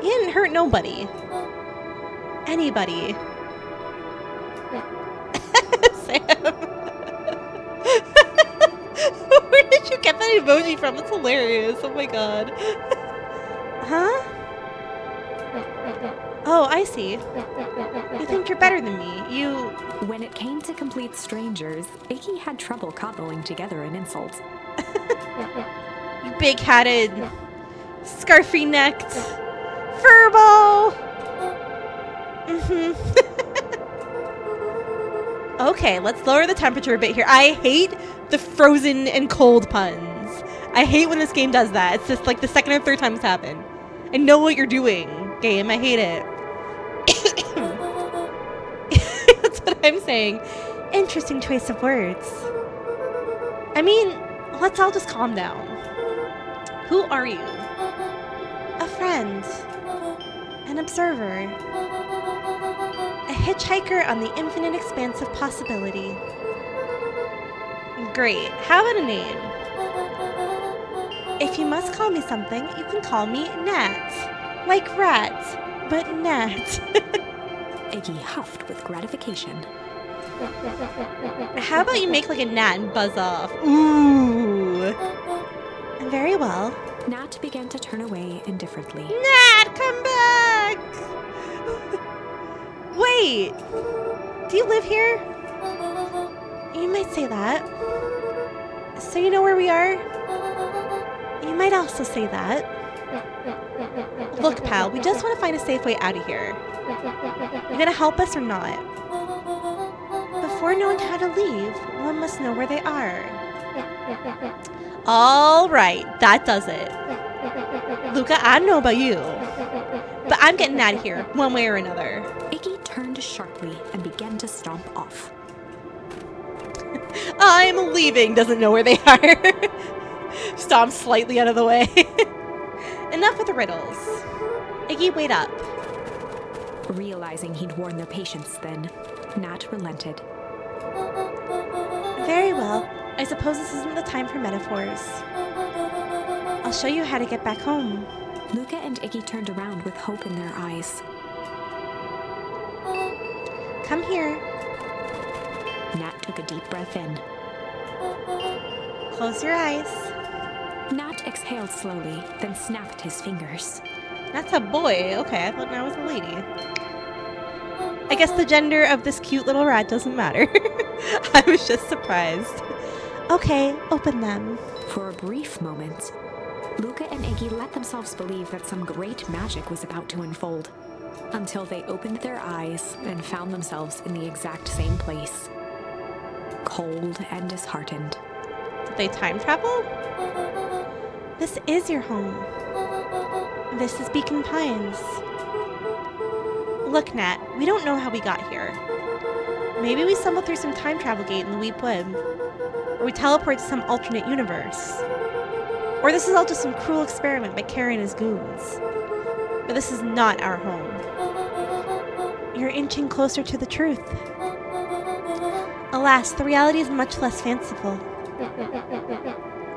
A: You didn't hurt nobody. Anybody. Sam. Where did you get that emoji from? It's hilarious. Oh my god. Huh? Oh, I see. You think you're better than me. You...
B: When it came to complete strangers, Iggy had trouble cobbling together an insult.
A: You big-hatted, scarfy-necked, furball. Okay, let's lower the temperature a bit here. I hate the frozen and cold puns. I hate when this game does that. It's just like the second or third time it's happened. I know what you're doing, game. I hate it. That's what I'm saying. Interesting choice of words. I mean, let's all just calm down. Who are you? A friend. An observer. A hitchhiker on the infinite expanse of possibility. Great. How about a name? If you must call me something, you can call me Nat. Like rat, but Nat.
B: Iggy huffed with gratification.
A: How about you make like a gnat and buzz off? Ooh. Very well.
B: Nat began to turn away indifferently.
A: Nat, come back! Wait. Do you live here? You might say that. So you know where we are? You might also say that. Look, pal, we just want to find a safe way out of here. You gonna help us or not? Before knowing how to leave, one must know where they are. All right, that does it. Luca, I don't know about you, but I'm getting out of here, one way or another.
B: Iggy turned sharply and began to stomp off.
A: I'm leaving, doesn't know where they are. Stomp slightly out of the way. Enough with the riddles. Iggy, wait up.
B: Realizing he'd worn their patience then, Nat relented.
A: Very well. I suppose this isn't the time for metaphors. I'll show you how to get back home.
B: Luca and Iggy turned around with hope in their eyes.
A: Come here.
B: Nat took a deep breath in.
A: Close your eyes.
B: Nat exhaled slowly, then snapped his fingers.
A: That's a boy. Okay, I thought that was a lady. I guess the gender of this cute little rat doesn't matter. I was just surprised. Okay, open them.
B: For a brief moment, Luca and Iggy let themselves believe that some great magic was about to unfold, until they opened their eyes and found themselves in the exact same place. Cold and disheartened.
A: Did they time travel? This is your home. This is Beacon Pines. Look, Nat, we don't know how we got here. Maybe we stumbled through some time travel gate in the Weep Wood. or we teleport to some alternate universe. Or this is all just some cruel experiment by Carrie and his goons. But this is not our home. You're inching closer to the truth. Alas, the reality is much less fanciful.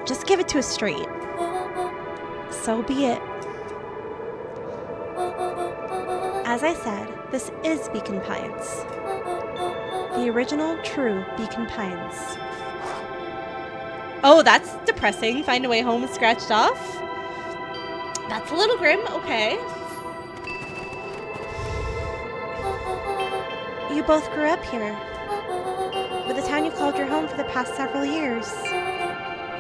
A: Just give it to us straight. So be it. As I said, this is Beacon Pines. The original, true Beacon Pines. Oh, that's depressing. Find a way home scratched off? That's a little grim. Okay. You both grew up here. But the town you called your home for the past several years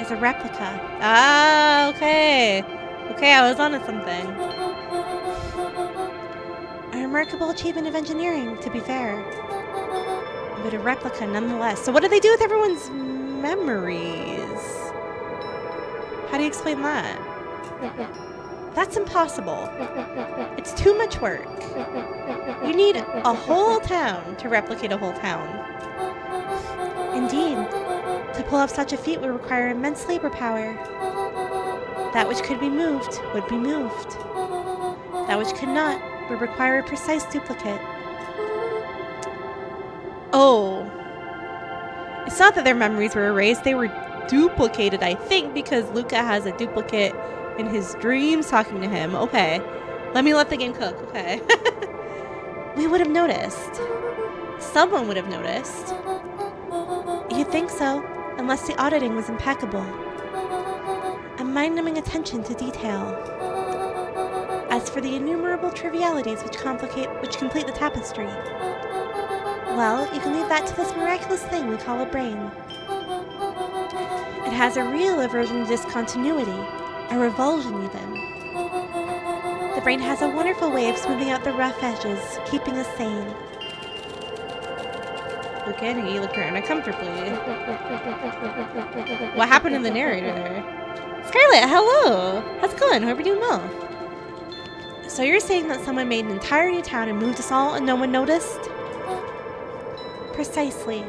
A: is a replica. Ah, okay. Okay, I was onto something. A remarkable achievement of engineering, to be fair. But a replica nonetheless. So what do they do with everyone's memories? How do you explain that? That's impossible. It's too much work. You need a whole town to replicate a whole town. Indeed, to pull off such a feat would require immense labor power. That which could be moved would be moved. That which could not would require a precise duplicate. Oh. It's not that their memories were erased, they were duplicated, I think, because Luca has a duplicate in his dreams talking to him. Okay. Let the game cook. Okay. We would have noticed. Someone would have noticed. You'd think so, unless the auditing was impeccable. A mind-numbing attention to detail. As for the innumerable trivialities which complete the tapestry, well, you can leave that to this miraculous thing we call a brain. It has a real aversion to discontinuity, a revulsion even. The brain has a wonderful way of smoothing out the rough edges, keeping us sane. Okay, you look around uncomfortably. What happened in the narrator there? Scarlett, hello! How's it going? Hope you're doing well. So you're saying that someone made an entire new town and moved us all and no one noticed? Precisely.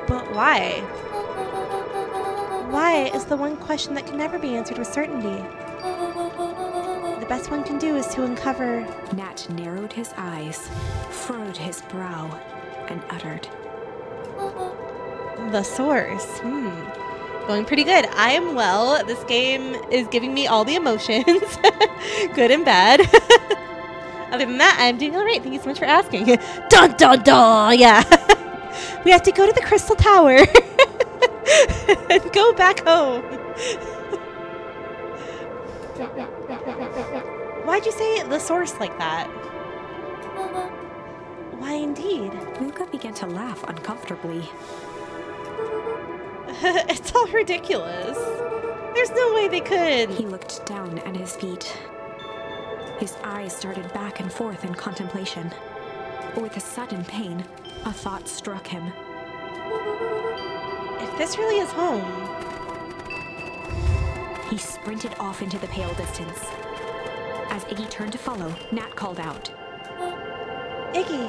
A: But why? Why is the one question that can never be answered with certainty. The best one can do is to uncover...
B: Nat narrowed his eyes, furrowed his brow, and uttered,
A: the source. Going pretty good. I am well. This game is giving me all the emotions. Good and bad. Other than that, I'm doing alright. Thank you so much for asking. Dun dun dun! Yeah. We have to go to the Crystal Tower. And go back home. Why'd you say the source like that? Why indeed?
B: Luca began to laugh uncomfortably.
A: It's all ridiculous. There's no way they could.
B: He looked down at his feet. His eyes started back and forth in contemplation. With a sudden pain, a thought struck him.
A: If this really is home...
B: He sprinted off into the pale distance. As Iggy turned to follow, Nat called out.
A: Iggy,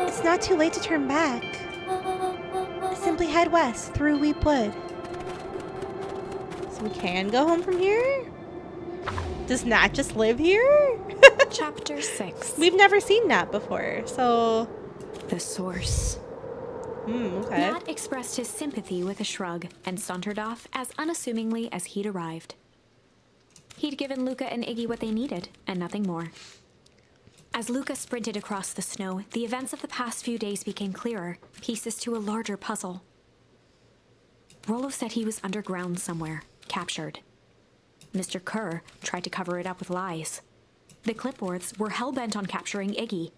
A: it's not too late to turn back. Simply head west through Weep Wood. So we can go home from here? Does Nat just live here?
B: Chapter 6.
A: We've never seen Nat before, so...
B: The source.
A: Okay.
B: Nat expressed his sympathy with a shrug and sauntered off as unassumingly as he'd arrived. He'd given Luca and Iggy what they needed, and nothing more. As Luca sprinted across the snow, the events of the past few days became clearer, pieces to a larger puzzle. Rollo said he was underground somewhere, captured. Mr. Kerr tried to cover it up with lies. The clipboards were hell-bent on capturing Iggy.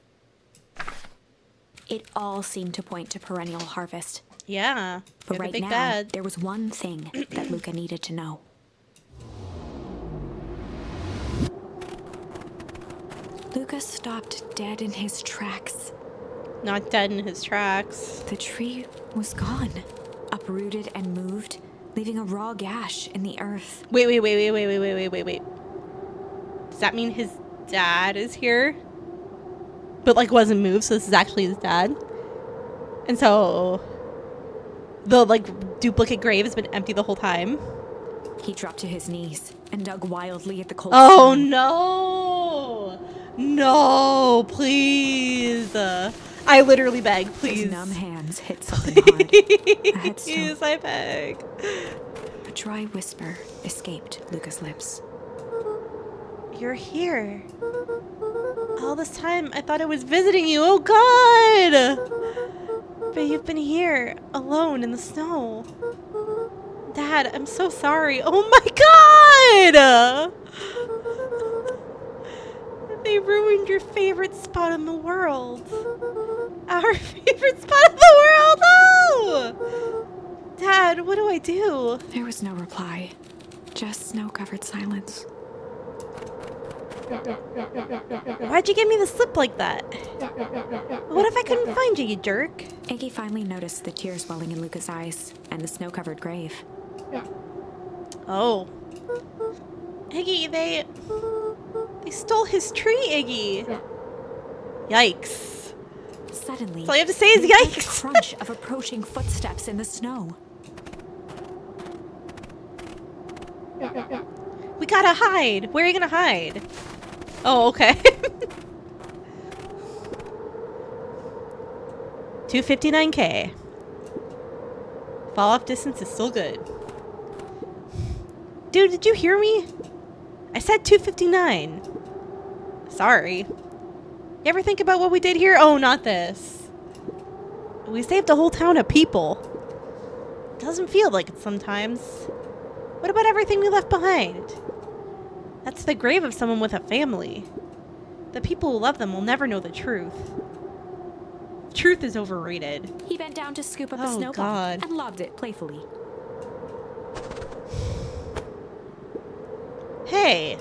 B: It all seemed to point to perennial harvest.
A: Yeah.
B: But right now, there was one thing that Luca needed to know. Luca stopped dead in his tracks.
A: Not dead in his tracks.
B: The tree was gone, uprooted and moved, leaving a raw gash in the earth.
A: Wait. Does that mean his dad is here? But, like, wasn't moved, so this is actually his dad? And so... the like duplicate grave has been empty the whole time.
B: He dropped to his knees and dug wildly at the cold
A: Oh
B: snow.
A: no! No, please. I literally beg, please.
B: His numb hands hit something hard. A headstone.
A: Please, I beg.
B: A dry whisper escaped Luca's lips.
A: You're here. All this time, I thought I was visiting you. Oh God! But you've been here, alone in the snow. Dad, I'm so sorry. Oh my God! They ruined your favorite spot in the world. Our favorite spot in the world! Oh! Dad, what do I do?
B: There was no reply, just snow-covered silence.
A: Why'd you give me the slip like that? What if I couldn't find you, you jerk?
B: Iggy finally noticed the tears welling in Luca's eyes and the snow-covered grave.
A: Oh. Iggy, they stole his tree, Iggy. Yikes.
B: Suddenly,
A: That's all you have to say is
B: they heard the
A: yikes.
B: crunch of approaching footsteps in the snow.
A: We gotta hide. Where are you gonna hide? Oh, okay. 259K. Fall off distance is still good. Dude, did you hear me? I said 259. Sorry. You ever think about what we did here? Oh, not this. We saved a whole town of people. Doesn't feel like it sometimes. What about everything we left behind? That's the grave of someone with a family. The people who love them will never know the truth. Truth is overrated.
B: He bent down to scoop up a
A: Oh,
B: snowball
A: God.
B: and lobbed it playfully.
A: Hey,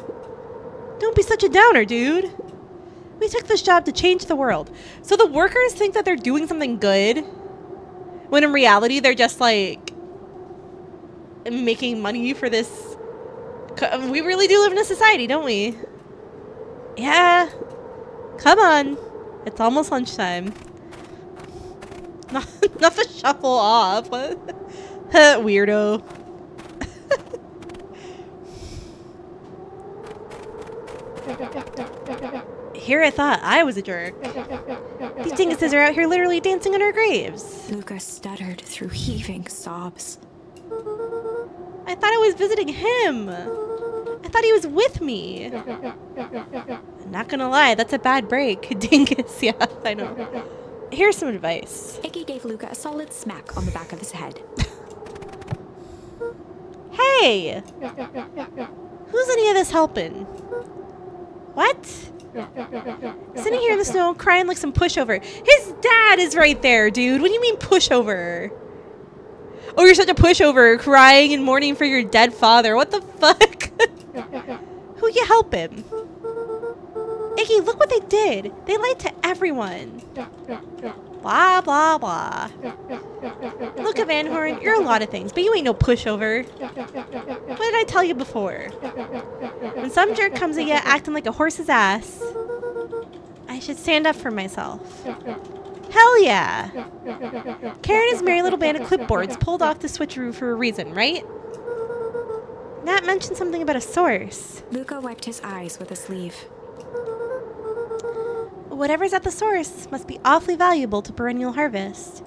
A: don't be such a downer, dude. We took this job to change the world. So the workers think that they're doing something good, when in reality they're just like making money for this. We really do live in a society, don't we? Yeah. Come on. It's almost lunchtime. Not to shuffle off. What? Weirdo. Here I thought I was a jerk. These dinguses are out here literally dancing on our graves.
B: Luca stuttered through heaving sobs.
A: I thought I was visiting him. I thought he was with me. I'm not gonna lie, that's a bad break. Dingus, yeah, I know. Here's some advice.
B: Iggy gave Luca a solid smack on the back of his head.
A: Hey! Who's any of this helping? What? Sitting here in the snow, crying like some pushover. His dad is right there, dude. What do you mean pushover? Oh, you're such a pushover, crying and mourning for your dead father. What the fuck? Who you helping? Iggy, look what they did. They lied to everyone. Blah, blah, blah. Look at Van Horn, you're a lot of things, but you ain't no pushover. What did I tell you before? When some jerk comes at you acting like a horse's ass, I should stand up for myself. Hell yeah! Karen and his merry little band of clipboards pulled off the switcheroo for a reason, right? Nat mentioned something about a source.
B: Luca wiped his eyes with a sleeve.
A: Whatever's at the source must be awfully valuable to Perennial Harvest.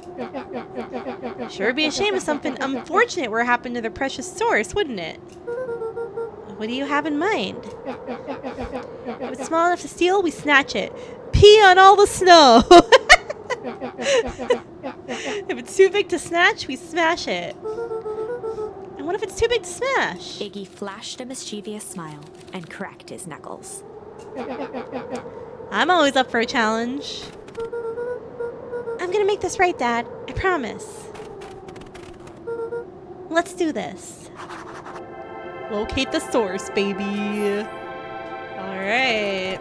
A: Sure be a shame if something unfortunate were to happen to the precious source, wouldn't it? What do you have in mind? If it's small enough to steal, we snatch it. Pee on all the snow! If it's too big to snatch, we smash it. And what if it's too big to smash?
B: Iggy flashed a mischievous smile and cracked his knuckles.
A: I'm always up for a challenge. I'm gonna make this right, Dad. I promise. Let's do this. Locate the source, baby. Alright.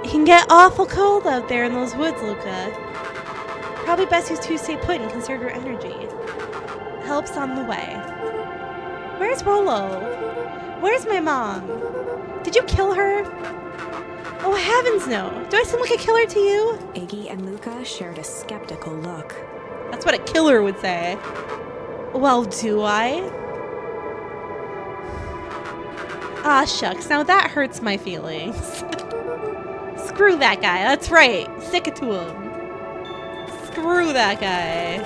A: It can get awful cold out there in those woods, Luca. Probably best you two stay put and conserve your energy. Help's on the way. Where's Rolo? Where's my mom? Did you kill her? Oh, heavens no. Do I seem like a killer to you?
B: Iggy and Luca shared a skeptical look.
A: That's what a killer would say. Well, do I? Ah, shucks. Now that hurts my feelings. Screw that guy. That's right. Stick it to him. Screw that guy.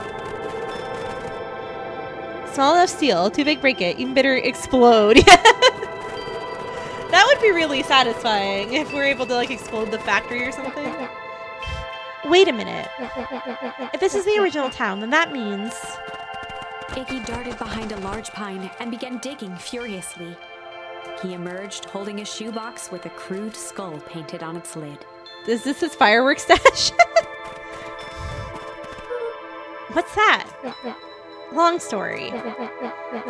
A: Small enough steel. Too big, break it. Even better, explode. That would be really satisfying if we're able to, like, explode the factory or something. Wait a minute. If this is the original town, then that means...
B: Iggy darted behind a large pine and began digging furiously. He emerged holding a shoebox with a crude skull painted on its lid.
A: Is this his fireworks stash? What's that? Long story.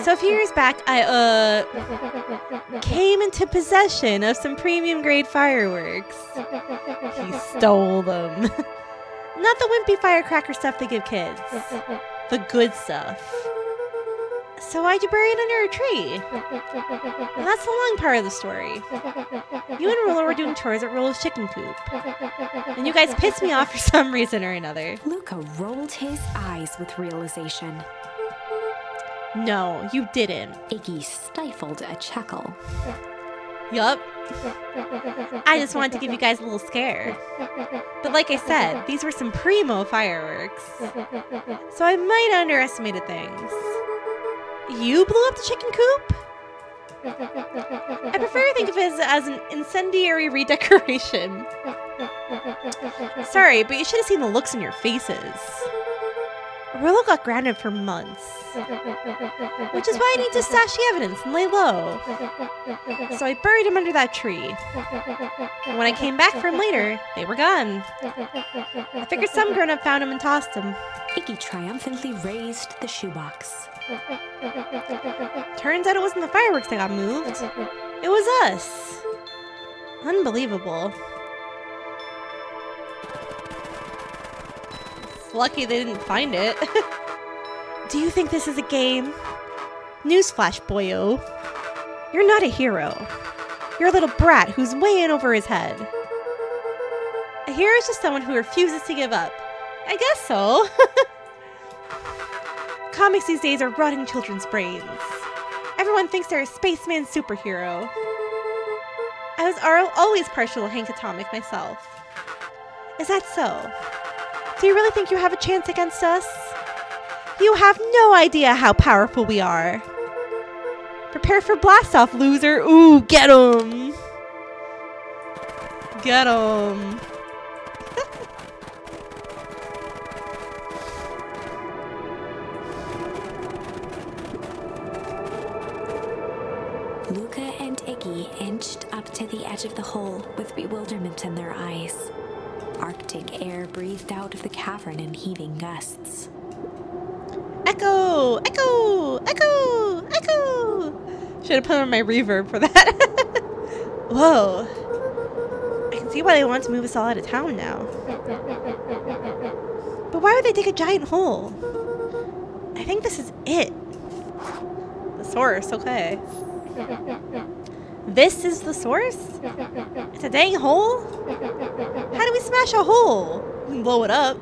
A: So a few years back, I, came into possession of some premium grade fireworks. He stole them. Not the wimpy firecracker stuff they give kids. The good stuff. So why'd you bury it under a tree? Well, that's the long part of the story. You and Rolo were doing chores at Rolo's chicken coop. And you guys pissed me off for some reason or another.
B: Luca rolled his eyes with realization.
A: No, you didn't.
B: Iggy stifled a chuckle.
A: Yup. I just wanted to give you guys a little scare. But like I said, these were some primo fireworks. So I might have underestimated things. You blew up the chicken coop? I prefer to think of it as an incendiary redecoration. Sorry, but you should have seen the looks in your faces. Rolo got grounded for months. Which is why I need to stash the evidence and lay low. So I buried him under that tree. And when I came back for him later, they were gone. I figured some grown-up found him and tossed him.
B: Iggy triumphantly raised the shoebox.
A: Turns out it wasn't the fireworks that got moved. It was us. Unbelievable. It's lucky they didn't find it. Do you think this is a game? Newsflash, boyo. You're not a hero. You're a little brat who's way in over his head. A hero is just someone who refuses to give up. I guess so. Comics these days are rotting children's brains. Everyone thinks they're a spaceman superhero. I was always partial to Hank Atomic myself. Is that so? Do you really think you have a chance against us? You have no idea how powerful we are. Prepare for blast-off, loser. Ooh, get him. Get him.
B: Luca and Iggy inched up to the edge of the hole with bewilderment in their eyes. Arctic air breathed out of the cavern in heaving gusts.
A: Echo! Echo! Echo! Echo! Should have put on my reverb for that. Whoa. I can see why they want to move us all out of town now. But why would they dig a giant hole? I think this is it. The source, okay. This is the source? It's a dang hole? How do we smash a hole? We can blow it up.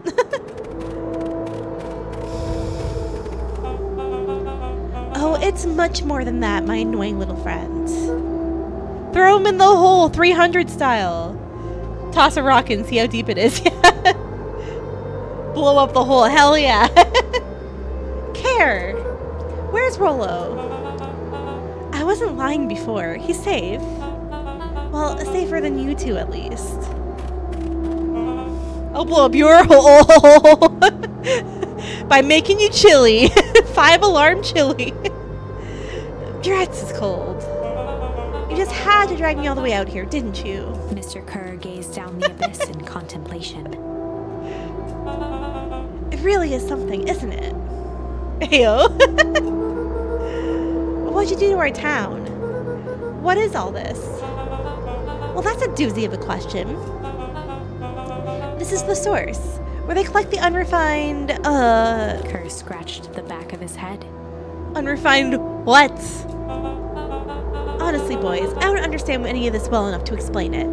A: Oh, it's much more than that, my annoying little friend. Throw him in the hole, 300 style. Toss a rock and see how deep it is. Blow up the hole, hell yeah. Care. Where's Rolo? I wasn't lying before. He's safe. Well, safer than you two, at least. I'll blow up your hole by making you chili. 5-alarm chili. Drats is cold. You just had to drag me all the way out here, didn't you?
B: Mr. Kerr gazed down the abyss in contemplation.
A: It really is something, isn't it? Heyo. What'd you do to our town? What is all this? Well, that's a doozy of a question. This is the source, where they collect the unrefined,
B: Kerr scratched the back of his head.
A: Unrefined what? Honestly, boys, I don't understand any of this well enough to explain it.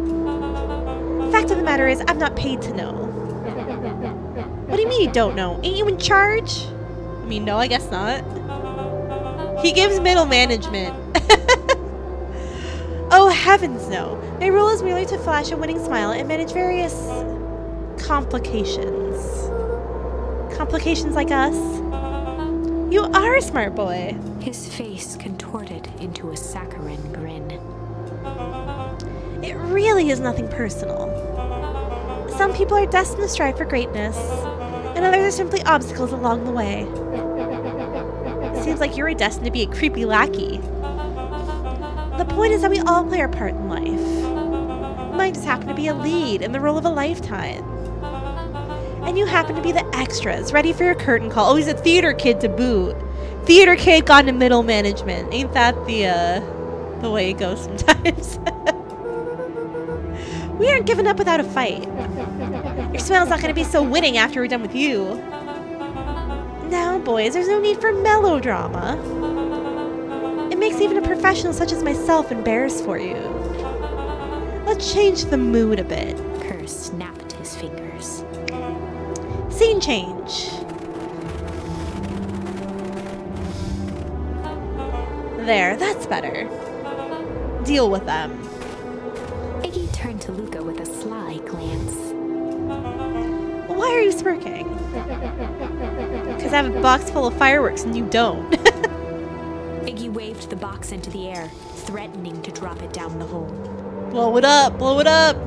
A: fact of the matter is, I'm not paid to know. What do you mean you don't know? Ain't you in charge? I mean, no, I guess not. He gives middle management. Oh, heavens no. My role is merely to flash a winning smile and manage various complications. Complications like us? You are a smart boy.
B: His face contorted into a saccharine grin.
A: It really is nothing personal. Some people are destined to strive for greatness, and others are simply obstacles along the way. It seems like you're destined to be a creepy lackey. The point is that we all play our part in life. Mine just happened to be a lead in the role of a lifetime. And you happen to be the extras, ready for your curtain call. Oh, he's a theater kid to boot. Theater kid gone to middle management. Ain't that the way it goes sometimes? We aren't giving up without a fight. Your smile's not going to be so winning after we're done with you. Now, boys, there's no need for melodrama. It makes even a professional such as myself embarrassed for you. Let's change the mood a bit.
B: Kerr snapped his fingers.
A: Scene change. There, that's better. Deal with them.
B: Iggy turned to Luca with a sly glance.
A: Why are you smirking? Because I have a box full of fireworks and you don't.
B: Iggy waved the box into the air, threatening to drop it down the hole.
A: Blow it up, blow it up.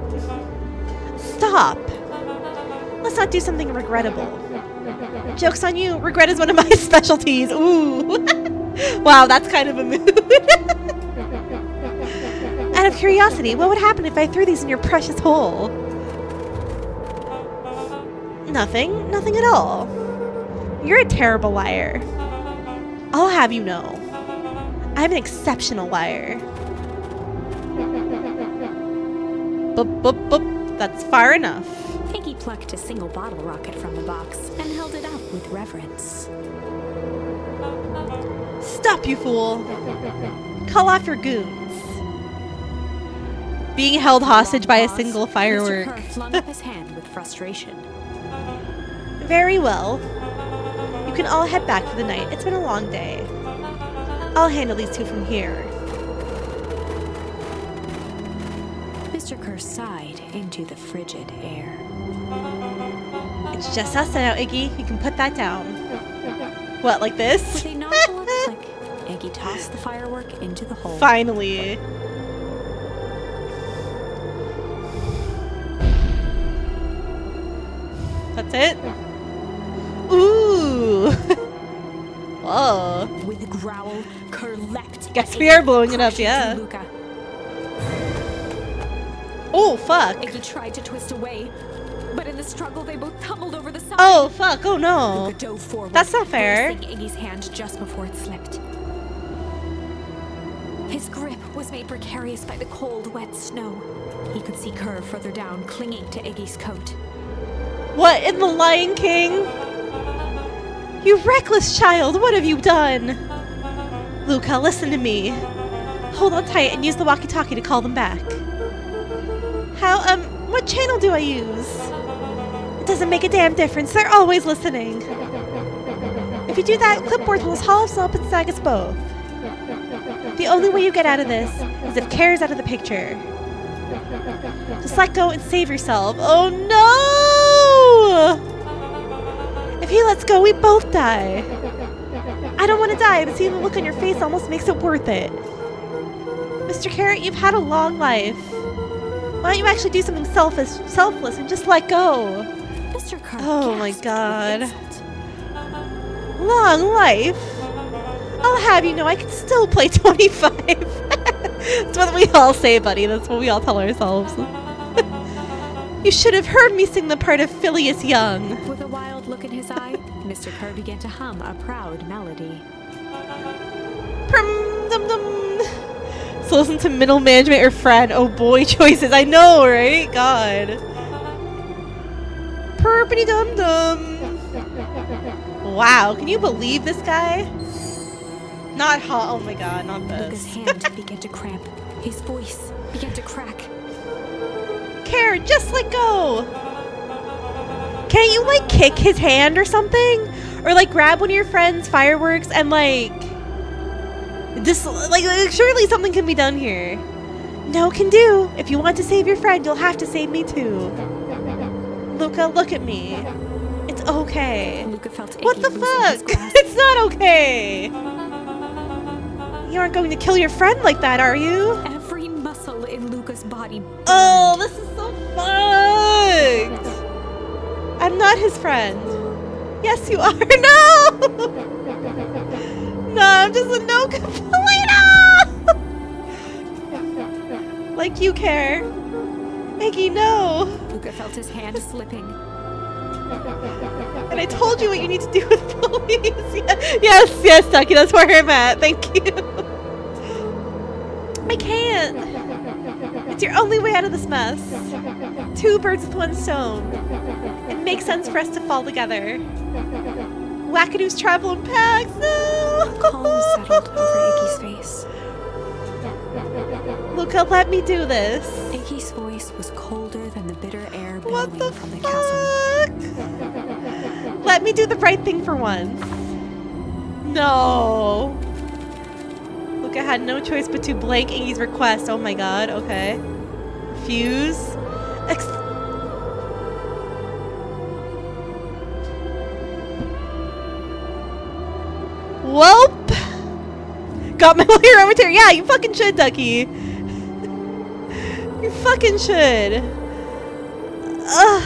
A: Stop. Let's not do something regrettable. Joke's on you, regret is one of my specialties. Ooh. Wow, that's kind of a mood. Out of curiosity, what would happen if I threw these in your precious hole? Nothing. Nothing at all. You're a terrible liar. I'll have you know. I'm an exceptional liar. Boop, boop, boop. That's far enough.
B: Iggy plucked a single bottle rocket from the box and held it up with reverence.
A: Stop, you fool. Call off your goons. Being held hostage by a single firework.
B: Mr. Kerr flung up his hand with frustration.
A: Very well. You can all head back for the night. It's been a long day. I'll handle these two from here.
B: Mr. Kerr sighed into the frigid air.
A: It's just us now, Iggy. You can put that down. What, like this?
B: With a nonchalant click, Iggy tossed the firework into the hole.
A: Finally. That's it? Ooh. Whoa.
B: With a growl, Kerr leapt.
A: Guess we are blowing it up, yeah.
B: Luca.
A: Oh, fuck.
B: Iggy tried to twist away, but in the struggle they both tumbled over the side.
A: Oh, fuck. Oh, no.
B: Luca dove forward,
A: That's not fair.
B: bracing Iggy's hand just before it slipped. His grip was made precarious by the cold, wet snow. He could see Kerr further down, clinging to Iggy's coat.
A: What in the Lion King? You reckless child, what have you done? Luca, listen to me. Hold on tight and use the walkie-talkie to call them back. What channel do I use? It doesn't make a damn difference, they're always listening. If you do that, clipboards will haul us up and sag us both. The only way you get out of this is if Kerr's out of the picture. Just let go and save yourself. Oh no! If he lets go, we both die. I don't want to die, but seeing the look on your face almost makes it worth it. Mr. Carrot, you've had a long life. Why don't you actually do something selfless and just let go?
B: Mr. Kerr
A: Oh my
B: gasped
A: god.
B: with insult.
A: Long life? I'll have you know I can still play 25. That's what we all say, buddy. That's what we all tell ourselves. You should have heard me sing the part of Phileas Young.
B: With a wild look in his eye, Mr. Kerr began to hum a proud melody.
A: Dum-dum. So listen to middle management or friend. Oh boy, choices. I know, right? God. Perpity dum dum. Wow, can you believe this guy? Not hot. Oh my god, not
B: Luca's
A: this.
B: hand began to cramp. His voice began to crack.
A: care. Just let go. Can't you, like, kick his hand or something? Or, like, grab one of your friend's fireworks and, like... Just, like, surely something can be done here. No can do. If you want to save your friend, you'll have to save me too. Luca, look at me. It's okay.
B: Luca felt icky.
A: What the fuck? It's not okay. You aren't going to kill your friend like that, are you?
B: Every muscle in Luca's body burned.
A: Oh, this is so fucked. I'm not his friend. Yes, you are. No! No, I'm just a no completer! Like you care. Iggy, no.
B: Luca felt his hand slipping.
A: And I told you what you need to do with police. Yes, Ducky, that's where I'm at. Thank you. I can't. It's your only way out of this mess. 2 birds with 1 stone. It makes sense for us to fall together. Wackadoos travel in packs. No.
B: Calm settled over Iggy's face.
A: Luca, let me do this.
B: Iggy's voice was colder than the bitter air
A: What
B: billowing
A: the
B: from the chasm.
A: fuck? Let me do the right thing for once. No. Luca had no choice but to blank Iggy's request. Oh my god, okay. Refuse. Welp! Got my hero material. Yeah, you fucking should, Ducky. You fucking should. Ugh.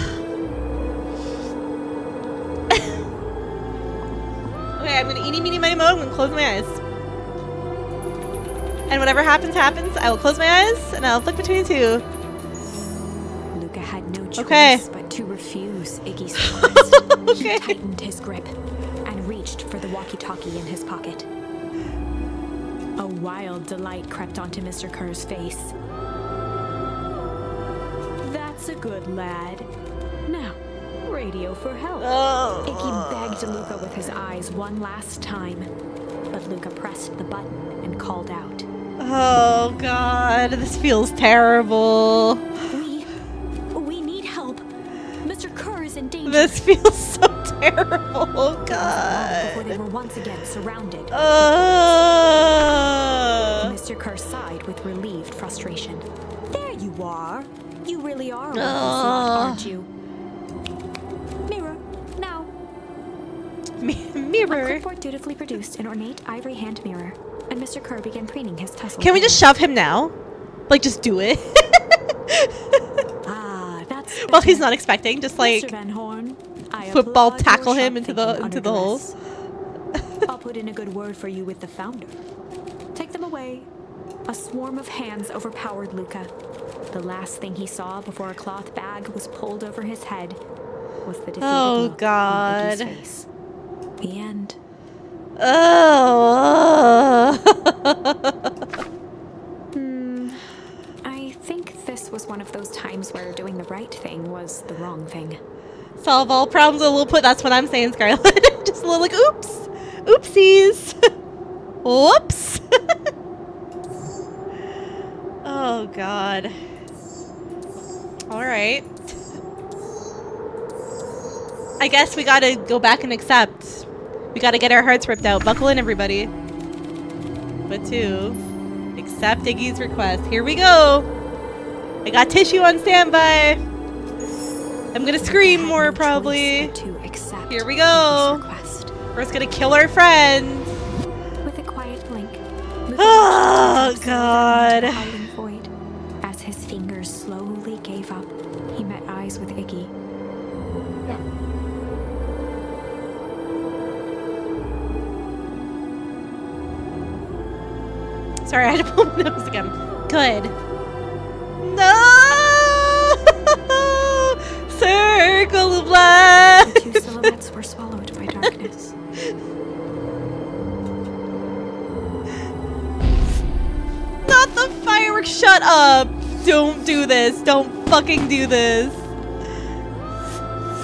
A: Okay, I'm gonna eeny, meeny, miny, moe. I'm gonna close my eyes. And whatever happens, happens. I will close my eyes and I'll flick between the two.
B: Luca had no choice but to refuse Iggy's request.
A: Okay.
B: He tightened his grip and reached for the walkie-talkie in his pocket. A wild delight crept onto Mr. Kerr's face. That's a good lad. Now, radio for help.
A: Oh.
B: Iggy begged Luca with his eyes one last time, but Luca pressed the button and called out.
A: Oh god, this feels terrible.
B: We need help. Mr. Kerr is in danger.
A: This feels so terrible. Oh god.
B: Before they were once again surrounded. Mr. Kerr sighed with relieved frustration. There you are. You really are worth a lot, aren't you? Mirror, now.
A: Mirror.
B: Clipboard dutifully produced an ornate ivory hand mirror, and Mr. Kerr began preening his tussle.
A: Can we just shove him now? Like, just do it.
B: That's
A: Well, he's not expecting. Just like
B: Mr. Van Horn, I
A: football
B: applaud
A: tackle
B: your
A: him
B: sharp
A: into the
B: thinking
A: hole.
B: under duress. I'll put in a good word for you with the founder. Take them away. A swarm of hands overpowered Luca. The last thing he saw before a cloth bag was pulled over his head was the defeated look on Iggy's face. The end.
A: Oh.
B: I think this was one of those times where doing the right thing was the wrong thing.
A: Solve all problems a little put. That's what I'm saying, Scarlett. Just a little like, oops. Oopsies. Whoops. Oh, God. All right. I guess we gotta go back and accept. We gotta get our hearts ripped out. Buckle in, everybody. But to accept Iggy's request. Here we go. I got tissue on standby. I'm gonna scream more, probably. Here we go. We're just gonna kill our friend.
B: With a quiet blink,
A: Oh, God.
B: void. As his fingers slowly gave up, he met eyes with Iggy.
A: Sorry, I had to pull my nose again. Good. No! Circle of life!
B: The two silhouettes were swallowed by darkness.
A: Not the fireworks! Shut up! Don't do this. Don't fucking do this.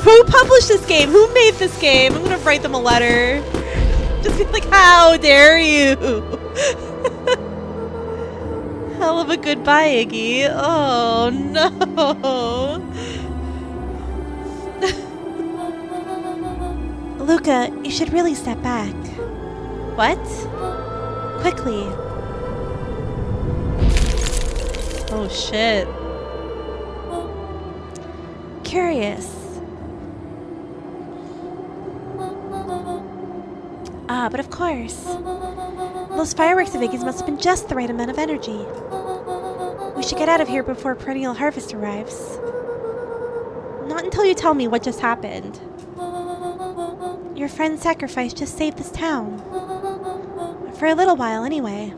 A: Who published this game? Who made this game? I'm gonna write them a letter. Just be like, how dare you? How hell of a goodbye, Iggy. Oh, no. Luca, you should really step back. What? Quickly. Oh, shit. Curious. Ah, but of course. Those fireworks of Iggy's must have been just the right amount of energy. We should get out of here before perennial harvest arrives. Not until you tell me what just happened. Your friend's sacrifice just saved this town. For a little while, anyway.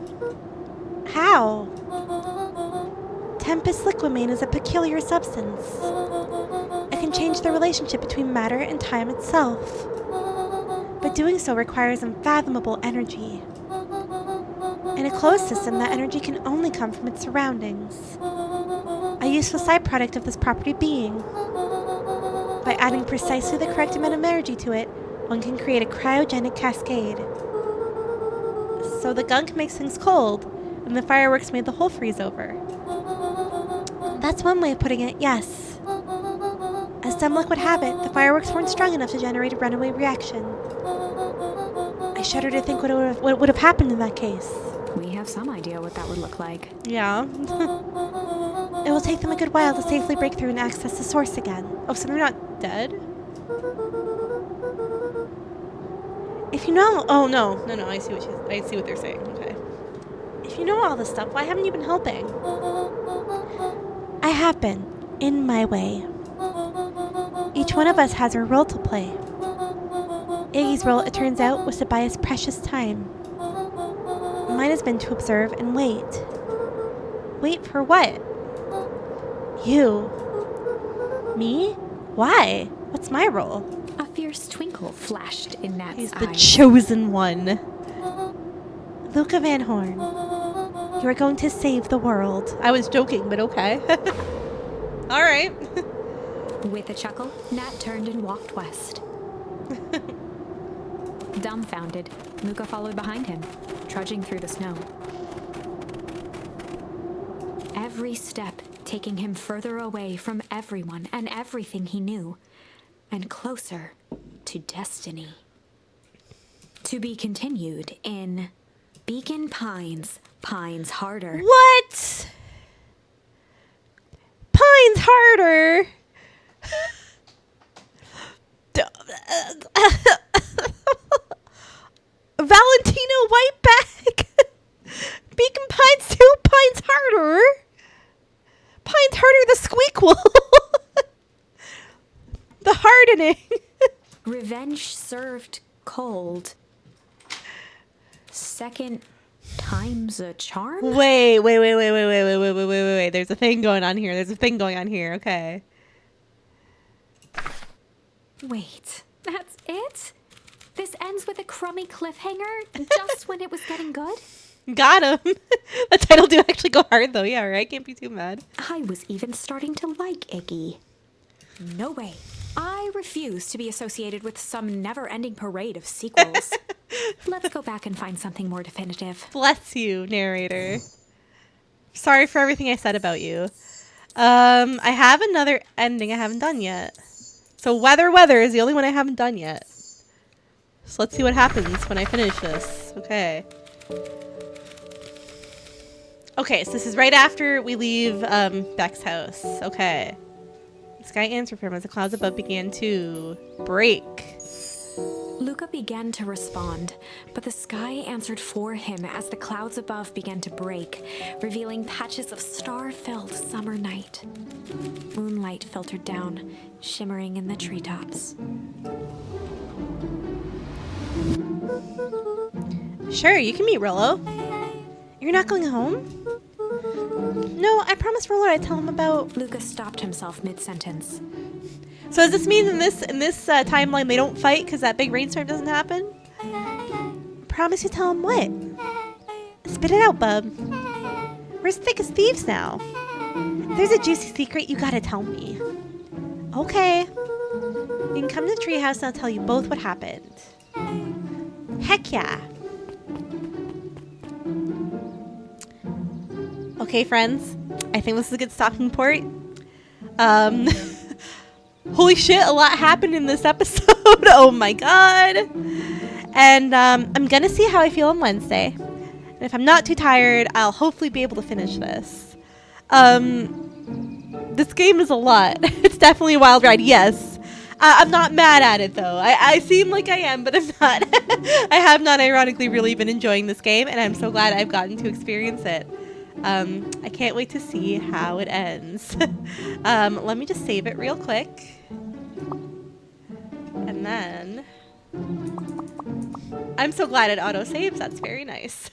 A: How? Tempest liquimane is a peculiar substance. It can change the relationship between matter and time itself. But doing so requires unfathomable energy. In a closed system, that energy can only come from its surroundings. A useful side product of this property being. By adding precisely the correct amount of energy to it, one can create a cryogenic cascade. So the gunk makes things cold, and the fireworks made the whole freeze over. That's one way of putting it, yes. As dumb luck would have it, the fireworks weren't strong enough to generate a runaway reaction. I shudder to think what would have happened in that case.
B: We have some idea what that would look like.
A: Yeah. It will take them a good while to safely break through and access the source again. Oh, so they're not dead? If you know... Oh, no, I see what they're saying. Okay. If you know all this stuff, why haven't you been helping? I have been, in my way. Each one of us has our role to play. Iggy's role, it turns out, was to buy us precious time. Mine has been to observe and wait. Wait for what? You. Me? Why? What's my role?
B: A fierce twinkle flashed in Nat's
A: He's
B: eyes.
A: the chosen one. Luca Van Horn. You are going to save the world. I was joking, but okay. Alright.
B: With a chuckle, Nat turned and walked west. Dumbfounded, Luca followed behind him, trudging through the snow. Every step taking him further away from everyone and everything he knew, and closer to destiny. To be continued in Beacon Pines, Pines Harder.
A: What? Pines Harder? Valentino Whiteback. Beacon Pines 2, Pines Harder. Pines Harder the Squeakquel. The hardening.
B: Revenge served cold. Second time's a charm?
A: Wait. There's a thing going on here. Okay.
B: Wait, that's it? This ends with a crummy cliffhanger just when it was getting good?
A: Got him. The title do actually go hard though. Yeah, right? Can't be too mad.
B: I was even starting to like Iggy. No way. I refuse to be associated with some never-ending parade of sequels. Let's go back and find something more definitive.
A: Bless you, narrator. Sorry for everything I said about you. I have another ending I haven't done yet. So Weather is the only one I haven't done yet. So let's see what happens when I finish this. Okay. Okay, so this is right after we leave Beck's house. Okay. The sky answered for him as the clouds above began to break.
B: Luca began to respond, but the sky answered for him as the clouds above began to break, revealing patches of star-filled summer night. Moonlight filtered down, shimmering in the treetops.
A: Sure, you can meet Rollo. You're not going home? No, I promised Rollo I'd tell him about...
B: Luca stopped himself mid-sentence.
A: So does this mean in this timeline they don't fight because that big rainstorm doesn't happen? Promise you tell him what? Spit it out, bub. We're as thick as thieves now. If there's a juicy secret, you gotta tell me. Okay. You can come to the treehouse and I'll tell you both what happened. Heck yeah. Okay, friends, I think this is a good stopping point. Holy shit, a lot happened in this episode. Oh my god. And I'm gonna see how I feel on Wednesday. And if I'm not too tired, I'll hopefully be able to finish this. This game is a lot. It's definitely a wild ride, yes. I'm not mad at it though. I seem like I am, but I'm not. I have not ironically really been enjoying this game, and I'm so glad I've gotten to experience it. I can't wait to see how it ends. Let me just save it real quick. And then... I'm so glad it auto-saves. That's very nice.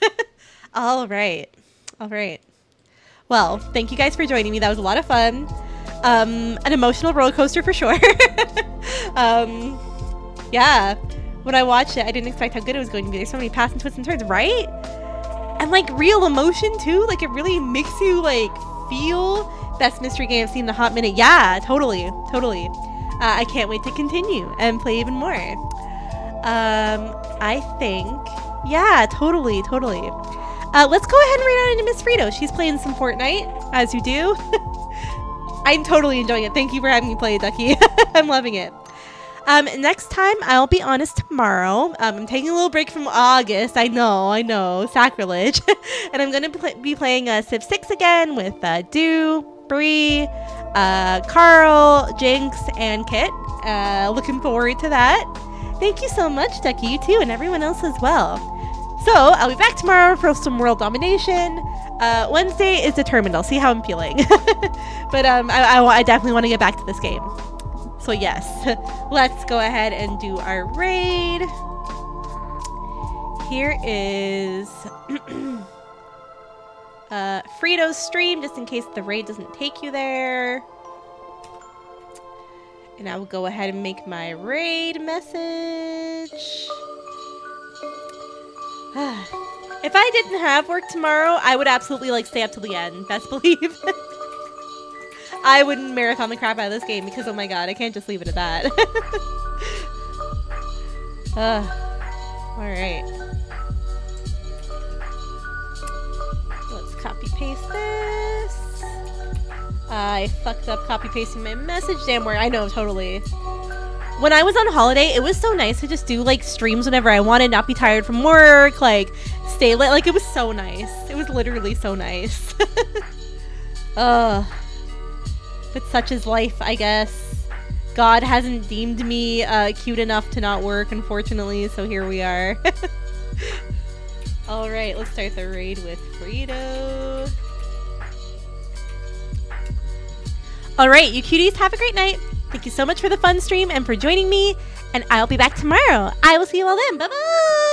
A: All right. Well, thank you guys for joining me. That was a lot of fun. An emotional roller coaster for sure. Yeah. When I watched it, I didn't expect how good it was going to be. There's so many paths and twists and turns, right? And like real emotion too. Like it really makes you like feel. Best mystery game I've seen in a hot minute. Yeah, totally. I can't wait to continue and play even more. I think, yeah, totally. Let's go ahead and read on into Miss Frito. She's playing some Fortnite, as you do. I'm totally enjoying it. Thank you for having me play, Ducky. I'm loving it. Next time, I'll be honest, tomorrow. I'm taking a little break from August. I know, sacrilege. And I'm going to be playing Civ 6 again with Dew, Bree, Carl, Jinx, and Kit. Looking forward to that. Thank you so much, Ducky, you too, and everyone else as well. So, I'll be back tomorrow for some world domination. Wednesday is determined. I'll see how I'm feeling. But I definitely want to get back to this game. So yes, let's go ahead and do our raid. Here is Frito's stream, just in case the raid doesn't take you there. And I will go ahead and make my raid message. If I didn't have work tomorrow, I would absolutely like stay up till the end. Best believe. I would marathon the crap out of this game because, oh my god, I can't just leave it at that. Alright. Let's copy paste this. I fucked up copy pasting my message. Damn word. I know, totally. When I was on holiday, it was so nice to just do like streams whenever I wanted, not be tired from work, like stay lit. Like it was so nice. It was literally so nice. But such is life, I guess. God hasn't deemed me cute enough to not work, unfortunately, so here we are. Alright, let's start the raid with Frito. Alright, you cuties, have a great night. Thank you so much for the fun stream and for joining me, and I'll be back tomorrow. I will see you all then. Bye-bye!